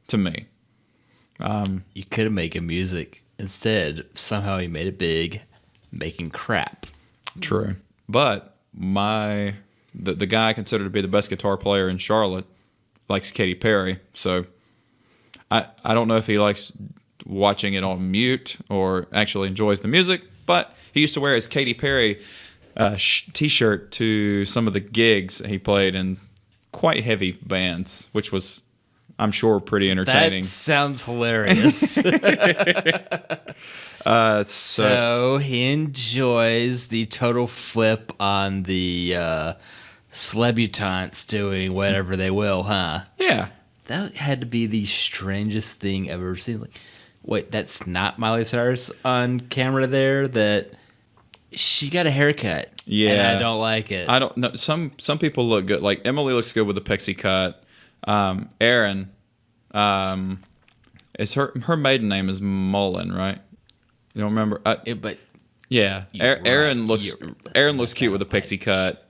Speaker 1: to me.
Speaker 2: You could have made music instead. Somehow he made it big, making crap.
Speaker 1: True, but the guy I consider to be the best guitar player in Charlotte likes Katy Perry. So I don't know if he likes watching it on mute or actually enjoys the music. But he used to wear his Katy Perry T-shirt to some of the gigs he played in quite heavy bands, which was, I'm sure, pretty entertaining.
Speaker 2: That sounds hilarious. So he enjoys the total flip on the celebutantes doing whatever they will, huh?
Speaker 1: Yeah.
Speaker 2: That had to be the strangest thing I've ever seen. Like, wait, that's not Miley Cyrus on camera there? That she got a haircut.
Speaker 1: Yeah.
Speaker 2: And I don't like it.
Speaker 1: I don't know. Some people look good. Like Emily looks good with the pixie cut. Erin, is her maiden name is Mullen, right? You don't remember?
Speaker 2: But
Speaker 1: yeah. Erin looks cute with a pixie cut.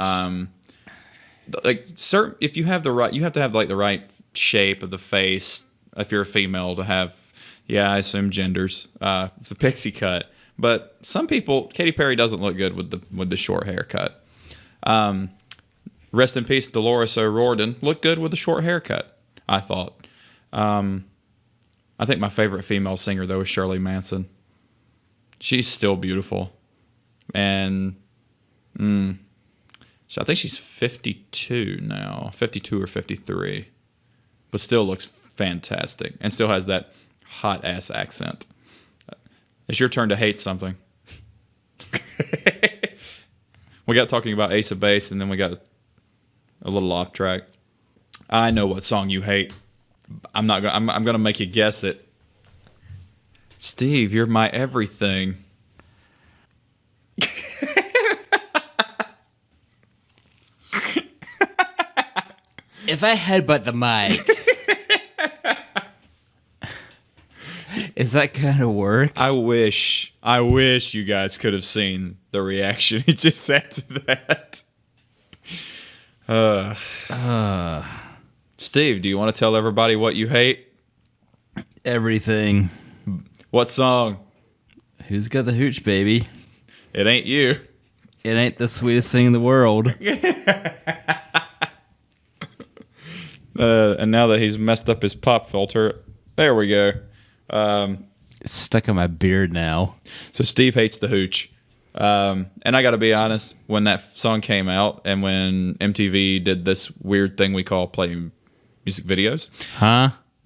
Speaker 1: Like certain, if you have the right, you have to have like the right shape of the face. If you're a female to have, I assume genders, the pixie cut. But some people, Katy Perry doesn't look good with the short haircut. Rest in peace, Dolores O'Riordan looked good with the short haircut, I thought. I think my favorite female singer though is Shirley Manson. She's still beautiful, and I think she's 52 now, 52 or 53, but still looks fantastic and still has that hot ass accent. It's your turn to hate something. We got talking about Ace of Base, and then we got a little off track. I know what song you hate. I'm gonna make you guess it. Steve, you're my everything.
Speaker 2: if I headbutt the mic, is that gonna work?
Speaker 1: I wish you guys could have seen the reaction he just had to that. Steve, do you want to tell everybody what you hate?
Speaker 2: Everything.
Speaker 1: What song?
Speaker 2: Who's got the hooch, baby?
Speaker 1: It ain't you.
Speaker 2: It ain't the sweetest thing in the world.
Speaker 1: And now that he's messed up his pop filter, there we go.
Speaker 2: It's stuck in my beard now.
Speaker 1: So Steve hates the hooch. And I got to be honest, when that song came out and when MTV did this weird thing we call playing music videos,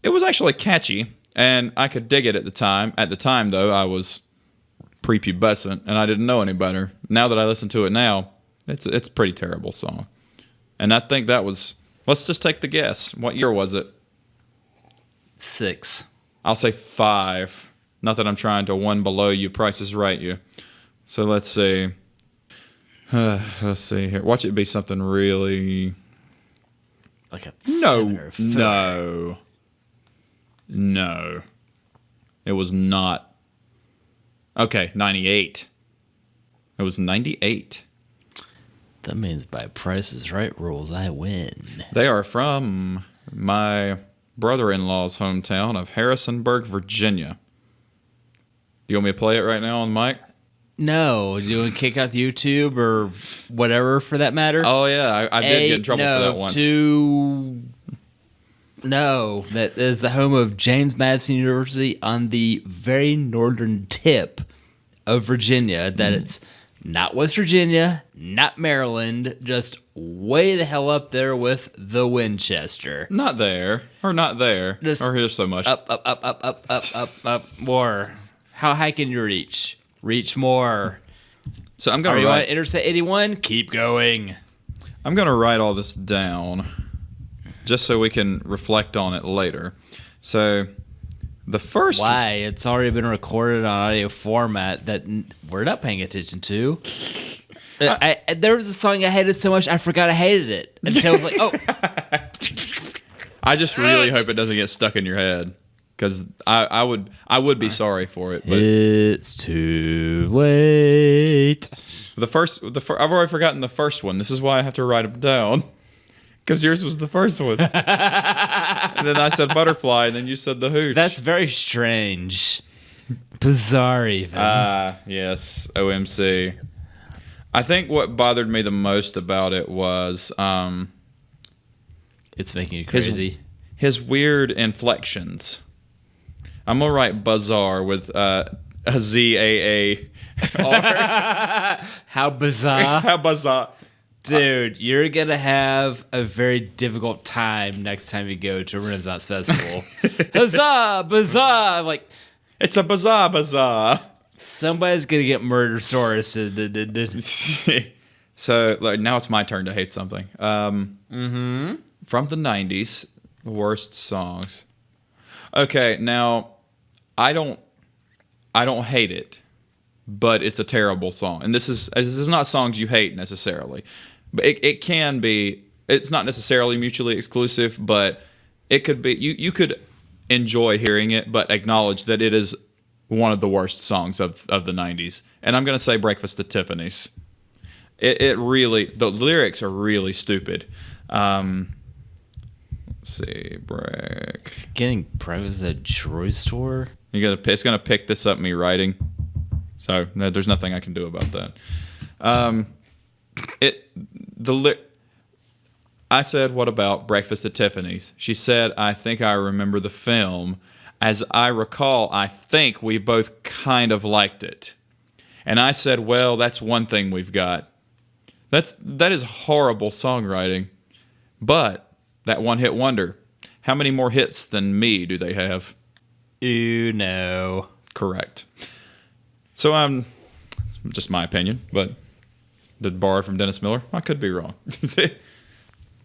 Speaker 1: it was actually catchy, and I could dig it at the time. At the time, though, I was prepubescent, and I didn't know any better. Now that I listen to it now, it's a pretty terrible song. And I think that was... Let's just take the guess. What year was it?
Speaker 2: 6.
Speaker 1: I'll say 5. Not that I'm trying to one below you, Price is Right you. So let's see. Let's see here. Watch it be something really...
Speaker 2: Like a 7 or 4.
Speaker 1: No. It was not. Okay, 98. It was 98.
Speaker 2: That means by Price is Right rules, I win.
Speaker 1: They are from my brother-in-law's hometown of Harrisonburg, Virginia. You want me to play it right now on mic?
Speaker 2: No, do you want to kick out YouTube or whatever for that matter?
Speaker 1: Oh, yeah, I did get in trouble for that once.
Speaker 2: No, that is the home of James Madison University on the very northern tip of Virginia. That it's not West Virginia, not Maryland, just way the hell up there with the Winchester.
Speaker 1: Not there, or not there,
Speaker 2: just
Speaker 1: or here so much.
Speaker 2: Up, more. How high can you reach? Reach more.
Speaker 1: So I'm gonna.
Speaker 2: Are you on Interstate 81? Keep going.
Speaker 1: I'm gonna write all this down, just so we can reflect on it later. So, the first...
Speaker 2: Why? It's already been recorded on audio format that we're not paying attention to. There was a song I hated so much, I forgot I hated it. Until I was like, oh.
Speaker 1: I just really hope it doesn't get stuck in your head. Because I would be sorry for it. But
Speaker 2: it's too late.
Speaker 1: I've already forgotten the first one. This is why I have to write them down. Because yours was the first one. And then I said butterfly, and then you said the hooch.
Speaker 2: That's very strange. Bizarre even.
Speaker 1: Yes, OMC. I think what bothered me the most about it was...
Speaker 2: it's making you crazy.
Speaker 1: His weird inflections. I'm going to write bizarre with a Z-A-A-R.
Speaker 2: How bizarre.
Speaker 1: How bizarre.
Speaker 2: Dude, you're going to have a very difficult time next time you go to a Renaissance Festival. Huzzah, bizarre. I'm like,
Speaker 1: it's a bizarre.
Speaker 2: Somebody's going to get murder sources.
Speaker 1: So like, now it's my turn to hate something. From the 90s, worst songs. Okay, now I don't hate it, but it's a terrible song. And this is not songs you hate necessarily. But it can be. It's not necessarily mutually exclusive, but it could be. You could enjoy hearing it, but acknowledge that it is one of the worst songs of the 90s. And I'm going to say Breakfast at Tiffany's. It really, the lyrics are really stupid. Let's see,
Speaker 2: Getting breakfast at a jewelry store?
Speaker 1: It's going to pick this up me writing. So there's nothing I can do about that. I said, what about Breakfast at Tiffany's? She said, I think I remember the film. As I recall, I think we both kind of liked it. And I said, well, that's one thing we've got. That is horrible songwriting. But that one-hit wonder, how many more hits than me do they have?
Speaker 2: Ooh, no.
Speaker 1: Correct. So just my opinion, but the bar from Dennis Miller, I could be wrong.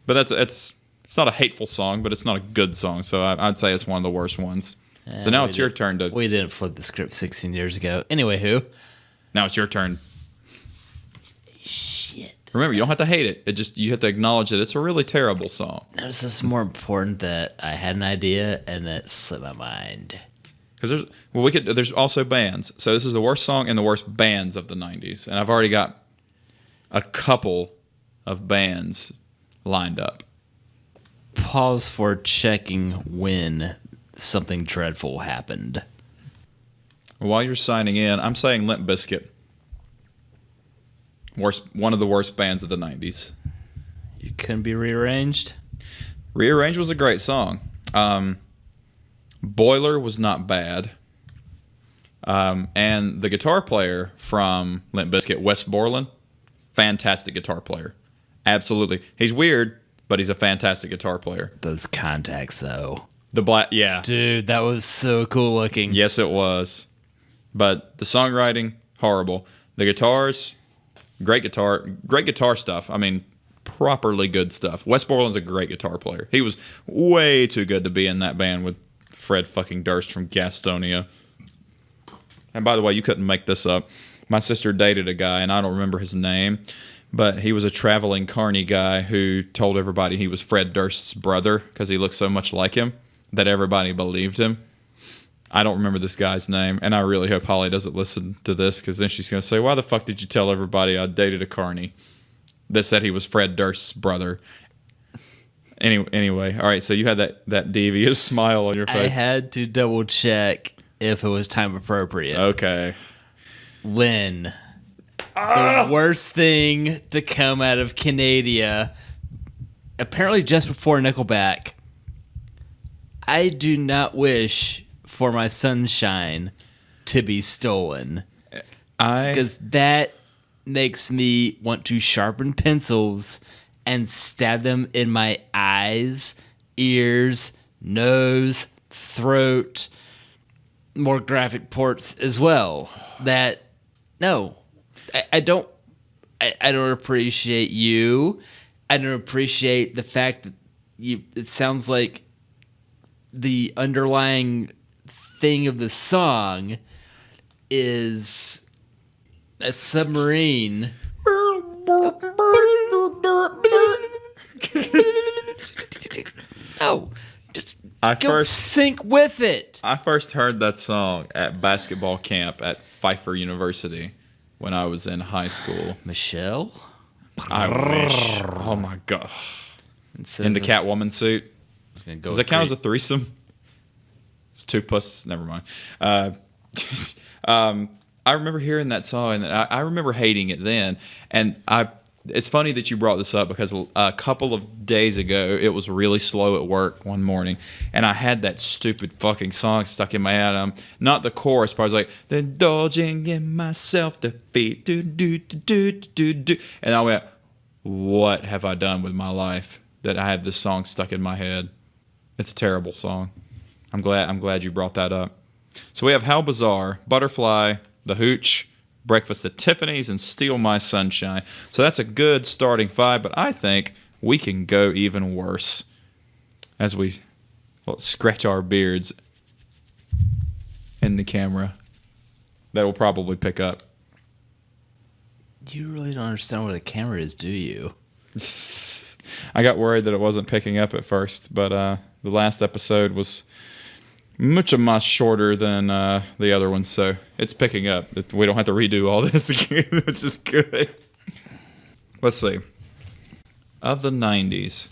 Speaker 1: But it's not a hateful song, but it's not a good song. So I'd say it's one of the worst ones. So now it's your turn to.
Speaker 2: We didn't flip the script 16 years ago. Anyway, who?
Speaker 1: Now it's your turn.
Speaker 2: Shit.
Speaker 1: Remember, you don't have to hate it. You have to acknowledge that it's a really terrible song.
Speaker 2: Notice it's more important that I had an idea and that slipped my mind.
Speaker 1: Because there's also bands. So this is the worst song and the worst bands of the 90s. And I've already got a couple of bands lined up.
Speaker 2: Pause for checking when something dreadful happened.
Speaker 1: While you're signing in, I'm saying Limp Bizkit. One of the worst bands of the 90s.
Speaker 2: You couldn't be rearranged?
Speaker 1: Rearranged was a great song. Boiler was not bad. And the guitar player from Limp Bizkit, Wes Borland, fantastic guitar player. Absolutely. He's weird, but he's a fantastic guitar player.
Speaker 2: Those contacts, though.
Speaker 1: The black, yeah.
Speaker 2: Dude, that was so cool looking.
Speaker 1: Yes, it was. But the songwriting, horrible. The guitars, great guitar stuff. I mean, properly good stuff. Wes Borland's a great guitar player. He was way too good to be in that band with Fred fucking Durst from Gastonia. And by the way, you couldn't make this up. My sister dated a guy, and I don't remember his name, but he was a traveling carny guy who told everybody he was Fred Durst's brother because he looked so much like him that everybody believed him. I don't remember this guy's name, and I really hope Holly doesn't listen to this because then she's going to say, why the fuck did you tell everybody I dated a carny that said he was Fred Durst's brother? Anyway, all right, so you had that devious smile on your face.
Speaker 2: I had to double check if it was time appropriate.
Speaker 1: Okay.
Speaker 2: Lynn. The worst thing to come out of Canada, apparently just before Nickelback. I do not wish for my sunshine to be stolen. Because that makes me want to sharpen pencils and stab them in my eyes, ears, nose, throat, more graphic parts as well. I don't appreciate you. I don't appreciate the fact that it sounds like the underlying thing of the song is a submarine. No, just sync with it.
Speaker 1: I first heard that song at basketball camp at Pfeiffer University when I was in high school.
Speaker 2: Michelle?
Speaker 1: I wish. Oh my god. In the Catwoman suit. Does that count as a threesome? It's two puss. Never mind. I remember hearing that song, and I remember hating it then. And it's funny that you brought this up because a couple of days ago, it was really slow at work one morning, and I had that stupid fucking song stuck in my head. Not the chorus, but I was like, indulging in my self-defeat, do, do, do, do, do, do. And I went, what have I done with my life that I have this song stuck in my head? It's a terrible song. I'm glad you brought that up. So we have How Bizarre, Butterfly, The Hooch, Breakfast at Tiffany's, and Steal My Sunshine. So that's a good starting 5, but I think we can go even worse as we scratch our beards in the camera. That will probably pick up.
Speaker 2: You really don't understand what a camera is, do you?
Speaker 1: I got worried that it wasn't picking up at first, but the last episode was much shorter than the other one, so it's picking up. We don't have to redo all this again, which is good. Let's see. Of the 90s.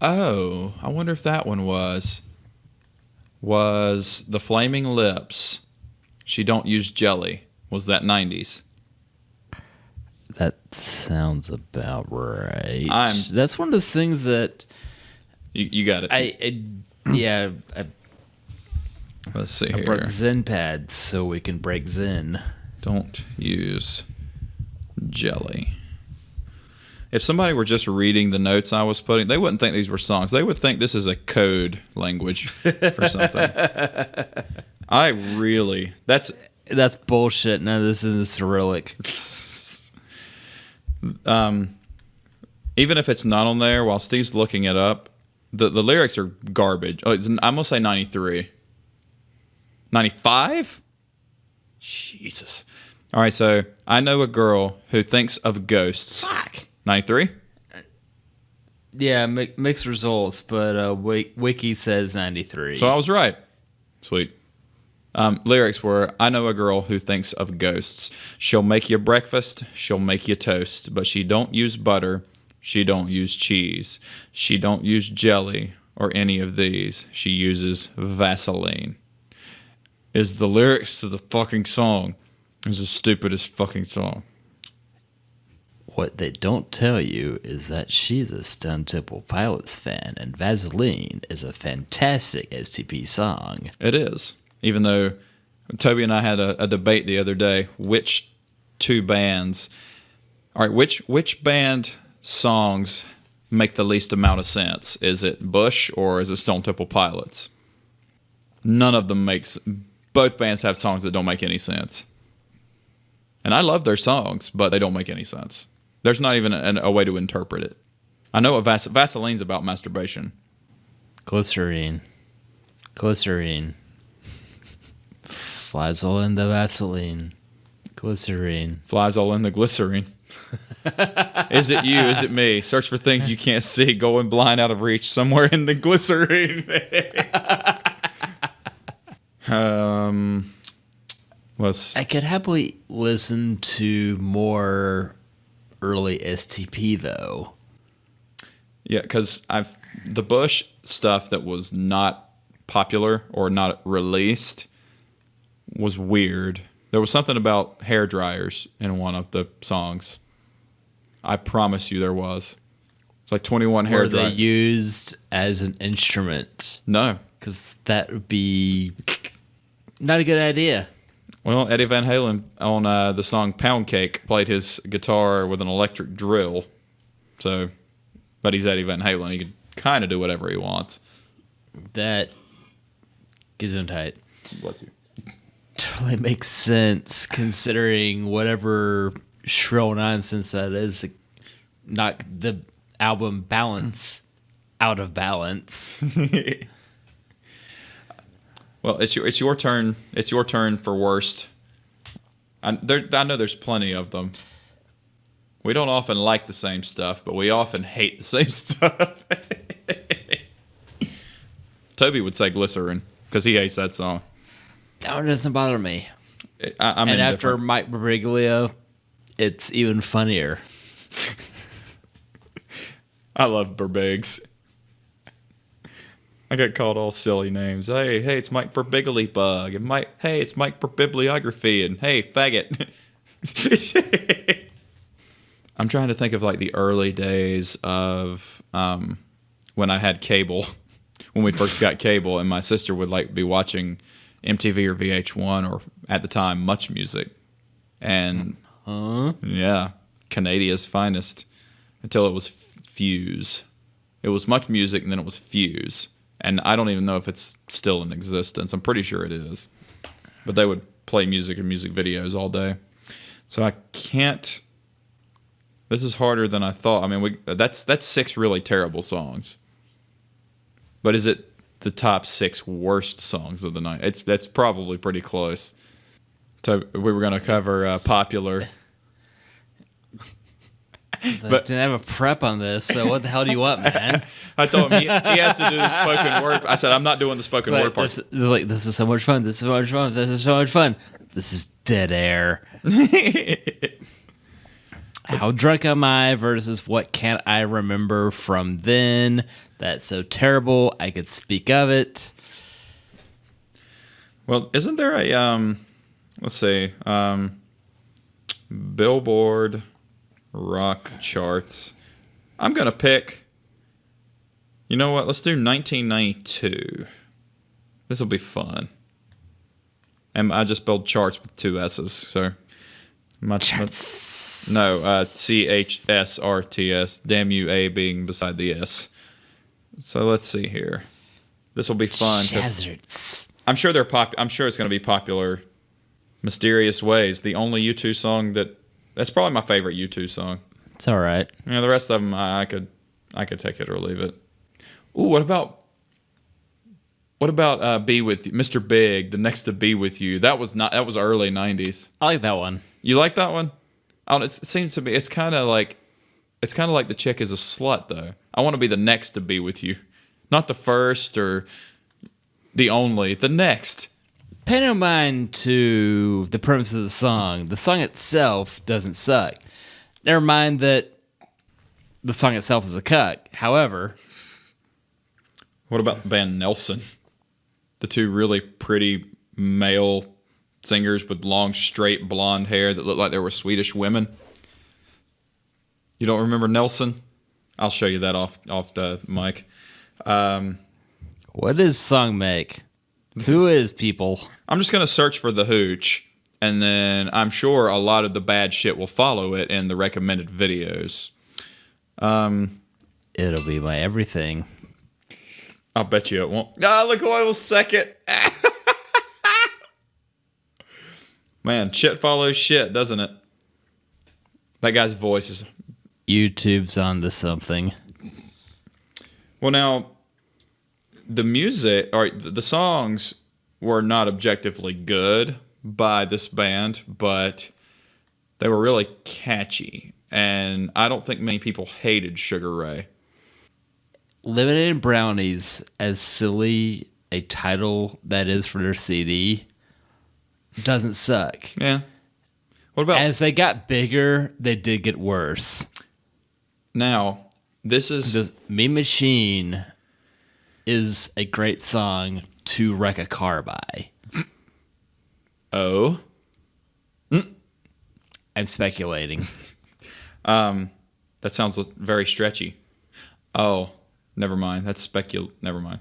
Speaker 1: Oh, I wonder if that one was The Flaming Lips. She Don't Use Jelly. Was that 90s?
Speaker 2: That sounds about right.
Speaker 1: That's
Speaker 2: one of those things that
Speaker 1: you got it. Let's see here.
Speaker 2: I brought Zen pads so we can break Zen.
Speaker 1: Don't use jelly. If somebody were just reading the notes I was putting, they wouldn't think these were songs. They would think this is a code language for something. That's
Speaker 2: bullshit. No, this is Cyrillic.
Speaker 1: Even if it's not on there, while Steve's looking it up, the lyrics are garbage. Oh, I'm gonna say 93, 95. Jesus. All right, so I know a girl who thinks of ghosts.
Speaker 2: Fuck.
Speaker 1: 93.
Speaker 2: Yeah, mixed results, but Wiki says 93.
Speaker 1: So I was right. Sweet. Lyrics were, I know a girl who thinks of ghosts. She'll make you breakfast, she'll make you toast, but she don't use butter, she don't use cheese, she don't use jelly or any of these. She uses Vaseline. Is the lyrics to the fucking song. It's the stupidest fucking song.
Speaker 2: What they don't tell you is that she's a Stone Temple Pilots fan, and Vaseline is a fantastic STP song.
Speaker 1: It is. Even though Toby and I had a debate the other day, which two bands, all right, which band songs make the least amount of sense? Is it Bush or is it Stone Temple Pilots? None of them makes. Both bands have songs that don't make any sense. And I love their songs, but they don't make any sense. There's not even a way to interpret it. I know what Vaseline's about masturbation.
Speaker 2: Glycerine. Flies all in the Vaseline. Glycerine.
Speaker 1: Flies all in the glycerine. Is it you? Is it me? Search for things you can't see. Going blind out of reach. Somewhere in the glycerine.
Speaker 2: I could happily listen to more early STP though.
Speaker 1: Yeah, because the Bush stuff that was not popular or not released was weird. There was something about hair dryers in one of the songs. I promise you there was. It's like 21 hair dryers.
Speaker 2: Were they used as an instrument?
Speaker 1: No.
Speaker 2: Because that would be not a good idea.
Speaker 1: Well, Eddie Van Halen on the song Pound Cake played his guitar with an electric drill. So, but he's Eddie Van Halen. He can kind of do whatever he wants.
Speaker 2: That Gesundheit.
Speaker 1: Bless you.
Speaker 2: Totally makes sense considering whatever shrill nonsense that is. Knock the album balance out of balance.
Speaker 1: Well, it's your turn. It's your turn for worst. I know there's plenty of them. We don't often like the same stuff, but we often hate the same stuff. Toby would say Glycerin because he hates that song.
Speaker 2: That one doesn't bother me.
Speaker 1: I'm
Speaker 2: and after Mike Birbiglia, it's even funnier.
Speaker 1: I love Birbigs. I got called all silly names. Hey, it's Mike Birbiglia Bug, and it's Mike Birbibliography, and hey, faggot. I'm trying to think of like the early days of when I had cable, when we first got cable, and my sister would like be watching MTV or VH1 or at the time Much Music, and yeah, Canadia's finest until it was Fuse. It was Much Music, and then it was Fuse. And I don't even know if it's still in existence. I'm pretty sure it is. But they would play music and music videos all day. So I can't. This is harder than I thought. I mean, that's 6 really terrible songs. But is it the top 6 worst songs of the night? That's probably pretty close. So we were going to cover popular.
Speaker 2: But didn't have a prep on this, so what the hell do you want, man?
Speaker 1: I told him he has to do the spoken word. I said, I'm not doing the spoken word part.
Speaker 2: This is so much fun. This is so much fun. This is so much fun. This is dead air. How drunk am I versus what can't I remember from then? That's so terrible. I could speak of it.
Speaker 1: Well, isn't there a, let's see, Billboard rock charts? I'm going to pick, you know what? Let's do 1992. This will be fun. And I just spelled charts with 2 S's, so.
Speaker 2: Charts.
Speaker 1: No, CHSRTS. Damn you, A being beside the S. So let's see here. This will be fun.
Speaker 2: Chazards.
Speaker 1: I'm sure I'm sure it's going to be popular. Mysterious Ways, the only U2 song that's probably my favorite U2 song.
Speaker 2: It's all right.
Speaker 1: Yeah, the rest of them I could take it or leave it. Ooh, what about Be With You, Mr. Big, the next to Be With You? That was early 90s.
Speaker 2: I like that one.
Speaker 1: You like that one? It seems to be. It's kind of like the chick is a slut though. I want to be the next to Be With You, not the first or the only. The next.
Speaker 2: Pay no mind to the premise of the song. The song itself doesn't suck. Never mind that the song itself is a cuck. However,
Speaker 1: what about the band Nelson? The 2 really pretty male singers with long, straight, blonde hair that looked like they were Swedish women. You don't remember Nelson? I'll show you that off the mic.
Speaker 2: what does song make? Who is people?
Speaker 1: I'm just going to search for the hooch, and then I'm sure a lot of the bad shit will follow it in the recommended videos.
Speaker 2: It'll be my everything.
Speaker 1: I'll bet you it won't. Ah, LaCoy was second. Man, shit follows shit, doesn't it? That guy's voice is...
Speaker 2: YouTube's on to something.
Speaker 1: Well, now, the music, or the songs were not objectively good by this band, but they were really catchy. And I don't think many people hated Sugar Ray.
Speaker 2: Lemonade Brownies, as silly a title that is for their CD, doesn't suck.
Speaker 1: Yeah. What about...
Speaker 2: As they got bigger, they did get worse.
Speaker 1: Now, this is...
Speaker 2: Mean Machine is a great song to wreck a car by.
Speaker 1: Oh?
Speaker 2: I'm speculating.
Speaker 1: That sounds very stretchy. Oh, never mind. That's never mind.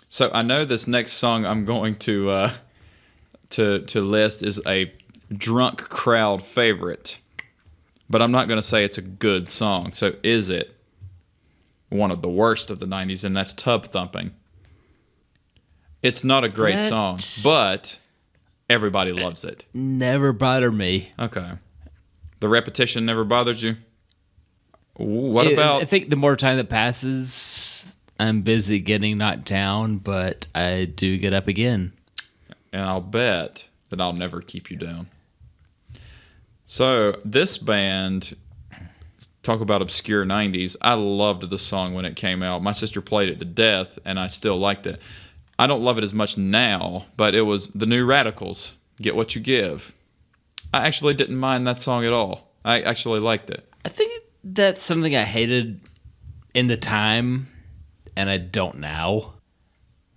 Speaker 1: So I know this next song I'm going to list is a drunk crowd favorite, but I'm not going to say it's a good song. So is it one of the worst of the 90s? And that's Tub Thumping. It's not a great song, but everybody loves it.
Speaker 2: Never bothered me.
Speaker 1: Okay. The repetition never bothers you? What about...
Speaker 2: I think the more time that passes, I'm busy getting knocked down, but I do get up again.
Speaker 1: And I'll bet that I'll never keep you down. So this band, talk about obscure 90s. I loved the song when it came out. My sister played it to death, and I still liked it. I don't love it as much now, but it was the New Radicals, Get What You Give. I actually didn't mind that song at all. I actually liked it.
Speaker 2: I think that's something I hated in the time, and I don't now.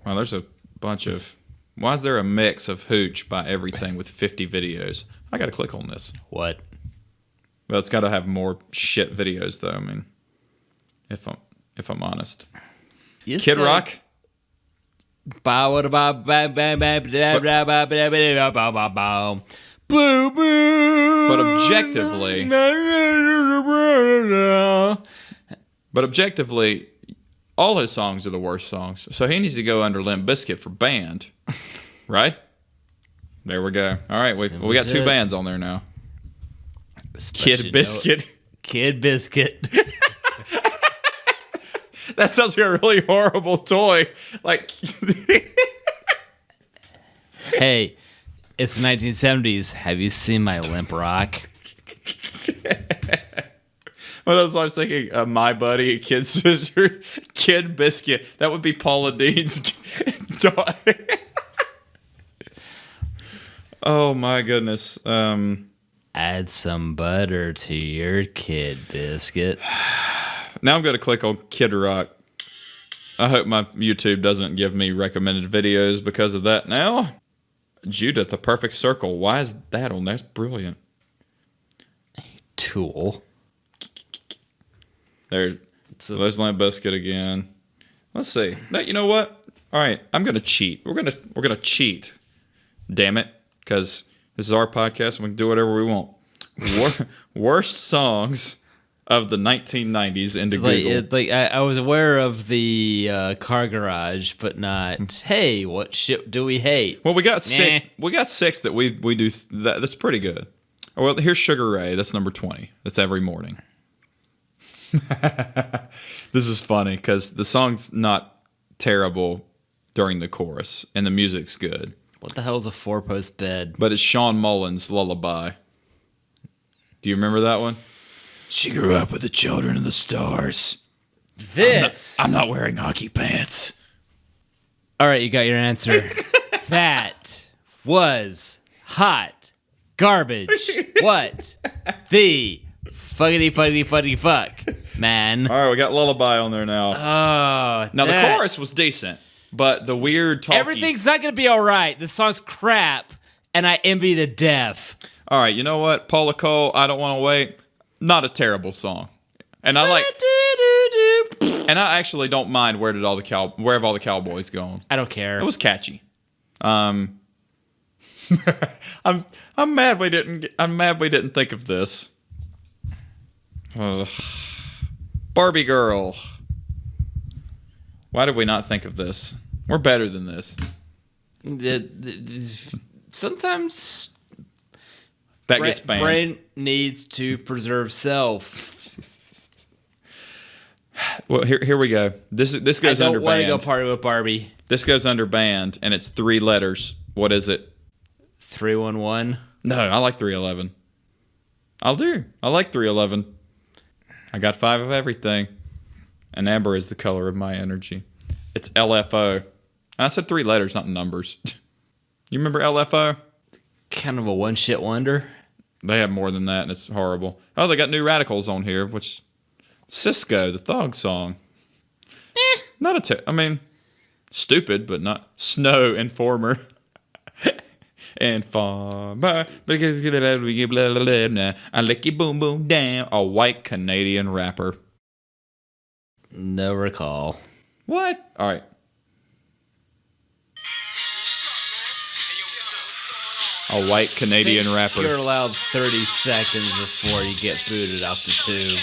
Speaker 1: Wow, there's a bunch of... Why is there a mix of hooch by everything with 50 videos? I got to click on this.
Speaker 2: What?
Speaker 1: Well, it's got to have more shit videos, though. I mean, if I'm honest. Kid Rock?
Speaker 2: But
Speaker 1: objectively, all his songs are the worst songs. So he needs to go under Limp Bizkit for band, right? There we go. All right, we got two bands on there now. Kid Biscuit.
Speaker 2: Kid Biscuit.
Speaker 1: That sounds like a really horrible toy. Like,
Speaker 2: Hey, it's the 1970s. Have you seen my limp rock?
Speaker 1: what else I was thinking? My Buddy, Kid Scissor, Kid Biscuit. That would be Paula Dean's dog. Oh my goodness.
Speaker 2: Add some butter to your Kid Biscuit.
Speaker 1: Now I'm going to click on Kid Rock. I hope my YouTube doesn't give me recommended videos because of that now. Judith, The Perfect Circle. Why is that on? That's brilliant.
Speaker 2: Tool.
Speaker 1: There's Limp Bizkit again. Let's see. Now, you know what? All right, I'm going to cheat. We're gonna cheat. Damn it, because this is our podcast and we can do whatever we want. Worst songs of the 1990s into Google.
Speaker 2: I was aware of the car garage, but not. Hey, what shit do we hate?
Speaker 1: Well, we got six. We got six that we do. That's pretty good. Well, here's Sugar Ray. That's number 20. That's every morning. This is funny because the song's not terrible during the chorus and the music's good.
Speaker 2: What the hell is a 4-post bed?
Speaker 1: But it's Sean Mullins' Lullaby. Do you remember that one? She grew up with the children of the stars. I'm not wearing hockey pants.
Speaker 2: All right, you got your answer. That was hot garbage. What the fuckity fuck, man.
Speaker 1: All right, we got Lullaby on there now.
Speaker 2: Oh,
Speaker 1: now the chorus was decent, but the weird talking.
Speaker 2: Everything's not gonna be all right. The song's crap, and I envy the deaf.
Speaker 1: All right, you know what? Paula Cole, I Don't Want to Wait. Not a terrible song. And I like and I actually don't mind Where Have All the Cowboys Gone.
Speaker 2: I don't care.
Speaker 1: It was catchy. I'm mad we didn't think of this. Barbie Girl. Why did we not think of this? We're better than this.
Speaker 2: Sometimes
Speaker 1: that gets banned.
Speaker 2: Brain needs to preserve self.
Speaker 1: Well, here we go. This goes under banned.
Speaker 2: I don't want to go party with Barbie.
Speaker 1: This goes under banned, and it's 3 letters. What is it?
Speaker 2: 311.
Speaker 1: No, I like 311. I like 311. I got 5 of everything. And amber is the color of my energy. It's LFO. And I said 3 letters, not numbers. You remember LFO?
Speaker 2: Kind of a one-shit wonder.
Speaker 1: They have more than that, and it's horrible. Oh, they got New Radicals on here, which... Cisco, the Thug song. Not stupid, but not Snow Informer. Informer. I lick you boom boom down. A white Canadian rapper.
Speaker 2: No recall.
Speaker 1: What? All right. A white Canadian rapper.
Speaker 2: You're allowed 30 seconds before you get booted off the tube.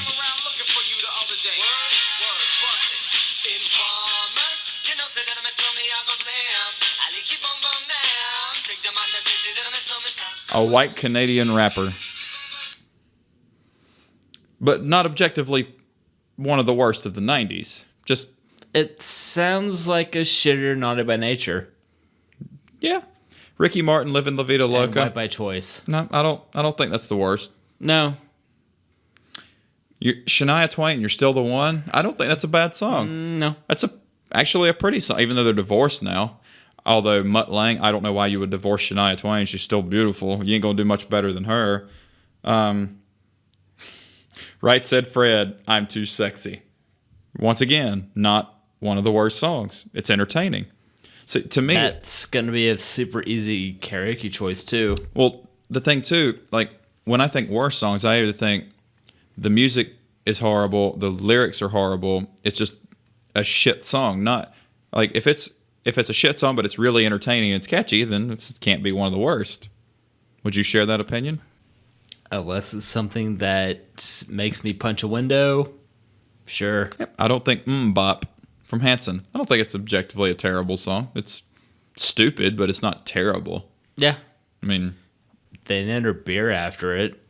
Speaker 1: A white Canadian rapper. But not objectively one of the worst of the 90s. Just...
Speaker 2: It sounds like a shitter naughty by nature.
Speaker 1: Yeah. Ricky Martin, Living La Vida Loca.
Speaker 2: And white by choice.
Speaker 1: No, I don't think that's the worst.
Speaker 2: No.
Speaker 1: Shania Twain, You're Still the One. I don't think that's a bad song.
Speaker 2: No.
Speaker 1: That's actually a pretty song, even though they're divorced now. Although Mutt Lange, I don't know why you would divorce Shania Twain. She's still beautiful. You ain't going to do much better than her. Right Said Fred, I'm Too Sexy. Once again, not one of the worst songs. It's entertaining. So to me...
Speaker 2: That's going to be a super easy karaoke choice, too.
Speaker 1: Well, the thing, too, like, when I think worst songs, I either think the music is horrible, the lyrics are horrible, it's just a shit song. Not, like, if it's a shit song, but it's really entertaining and it's catchy, then it can't be one of the worst. Would you share that opinion?
Speaker 2: Unless it's something that makes me punch a window, sure.
Speaker 1: Yep. I don't think Bop from Hanson. I don't think it's objectively a terrible song. It's stupid, but it's not terrible.
Speaker 2: Yeah.
Speaker 1: I mean,
Speaker 2: They named her beer after it.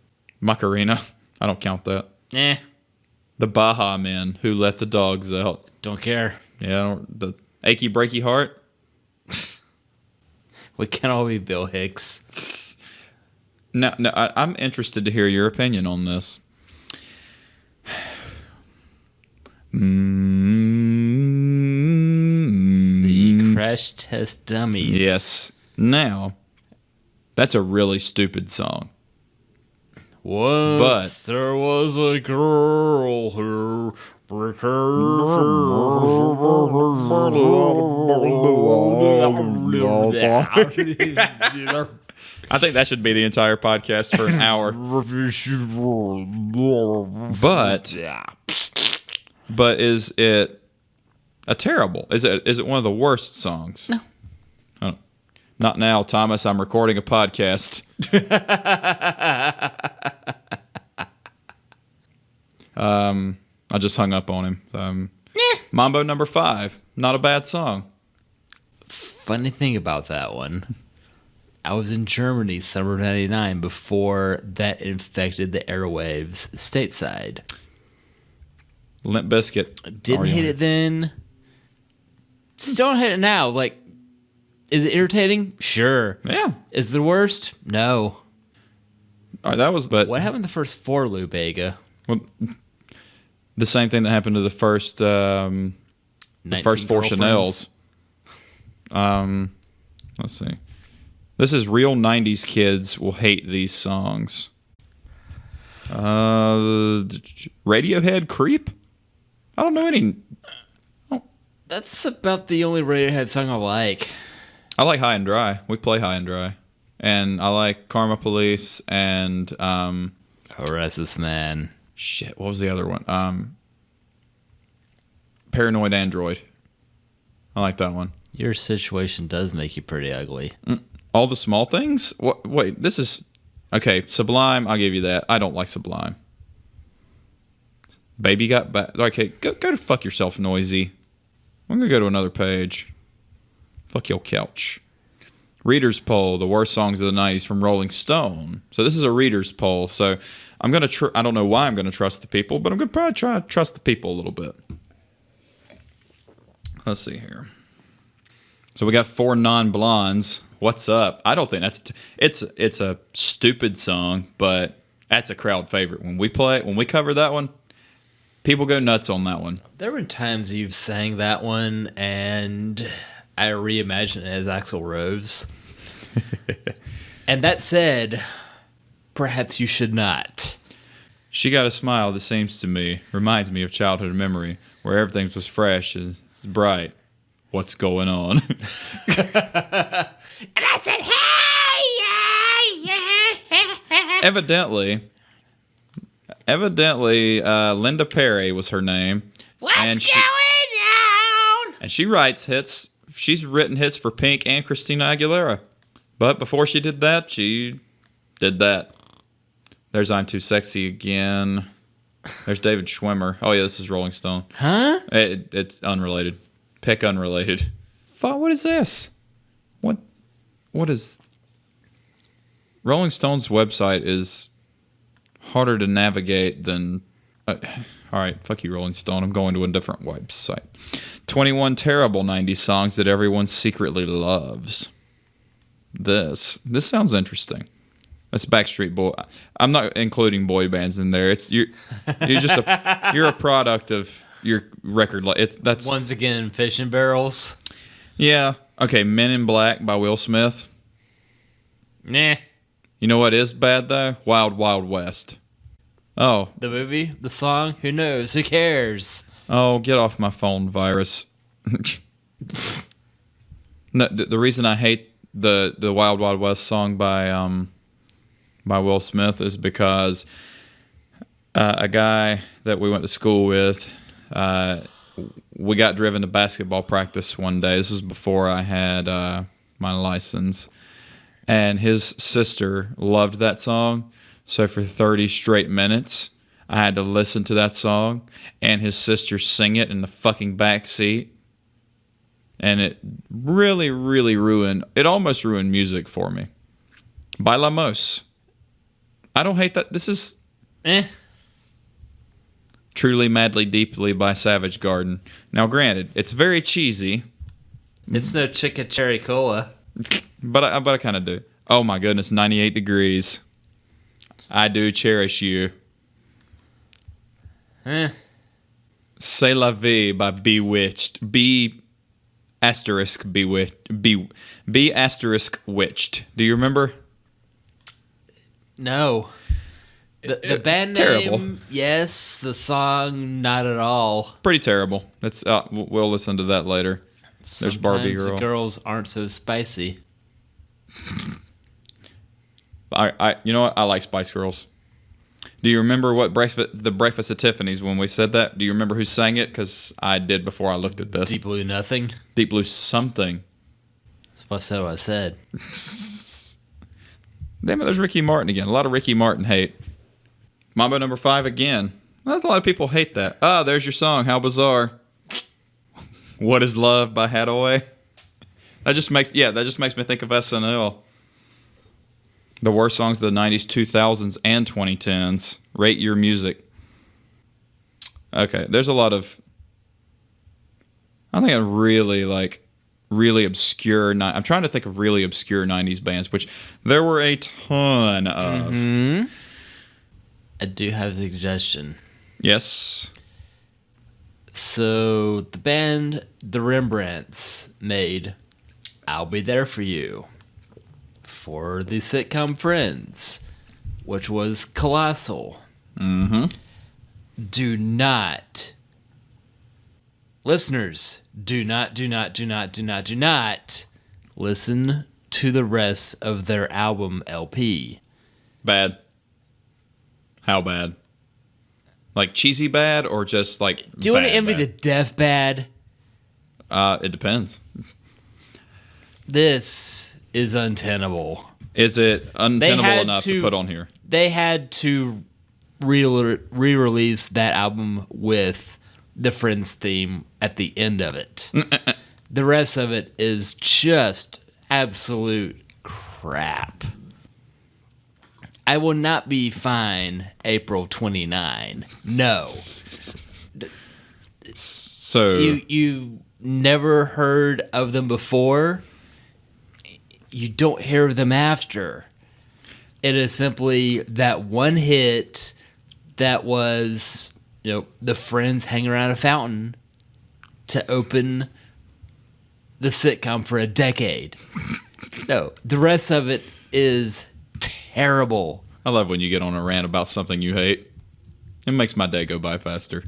Speaker 1: Macarena. I don't count that. The Baja Men who let the dogs out.
Speaker 2: Don't care.
Speaker 1: Yeah, the achy breaky heart.
Speaker 2: We can't all be Bill Hicks.
Speaker 1: No, I'm interested to hear your opinion on this.
Speaker 2: The Crash Test Dummies.
Speaker 1: Yes. Now, that's a really stupid song.
Speaker 2: Once there was a girl who
Speaker 1: I think that should be the entire podcast for an hour. But is it a terrible? Is it one of the worst songs?
Speaker 2: No.
Speaker 1: Oh. Not now, Thomas. I'm recording a podcast. I just hung up on him. Mambo number 5. Not a bad song.
Speaker 2: Funny thing about that one, I was in Germany summer of '99 before that infected the airwaves stateside.
Speaker 1: Limp Bizkit.
Speaker 2: Didn't hate it then. Still don't hate it now. Like, is it irritating? Sure.
Speaker 1: Yeah.
Speaker 2: Is it the worst? No.
Speaker 1: All right, that was. But
Speaker 2: What happened to the first 4 loop, Aga?
Speaker 1: well, the same thing that happened to the first 4 Chanels. Let's see. This is real 90s kids will hate these songs. Radiohead Creep? I don't know any.
Speaker 2: That's about the only Radiohead song I like.
Speaker 1: I like High and Dry. We play High and Dry. And I like Karma Police and
Speaker 2: Harass This Man.
Speaker 1: shit, what was the other one? Paranoid Android. I like that one.
Speaker 2: Your situation does make you pretty ugly.
Speaker 1: All the Small Things? What? Wait, this is... Okay, Sublime, I'll give you that. I don't like Sublime. Baby Got Back. Okay, go to fuck yourself, Noisy. I'm going to go to another page. Fuck your couch. Reader's poll, the worst songs of the 90s from Rolling Stone. So this is a reader's poll. So I'm going to... I don't know why I'm going to trust the people, but I'm going to probably try to trust the people a little bit. Let's see here. So we got 4 non-blondes. What's up? I don't think that's... It's a stupid song, but that's a crowd favorite. When we play it, when we cover that one, people go nuts on that one.
Speaker 2: There were times you've sang that one, and I reimagine it as Axl Rose. And that said, perhaps you should not.
Speaker 1: She got a smile that seems to me, reminds me of childhood memory, where everything was fresh and bright. What's going on?
Speaker 2: And I said, hey!
Speaker 1: Evidently, Linda Perry was her name.
Speaker 2: What's going on?
Speaker 1: And she writes hits. She's written hits for Pink and Christina Aguilera. But before she did that, she did that. There's I'm Too Sexy again. There's David Schwimmer. Oh, yeah, this is Rolling Stone.
Speaker 2: Huh?
Speaker 1: It's unrelated. Pick unrelated. What is this? What is... Rolling Stone's website is harder to navigate than... all right, fuck you, Rolling Stone. I'm going to a different website. 21 terrible 90s songs that everyone secretly loves. This sounds interesting. That's Backstreet Boy. I'm not including boy bands in there. You're a product of your record. That's
Speaker 2: Once again, fishing barrels.
Speaker 1: Yeah. Okay, Men in Black by Will Smith.
Speaker 2: Nah.
Speaker 1: You know what is bad though? Wild Wild West. Oh.
Speaker 2: The movie? The song? Who knows? Who cares?
Speaker 1: Oh, get off my phone, virus. No, the reason I hate the Wild Wild West song by Will Smith is because a guy that we went to school with, we got driven to basketball practice one day. This was before I had my license. And his sister loved that song. So for 30 straight minutes, I had to listen to that song and his sister sing it in the fucking back seat. And it really, really ruined... It almost ruined music for me. Bailamos. I don't hate that. This is
Speaker 2: Eh.
Speaker 1: Truly, Madly, Deeply by Savage Garden. Now, granted, it's very cheesy,
Speaker 2: It's no Chica Cherry Cola.
Speaker 1: but I kind of do. Oh my goodness, 98 degrees. I do cherish you. C'est la vie by Bewitched. B asterisk bewitched. B asterisk witched. Do you remember?
Speaker 2: No. The band
Speaker 1: terrible.
Speaker 2: name, yes. The song, not at all.
Speaker 1: Pretty terrible. That's we'll listen to that later. There's Barbie
Speaker 2: Sometimes
Speaker 1: Girl.
Speaker 2: the girls aren't so spicy.
Speaker 1: You know what? I like Spice Girls. Do you remember what the Breakfast at Tiffany's when we said that? Do you remember who sang it? Because I did before I looked at this.
Speaker 2: Deep Blue Nothing.
Speaker 1: Deep Blue something.
Speaker 2: That's what I said.
Speaker 1: Damn it, there's Ricky Martin again. A lot of Ricky Martin hate. Mambo number 5 again. Well, a lot of people hate that. Ah, there's your song. How bizarre. What is Love by Hadaway? That just makes me think of SNL. The worst songs of the 90s, 2000s, and 2010s. Rate your music. Okay, there's a lot of... I think really obscure... I'm trying to think of really obscure 90s bands, which there were a ton of.
Speaker 2: Mm-hmm. I do have a suggestion.
Speaker 1: Yes.
Speaker 2: So, the band The Rembrandts made I'll Be There For You for the sitcom Friends, which was colossal.
Speaker 1: Mm-hmm.
Speaker 2: Do not, listeners, do not listen to the rest of their album LP.
Speaker 1: Bad. How bad? Like cheesy bad or just like
Speaker 2: Do you want to envy
Speaker 1: bad?
Speaker 2: the deaf bad?
Speaker 1: It depends.
Speaker 2: This is untenable.
Speaker 1: Is it untenable
Speaker 2: had
Speaker 1: enough to put on here?
Speaker 2: They had to re-release that album with the Friends theme at the end of it. The rest of it is just absolute crap. I will not be fine April 29. No.
Speaker 1: So
Speaker 2: You never heard of them before. You don't hear of them after. It is simply that one hit that was, the friends hanging around a fountain to open the sitcom for a decade. No, the rest of it is terrible.
Speaker 1: I love when you get on a rant about something you hate. It makes my day go by faster.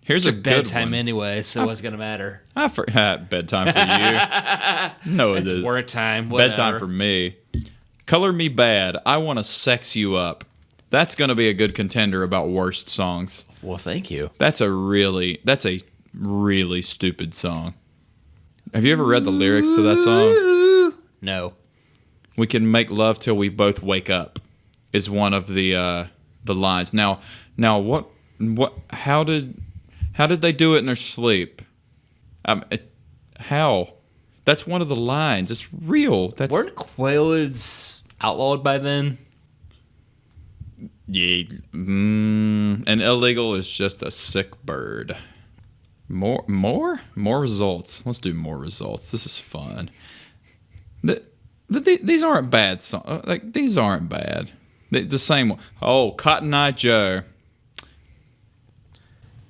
Speaker 1: Here's a good
Speaker 2: bedtime
Speaker 1: one.
Speaker 2: Anyway, so what's gonna matter?
Speaker 1: Bedtime for you. No,
Speaker 2: It's work time. Whatever.
Speaker 1: Bedtime for me. Color Me Bad. I Want to Sex You Up. That's going to be a good contender about worst songs.
Speaker 2: Well, thank you.
Speaker 1: That's a really stupid song. Have you ever read the lyrics to that song?
Speaker 2: No.
Speaker 1: We can make love till we both wake up is one of the lines. Now what how did they do it in their sleep? How? That's one of the lines. It's real.
Speaker 2: Weren't Quaaludes outlawed by then?
Speaker 1: Yeah. And illegal is just a sick bird. More results. Let's do more results. This is fun. These aren't bad songs. Like these aren't bad. The same one. Oh, Cotton Eye Joe.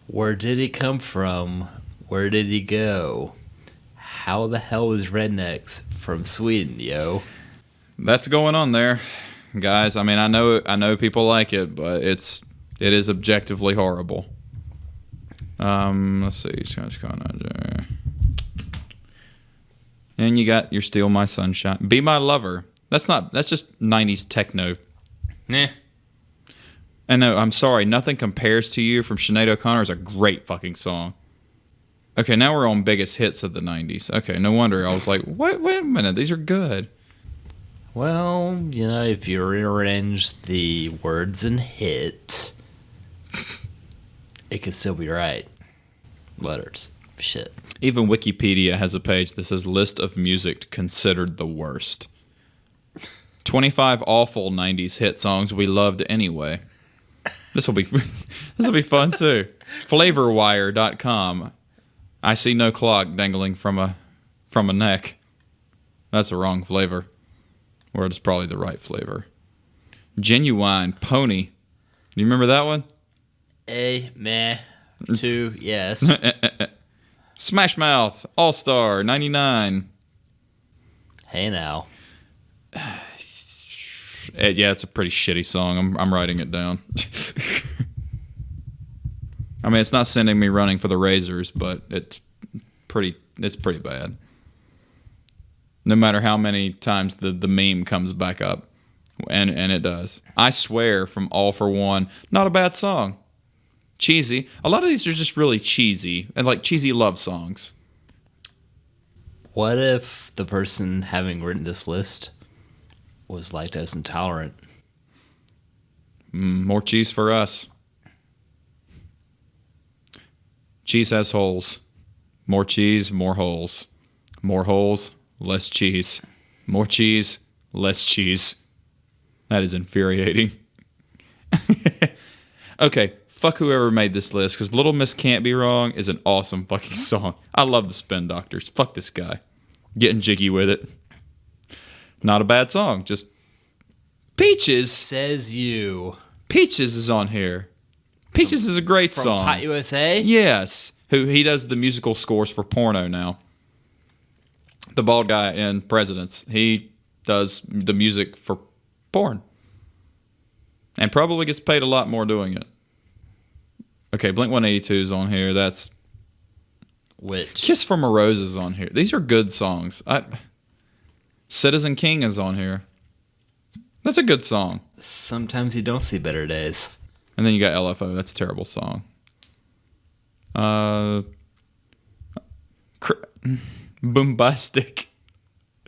Speaker 2: Where did he come from? Where did he go? How the hell is Rednecks from Sweden, yo?
Speaker 1: That's going on there, guys. I mean, I know people like it, but it is objectively horrible. Let's see. And you got You're Still My Sunshine. Be My Lover. That's just 90s techno.
Speaker 2: Nah.
Speaker 1: And no, I'm sorry. Nothing Compares to You from Sinead O'Connor is a great fucking song. Okay, now we're on biggest hits of the 90s. Okay, no wonder. I was like, wait a minute. These are good.
Speaker 2: Well, if you rearrange the words and hit, it could still be right. Letters. Shit.
Speaker 1: Even Wikipedia has a page that says list of music considered the worst. 25 awful 90s hit songs we loved anyway. This will be fun too. Flavorwire.com. I see no clock dangling from a neck. That's a wrong flavor. Or it's probably the right flavor. Genuine Pony. Do you remember that one?
Speaker 2: A, meh. 2, yes.
Speaker 1: Smash Mouth, All Star, 99.
Speaker 2: Hey now.
Speaker 1: Yeah, it's a pretty shitty song. I'm writing it down. I mean, it's not sending me running for the razors, but it's pretty bad. No matter how many times the meme comes back up, and it does. I Swear from All for One, not a bad song. Cheesy. A lot of these are just really cheesy and like cheesy love songs.
Speaker 2: What if the person having written this list was lactose intolerant?
Speaker 1: More cheese for us. Cheese has holes. More cheese, more holes. More holes, less cheese. More cheese, less cheese. That is infuriating. Okay, fuck whoever made this list, because Little Miss Can't Be Wrong is an awesome fucking song. I love the Spin Doctors. Fuck this guy. Getting jiggy with it. Not a bad song, just Peaches.
Speaker 2: Says you.
Speaker 1: Peaches is on here. Peaches is a great
Speaker 2: From
Speaker 1: song.
Speaker 2: Hot USA?
Speaker 1: Yes. He does the musical scores for porno now. The bald guy in Presidents. He does the music for porn. And probably gets paid a lot more doing it. Okay, Blink-182 is on here. That's...
Speaker 2: Which?
Speaker 1: Kiss from a Rose is on here. These are good songs. Citizen King is on here. That's a good song.
Speaker 2: Sometimes you don't see better days.
Speaker 1: And then you got LFO. That's a terrible song. Boombastic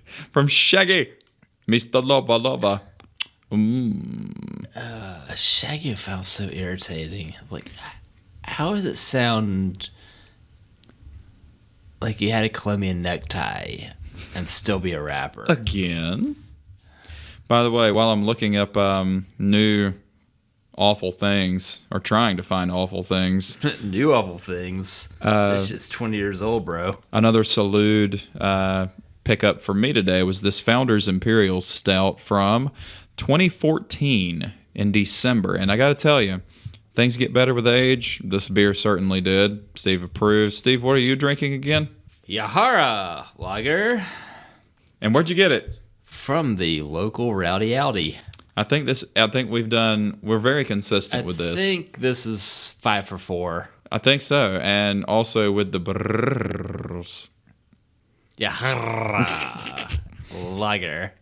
Speaker 1: from Shaggy. Mr. Lover Lover.
Speaker 2: Shaggy sounds so irritating. Like, how does it sound like you had to call me a necktie and still be a rapper?
Speaker 1: Again. By the way, while I'm looking up new awful things, or trying to find awful things.
Speaker 2: New awful things. It's just 20 years old, bro.
Speaker 1: Another Salud pickup for me today was this Founders Imperial Stout from 2014 in December. And I got to tell you, things get better with age. This beer certainly did. Steve approves. Steve, what are you drinking again?
Speaker 2: Yahara Lager.
Speaker 1: And where'd you get it?
Speaker 2: From the local Rowdy Outy.
Speaker 1: I think we're very consistent with this.
Speaker 2: I think this is 5 for 4.
Speaker 1: I think so. And also with the brrrrs.
Speaker 2: Yahara Lager.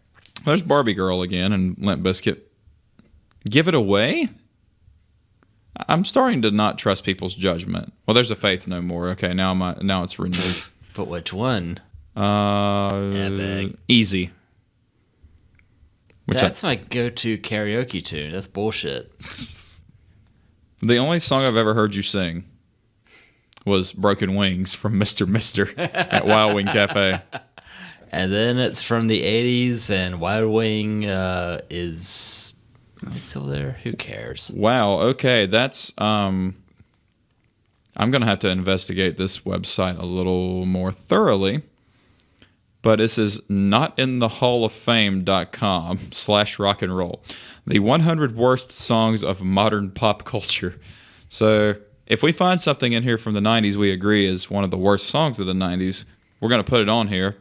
Speaker 1: There's Barbie Girl again and Limp Bizkit. Give it away? I'm starting to not trust people's judgment. Well, there's a Faith No More. Okay, now it's renewed.
Speaker 2: But which one?
Speaker 1: Epic. Easy.
Speaker 2: That's my go-to karaoke tune. That's bullshit.
Speaker 1: The only song I've ever heard you sing was Broken Wings from Mr. Mister at Wild Wing Cafe.
Speaker 2: And then it's from the 80s, and Wild Wing is still there. Who cares?
Speaker 1: Wow, okay. That's... I'm going to have to investigate this website a little more thoroughly. But this is notinthehalloffame.com/rock and roll. The 100 worst songs of modern pop culture. So if we find something in here from the 90s we agree is one of the worst songs of the 90s, we're going to put it on here.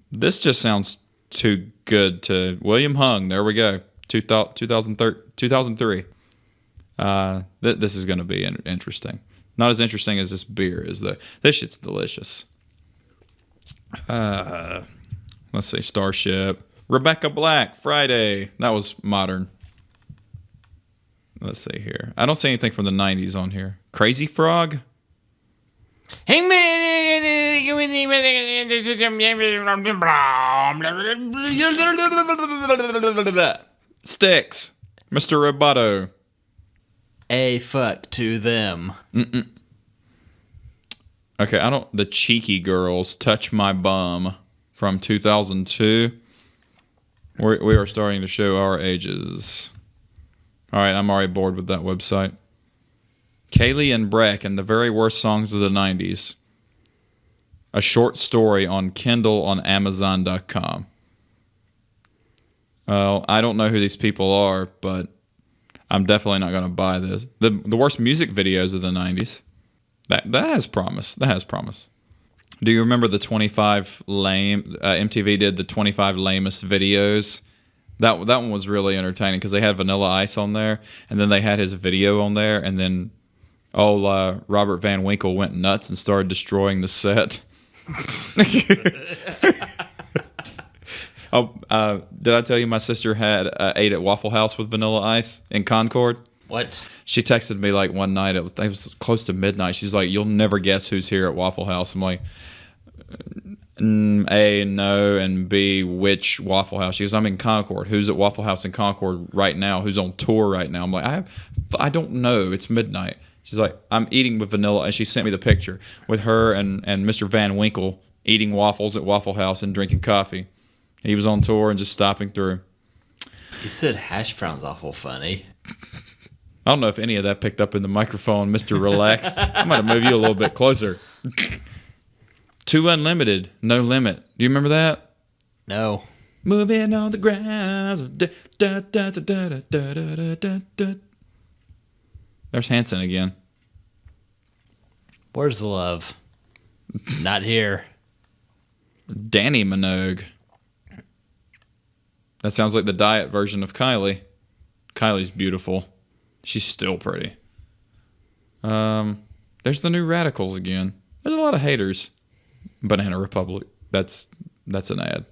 Speaker 1: This just sounds too good to... William Hung, there we go. 2003. This is going to be interesting. Not as interesting as this beer is, though. This shit's delicious. Let's see, Starship. Rebecca Black, Friday. That was modern. Let's see here. I don't see anything from the 90s on here. Crazy Frog? Sticks. Mr. Roboto.
Speaker 2: A fuck to them.
Speaker 1: Okay, the Cheeky Girls, Touch My Bum from 2002. We are starting to show our ages. All right, I'm already bored with that website. Kaylee and Breck and the very worst songs of the 90s. A short story on Kindle on Amazon.com. Well, I don't know who these people are, but I'm definitely not going to buy this. The worst music videos of the 90s. That has promise. That has promise. Do you remember the 25 MTV did the 25 lamest videos? That one was really entertaining because they had Vanilla Ice on there, and then they had his video on there, and then Robert Van Winkle went nuts and started destroying the set. Did I tell you my sister had ate at Waffle House with Vanilla Ice in Concord?
Speaker 2: What?
Speaker 1: She texted me like one night. It was close to midnight. She's like, "You'll never guess who's here at Waffle House." I'm like, A, no, and B, which Waffle House? She goes, "I'm in Concord. Who's at Waffle House in Concord right now? Who's on tour right now?" I'm like, I don't know. It's midnight. She's like, "I'm eating with Vanilla," and she sent me the picture with her and Mr. Van Winkle eating waffles at Waffle House and drinking coffee. He was on tour and just stopping through.
Speaker 2: You said hash browns awful funny.
Speaker 1: I don't know if any of that picked up in the microphone, Mr. Relaxed. I'm going to move you a little bit closer. Too Unlimited, No Limit. Do you remember that?
Speaker 2: No.
Speaker 1: Moving on the grounds. There's Hanson again.
Speaker 2: Where's the love? Not here.
Speaker 1: Danny Minogue. That sounds like the diet version of Kylie. Kylie's beautiful. She's still pretty. There's the New Radicals again. There's a lot of haters. Banana Republic. That's an ad.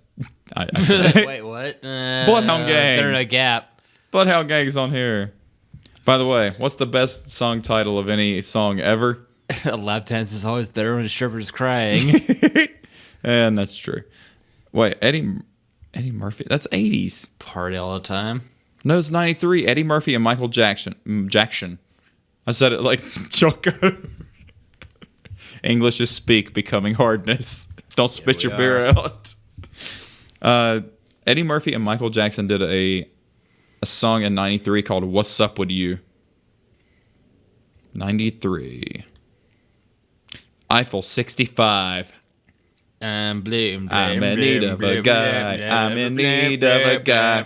Speaker 2: Wait, what?
Speaker 1: Bloodhound Gang.
Speaker 2: They're in a gap.
Speaker 1: Bloodhound Gang's on here. By the way, what's the best song title of any song ever?
Speaker 2: Lap dance is always better when a stripper's crying.
Speaker 1: And that's true. Wait, Eddie Murphy? That's 80s.
Speaker 2: Party all the time.
Speaker 1: No, it's 93. Eddie Murphy and Michael Jackson. I said it like Choco. English is speak, becoming hardness. Don't spit your beer out. Eddie Murphy and Michael Jackson did a song in 93 called What's Up With You. 93. Eiffel 65.
Speaker 2: I'm
Speaker 1: in need of a guy. I'm in need of a guy.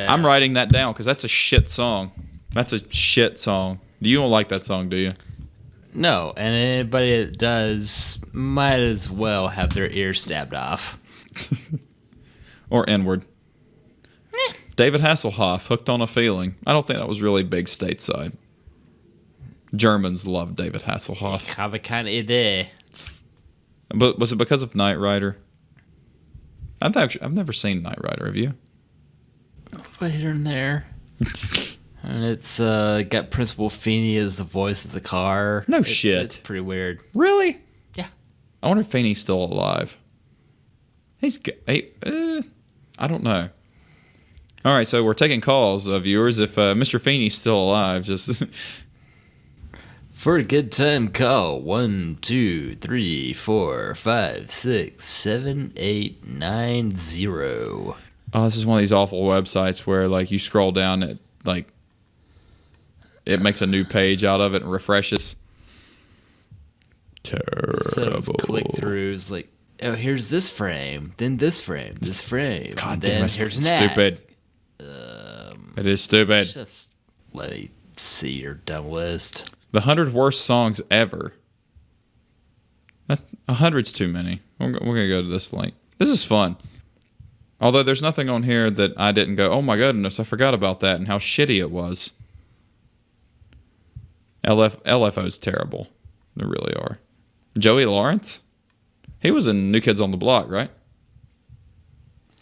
Speaker 1: I'm writing that down because that's a shit song. That's a shit song. You don't like that song, do you?
Speaker 2: No, and anybody that does might as well have their ear stabbed off.
Speaker 1: Or inward. David Hasselhoff, Hooked on a Feeling. I don't think that was really big stateside. Germans love David Hasselhoff.
Speaker 2: Ich habe keine Idee.
Speaker 1: But was it because of Knight Rider? I've never seen Knight Rider. Have you?
Speaker 2: Put it in there. And it's got Principal Feeney as the voice of the car.
Speaker 1: No shit.
Speaker 2: It's pretty weird.
Speaker 1: Really?
Speaker 2: Yeah.
Speaker 1: I wonder if Feeney's still alive. I don't know. All right, so we're taking calls, viewers. If Mr. Feeney's still alive, just
Speaker 2: For a good time, call 1, 2, 3, 4, 5, 6, 7, 8, 9, 0.
Speaker 1: Oh, this is one of these awful websites where like you scroll down and it makes a new page out of it and refreshes. Terrible.
Speaker 2: Instead of click-throughs, like, oh, here's this frame, then this frame, this frame.
Speaker 1: God
Speaker 2: then
Speaker 1: damn, that's
Speaker 2: here's an ad.
Speaker 1: stupid. It is stupid.
Speaker 2: Just let me see your dumb list.
Speaker 1: The 100 worst songs ever. 100's too many. We're going to go to this link. This is fun. Although there's nothing on here that I didn't go, oh my goodness, I forgot about that and how shitty it was. LFO's terrible. They really are. Joey Lawrence? He was in New Kids on the Block, right?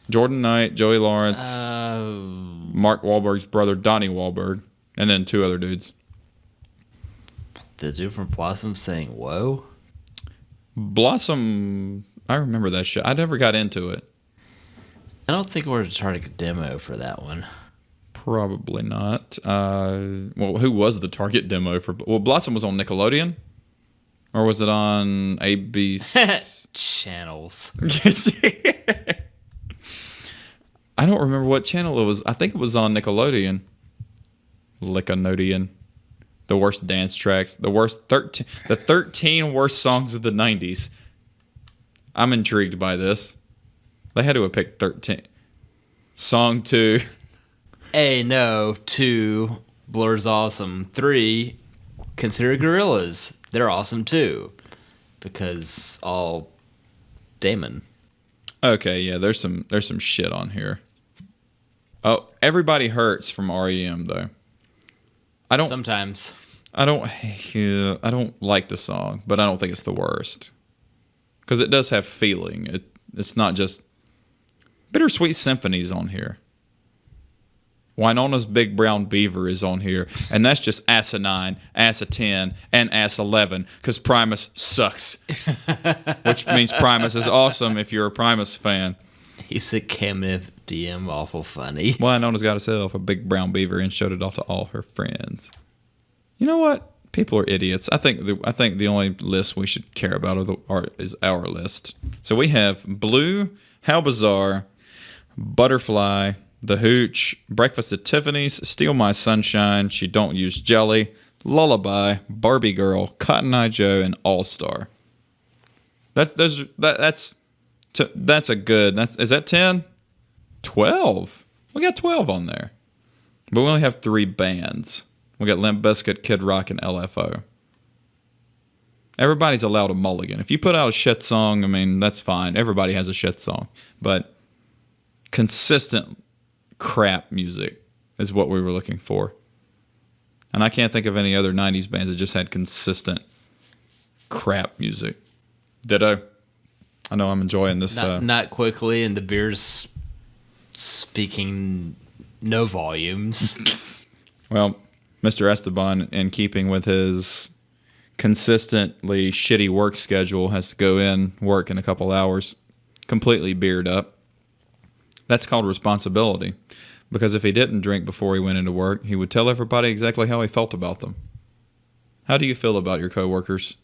Speaker 1: Jordan Knight, Joey Lawrence, Mark Wahlberg's brother, Donnie Wahlberg, and then two other dudes.
Speaker 2: The dude from Blossom saying, whoa?
Speaker 1: Blossom, I remember that shit. I never got into it.
Speaker 2: I don't think we're starting a demo for that one.
Speaker 1: Probably not. Well, who was the target demo for? Well, Blossom was on Nickelodeon, or was it on ABC
Speaker 2: Channels?
Speaker 1: I don't remember what channel it was. I think it was on Nickelodeon. Nickelodeon. The worst dance tracks. The 13 worst songs of the 90s. I'm intrigued by this. They had to have picked 13. Song 2.
Speaker 2: A, no. 2, Blur's awesome. 3, consider Gorillaz. They're awesome too. Because all Damon.
Speaker 1: Okay, yeah, there's some shit on here. Oh, Everybody Hurts from REM though.
Speaker 2: Sometimes.
Speaker 1: I don't like the song, but I don't think it's the worst. Because it does have feeling. It's not just Bittersweet Symphony's on here. Wynonna's Big Brown Beaver is on here, and that's just Assa 9, Assa 10, and Assa 11, because Primus sucks. Which means Primus is awesome if you're a Primus fan.
Speaker 2: He said Cameron DM awful funny.
Speaker 1: Wynonna's got herself a Big Brown Beaver and showed it off to all her friends. You know what? People are idiots. I think the only list we should care about is our list. So we have Blue, How Bizarre, Butterfly, The Hooch, Breakfast at Tiffany's, Steal My Sunshine, She Don't Use Jelly, Lullaby, Barbie Girl, Cotton Eye Joe, and All Star. That's a good. Is that 10? 12. We got 12 on there, but we only have 3 bands. We got Limp Bizkit, Kid Rock, and LFO. Everybody's allowed a mulligan. If you put out a shit song, I mean, that's fine. Everybody has a shit song, but consistent crap music is what we were looking for. And I can't think of any other 90s bands that just had consistent crap music. Ditto. I know I'm enjoying this.
Speaker 2: Not quickly, and the beer's speaking no volumes.
Speaker 1: Well, Mr. Esteban, in keeping with his consistently shitty work schedule, has to go in, work in a couple hours, completely beered up. That's called responsibility. Because if he didn't drink before he went into work, he would tell everybody exactly how he felt about them. How do you feel about your coworkers?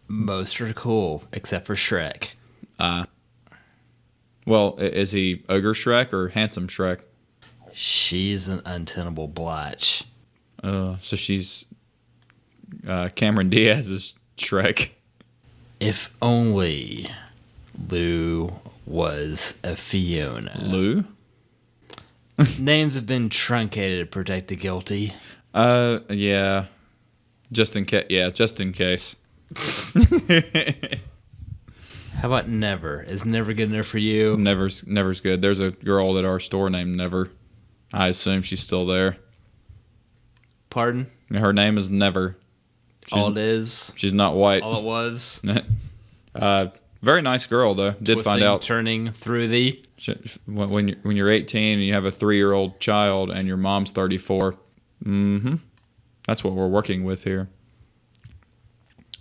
Speaker 2: Most are cool, except for Shrek.
Speaker 1: Well, is he Ogre Shrek or Handsome Shrek?
Speaker 2: She's an untenable blotch.
Speaker 1: So she's Cameron Diaz's Shrek.
Speaker 2: If only Lou was a Fiona.
Speaker 1: Lou?
Speaker 2: Names have been truncated to protect the guilty.
Speaker 1: Yeah. Just in case. Yeah, just in case.
Speaker 2: How about Never? Is Never good enough for you?
Speaker 1: Never's good. There's a girl at our store named Never. I assume she's still there.
Speaker 2: Pardon?
Speaker 1: Her name is Never.
Speaker 2: All it is?
Speaker 1: She's not white.
Speaker 2: All it was?
Speaker 1: Very nice girl, though. Did
Speaker 2: Twisting,
Speaker 1: find out.
Speaker 2: turning through the...
Speaker 1: When you're 18 and you have a 3-year-old child and your mom's 34. That's what we're working with here.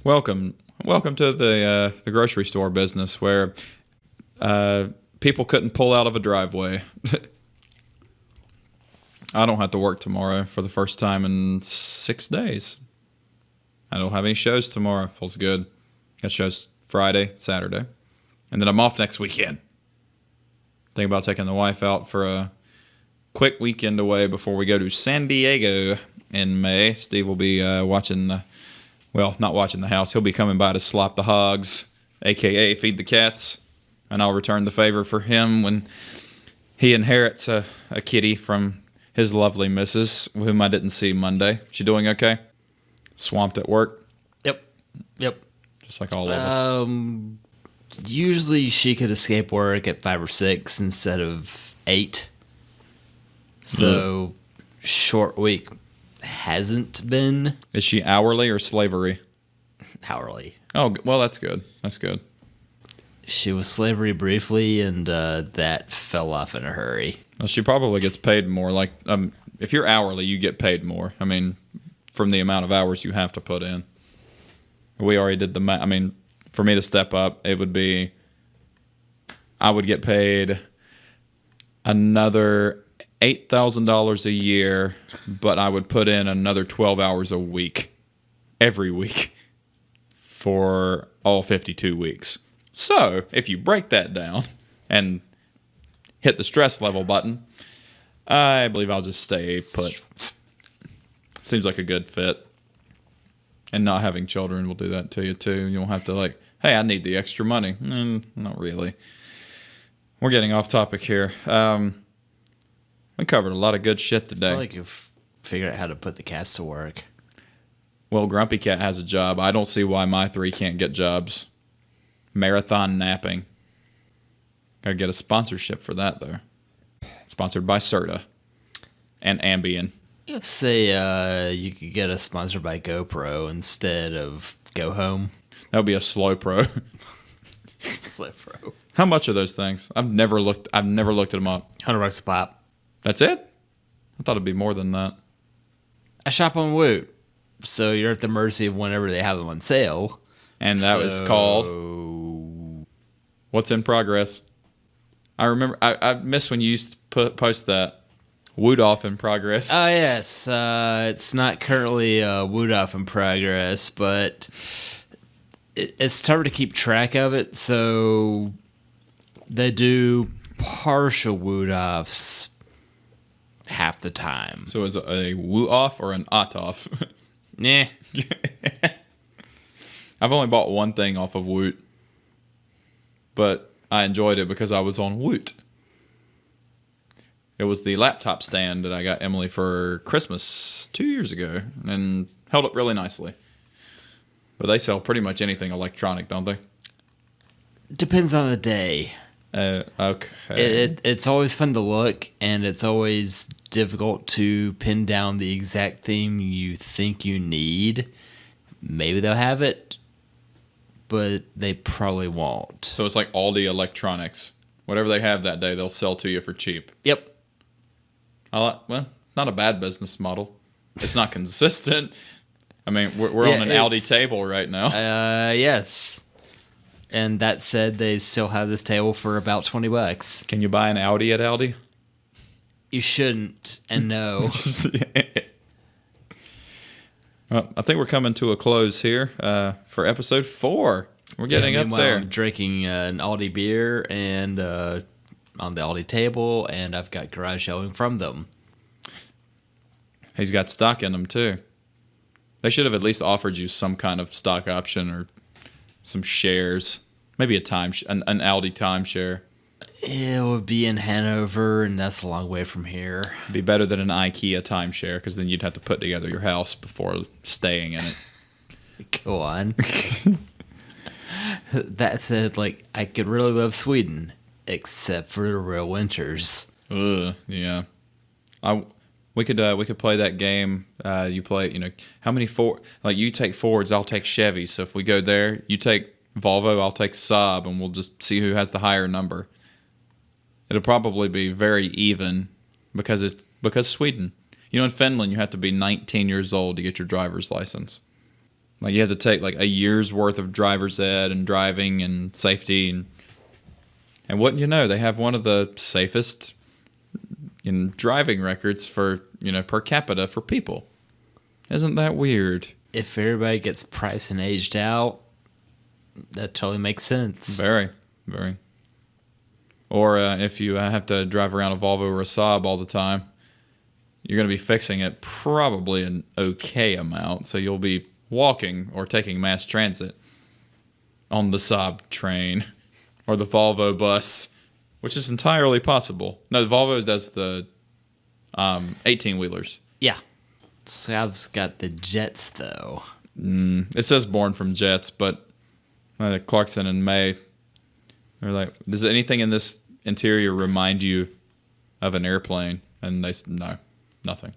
Speaker 1: Welcome to the grocery store business where people couldn't pull out of a driveway. I don't have to work tomorrow for the first time in 6 days. I don't have any shows tomorrow. Feels good. Got shows Friday, Saturday, and then I'm off next weekend. Thinking about taking the wife out for a quick weekend away before we go to San Diego in May. Steve will be not watching the house. He'll be coming by to slop the hogs, a.k.a. feed the cats, and I'll return the favor for him when he inherits a kitty from his lovely missus, whom I didn't see Monday. She doing okay? Swamped at work?
Speaker 2: Yep.
Speaker 1: Just like all of us.
Speaker 2: Usually she could escape work at 5 or 6 instead of 8. So, short week hasn't been.
Speaker 1: Is she hourly or slavery?
Speaker 2: Hourly.
Speaker 1: Oh, well, that's good. That's good.
Speaker 2: She was slavery briefly, and that fell off in a hurry.
Speaker 1: Well, she probably gets paid more. Like, if you're hourly, you get paid more. I mean, from the amount of hours you have to put in. We already did the math. I mean, for me to step up, it would be, I would get paid another $8,000 a year, but I would put in another 12 hours a week, every week, for all 52 weeks. So, if you break that down, and hit the stress level button, I believe I'll just stay put. Seems like a good fit. And not having children will do that to you, too. You don't have to like, hey, I need the extra money. Not really. We're getting off topic here. We covered a lot of good shit today.
Speaker 2: I feel like you've figured out how to put the cats to work.
Speaker 1: Well, Grumpy Cat has a job. I don't see why my 3 can't get jobs. Marathon napping. Gotta get a sponsorship for that, though. Sponsored by Serta and Ambien.
Speaker 2: Let's say you could get a sponsor by GoPro instead of Go Home.
Speaker 1: That would be a Slow Pro.
Speaker 2: Slow Pro.
Speaker 1: How much are those things? I've never looked at them up.
Speaker 2: $100 a pop.
Speaker 1: That's it? I thought it'd be more than that.
Speaker 2: I shop on Woot, so you're at the mercy of whenever they have them on sale.
Speaker 1: And that was called What's in Progress. I remember, I miss when you used to post that. Woot off in progress.
Speaker 2: Oh, yes. It's not currently Woot off in progress, but it's tough to keep track of it, so they do partial Woot offs half the time.
Speaker 1: So is it a Woot off or an ot off?
Speaker 2: Nah.
Speaker 1: I've only bought one thing off of Woot, but I enjoyed it because I was on Woot. It was the laptop stand that I got Emily for Christmas 2 years ago and held up really nicely. But they sell pretty much anything electronic, don't they?
Speaker 2: Depends on the day.
Speaker 1: Okay.
Speaker 2: It's always fun to look, and it's always difficult to pin down the exact theme you think you need. Maybe they'll have it, but they probably won't.
Speaker 1: So it's like Aldi Electronics. Whatever they have that day, they'll sell to you for cheap.
Speaker 2: Yep.
Speaker 1: Well, not a bad business model. It's not consistent. I mean, we're on an Aldi table right now.
Speaker 2: Yes. And that said, they still have this table for about $20.
Speaker 1: Can you buy an Audi at Aldi?
Speaker 2: You shouldn't, and no.
Speaker 1: Well, I think we're coming to a close here for episode 4. We're getting up there.
Speaker 2: I'm drinking an Aldi beer and on the Aldi table, and I've got garage shelving from them.
Speaker 1: He's got stock in them too. They should have at least offered you some kind of stock option or some shares, maybe an Aldi timeshare.
Speaker 2: It would be in Hanover, and that's a long way from here.
Speaker 1: It'd be better than an IKEA timeshare because then you'd have to put together your house before staying in it.
Speaker 2: Go on. That said, like, I could really love Sweden, except for the real winters.
Speaker 1: Ugh, yeah. We could play that game. You play, how many like you take Fords, I'll take Chevys. So if we go there, you take Volvo, I'll take Saab, and we'll just see who has the higher number. It'll probably be very even because Sweden. In Finland you have to be 19 years old to get your driver's license. Like you have to take like a year's worth of driver's ed and driving and safety and wouldn't you know, they have one of the safest driving records for, per capita for people. Isn't that weird?
Speaker 2: If everybody gets priced and aged out, that totally makes sense.
Speaker 1: Very, very. Or if you have to drive around a Volvo or a Saab all the time, you're going to be fixing it probably an okay amount. So you'll be walking or taking mass transit on the Saab train or the Volvo bus, which is entirely possible. No, the Volvo does the 18-wheelers.
Speaker 2: Yeah. Saab's got the jets, though.
Speaker 1: It says born from jets, but Clarkson and May, they're like, does anything in this interior remind you of an airplane? And they said, no, nothing.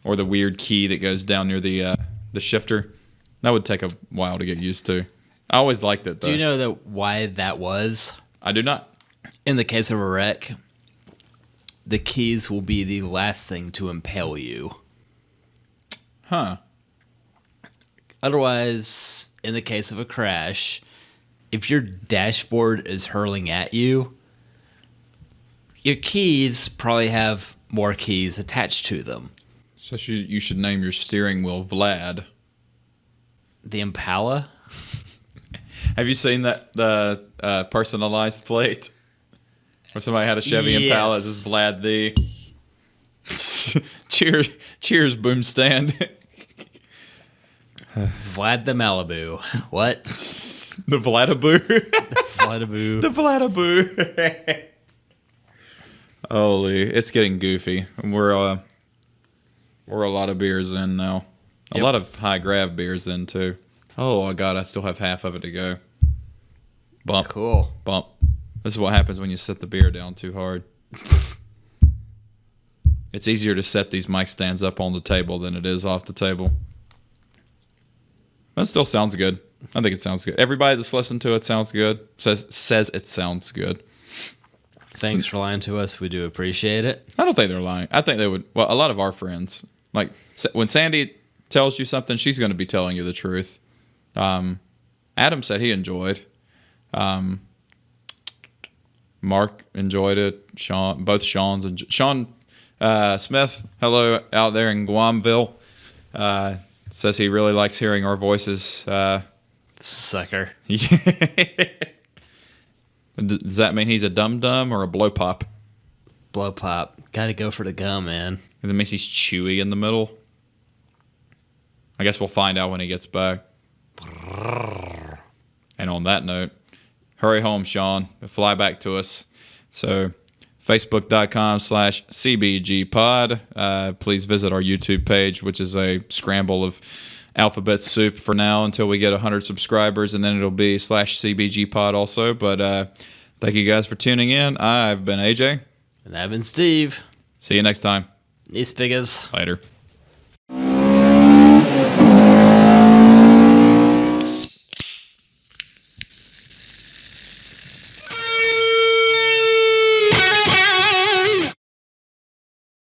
Speaker 1: Or the weird key that goes down near the shifter. That would take a while to get used to. I always liked it, though.
Speaker 2: Do you know why that was?
Speaker 1: I do not.
Speaker 2: In the case of a wreck, the keys will be the last thing to impale you.
Speaker 1: Huh.
Speaker 2: Otherwise, in the case of a crash, if your dashboard is hurling at you, your keys probably have more keys attached to them.
Speaker 1: So you should name your steering wheel Vlad.
Speaker 2: The Impala?
Speaker 1: Have you seen the personalized plate? Or somebody had a Chevy Impala. This is Vlad the. Cheers, boom stand.
Speaker 2: Vlad the Malibu. What?
Speaker 1: The Vladaboo.
Speaker 2: Vladaboo.
Speaker 1: The Vladaboo. Holy, it's getting goofy. We're a lot of beers in now. A lot of high grav beers in too. Oh God, I still have half of it to go. Bump.
Speaker 2: Cool.
Speaker 1: Bump. This is what happens when you set the beer down too hard. It's easier to set these mic stands up on the table than it is off the table. That still sounds good. I think it sounds good. Everybody that's listened to it sounds good. Says it sounds good.
Speaker 2: Thanks for lying to us. We do appreciate it.
Speaker 1: I don't think they're lying. I think they would. Well, a lot of our friends, like when Sandy tells you something, she's going to be telling you the truth. Adam said he enjoyed. Mark enjoyed it. Sean, both Sean's and Sean Smith. Hello out there in Guamville. Says he really likes hearing our voices.
Speaker 2: Sucker.
Speaker 1: Does that mean he's a dum-dum or a blow pop?
Speaker 2: Blow pop. Gotta go for the gum, man.
Speaker 1: That means he's chewy in the middle. I guess we'll find out when he gets back. And on that note, hurry home, Sean. Fly back to us. So, Facebook.com/CBGPod. Please visit our YouTube page, which is a scramble of alphabet soup for now until we get 100 subscribers, and then it'll be /CBGPod also. But thank you guys for tuning in. I've been AJ.
Speaker 2: And I've been Steve.
Speaker 1: See you next time.
Speaker 2: These figures.
Speaker 1: Later.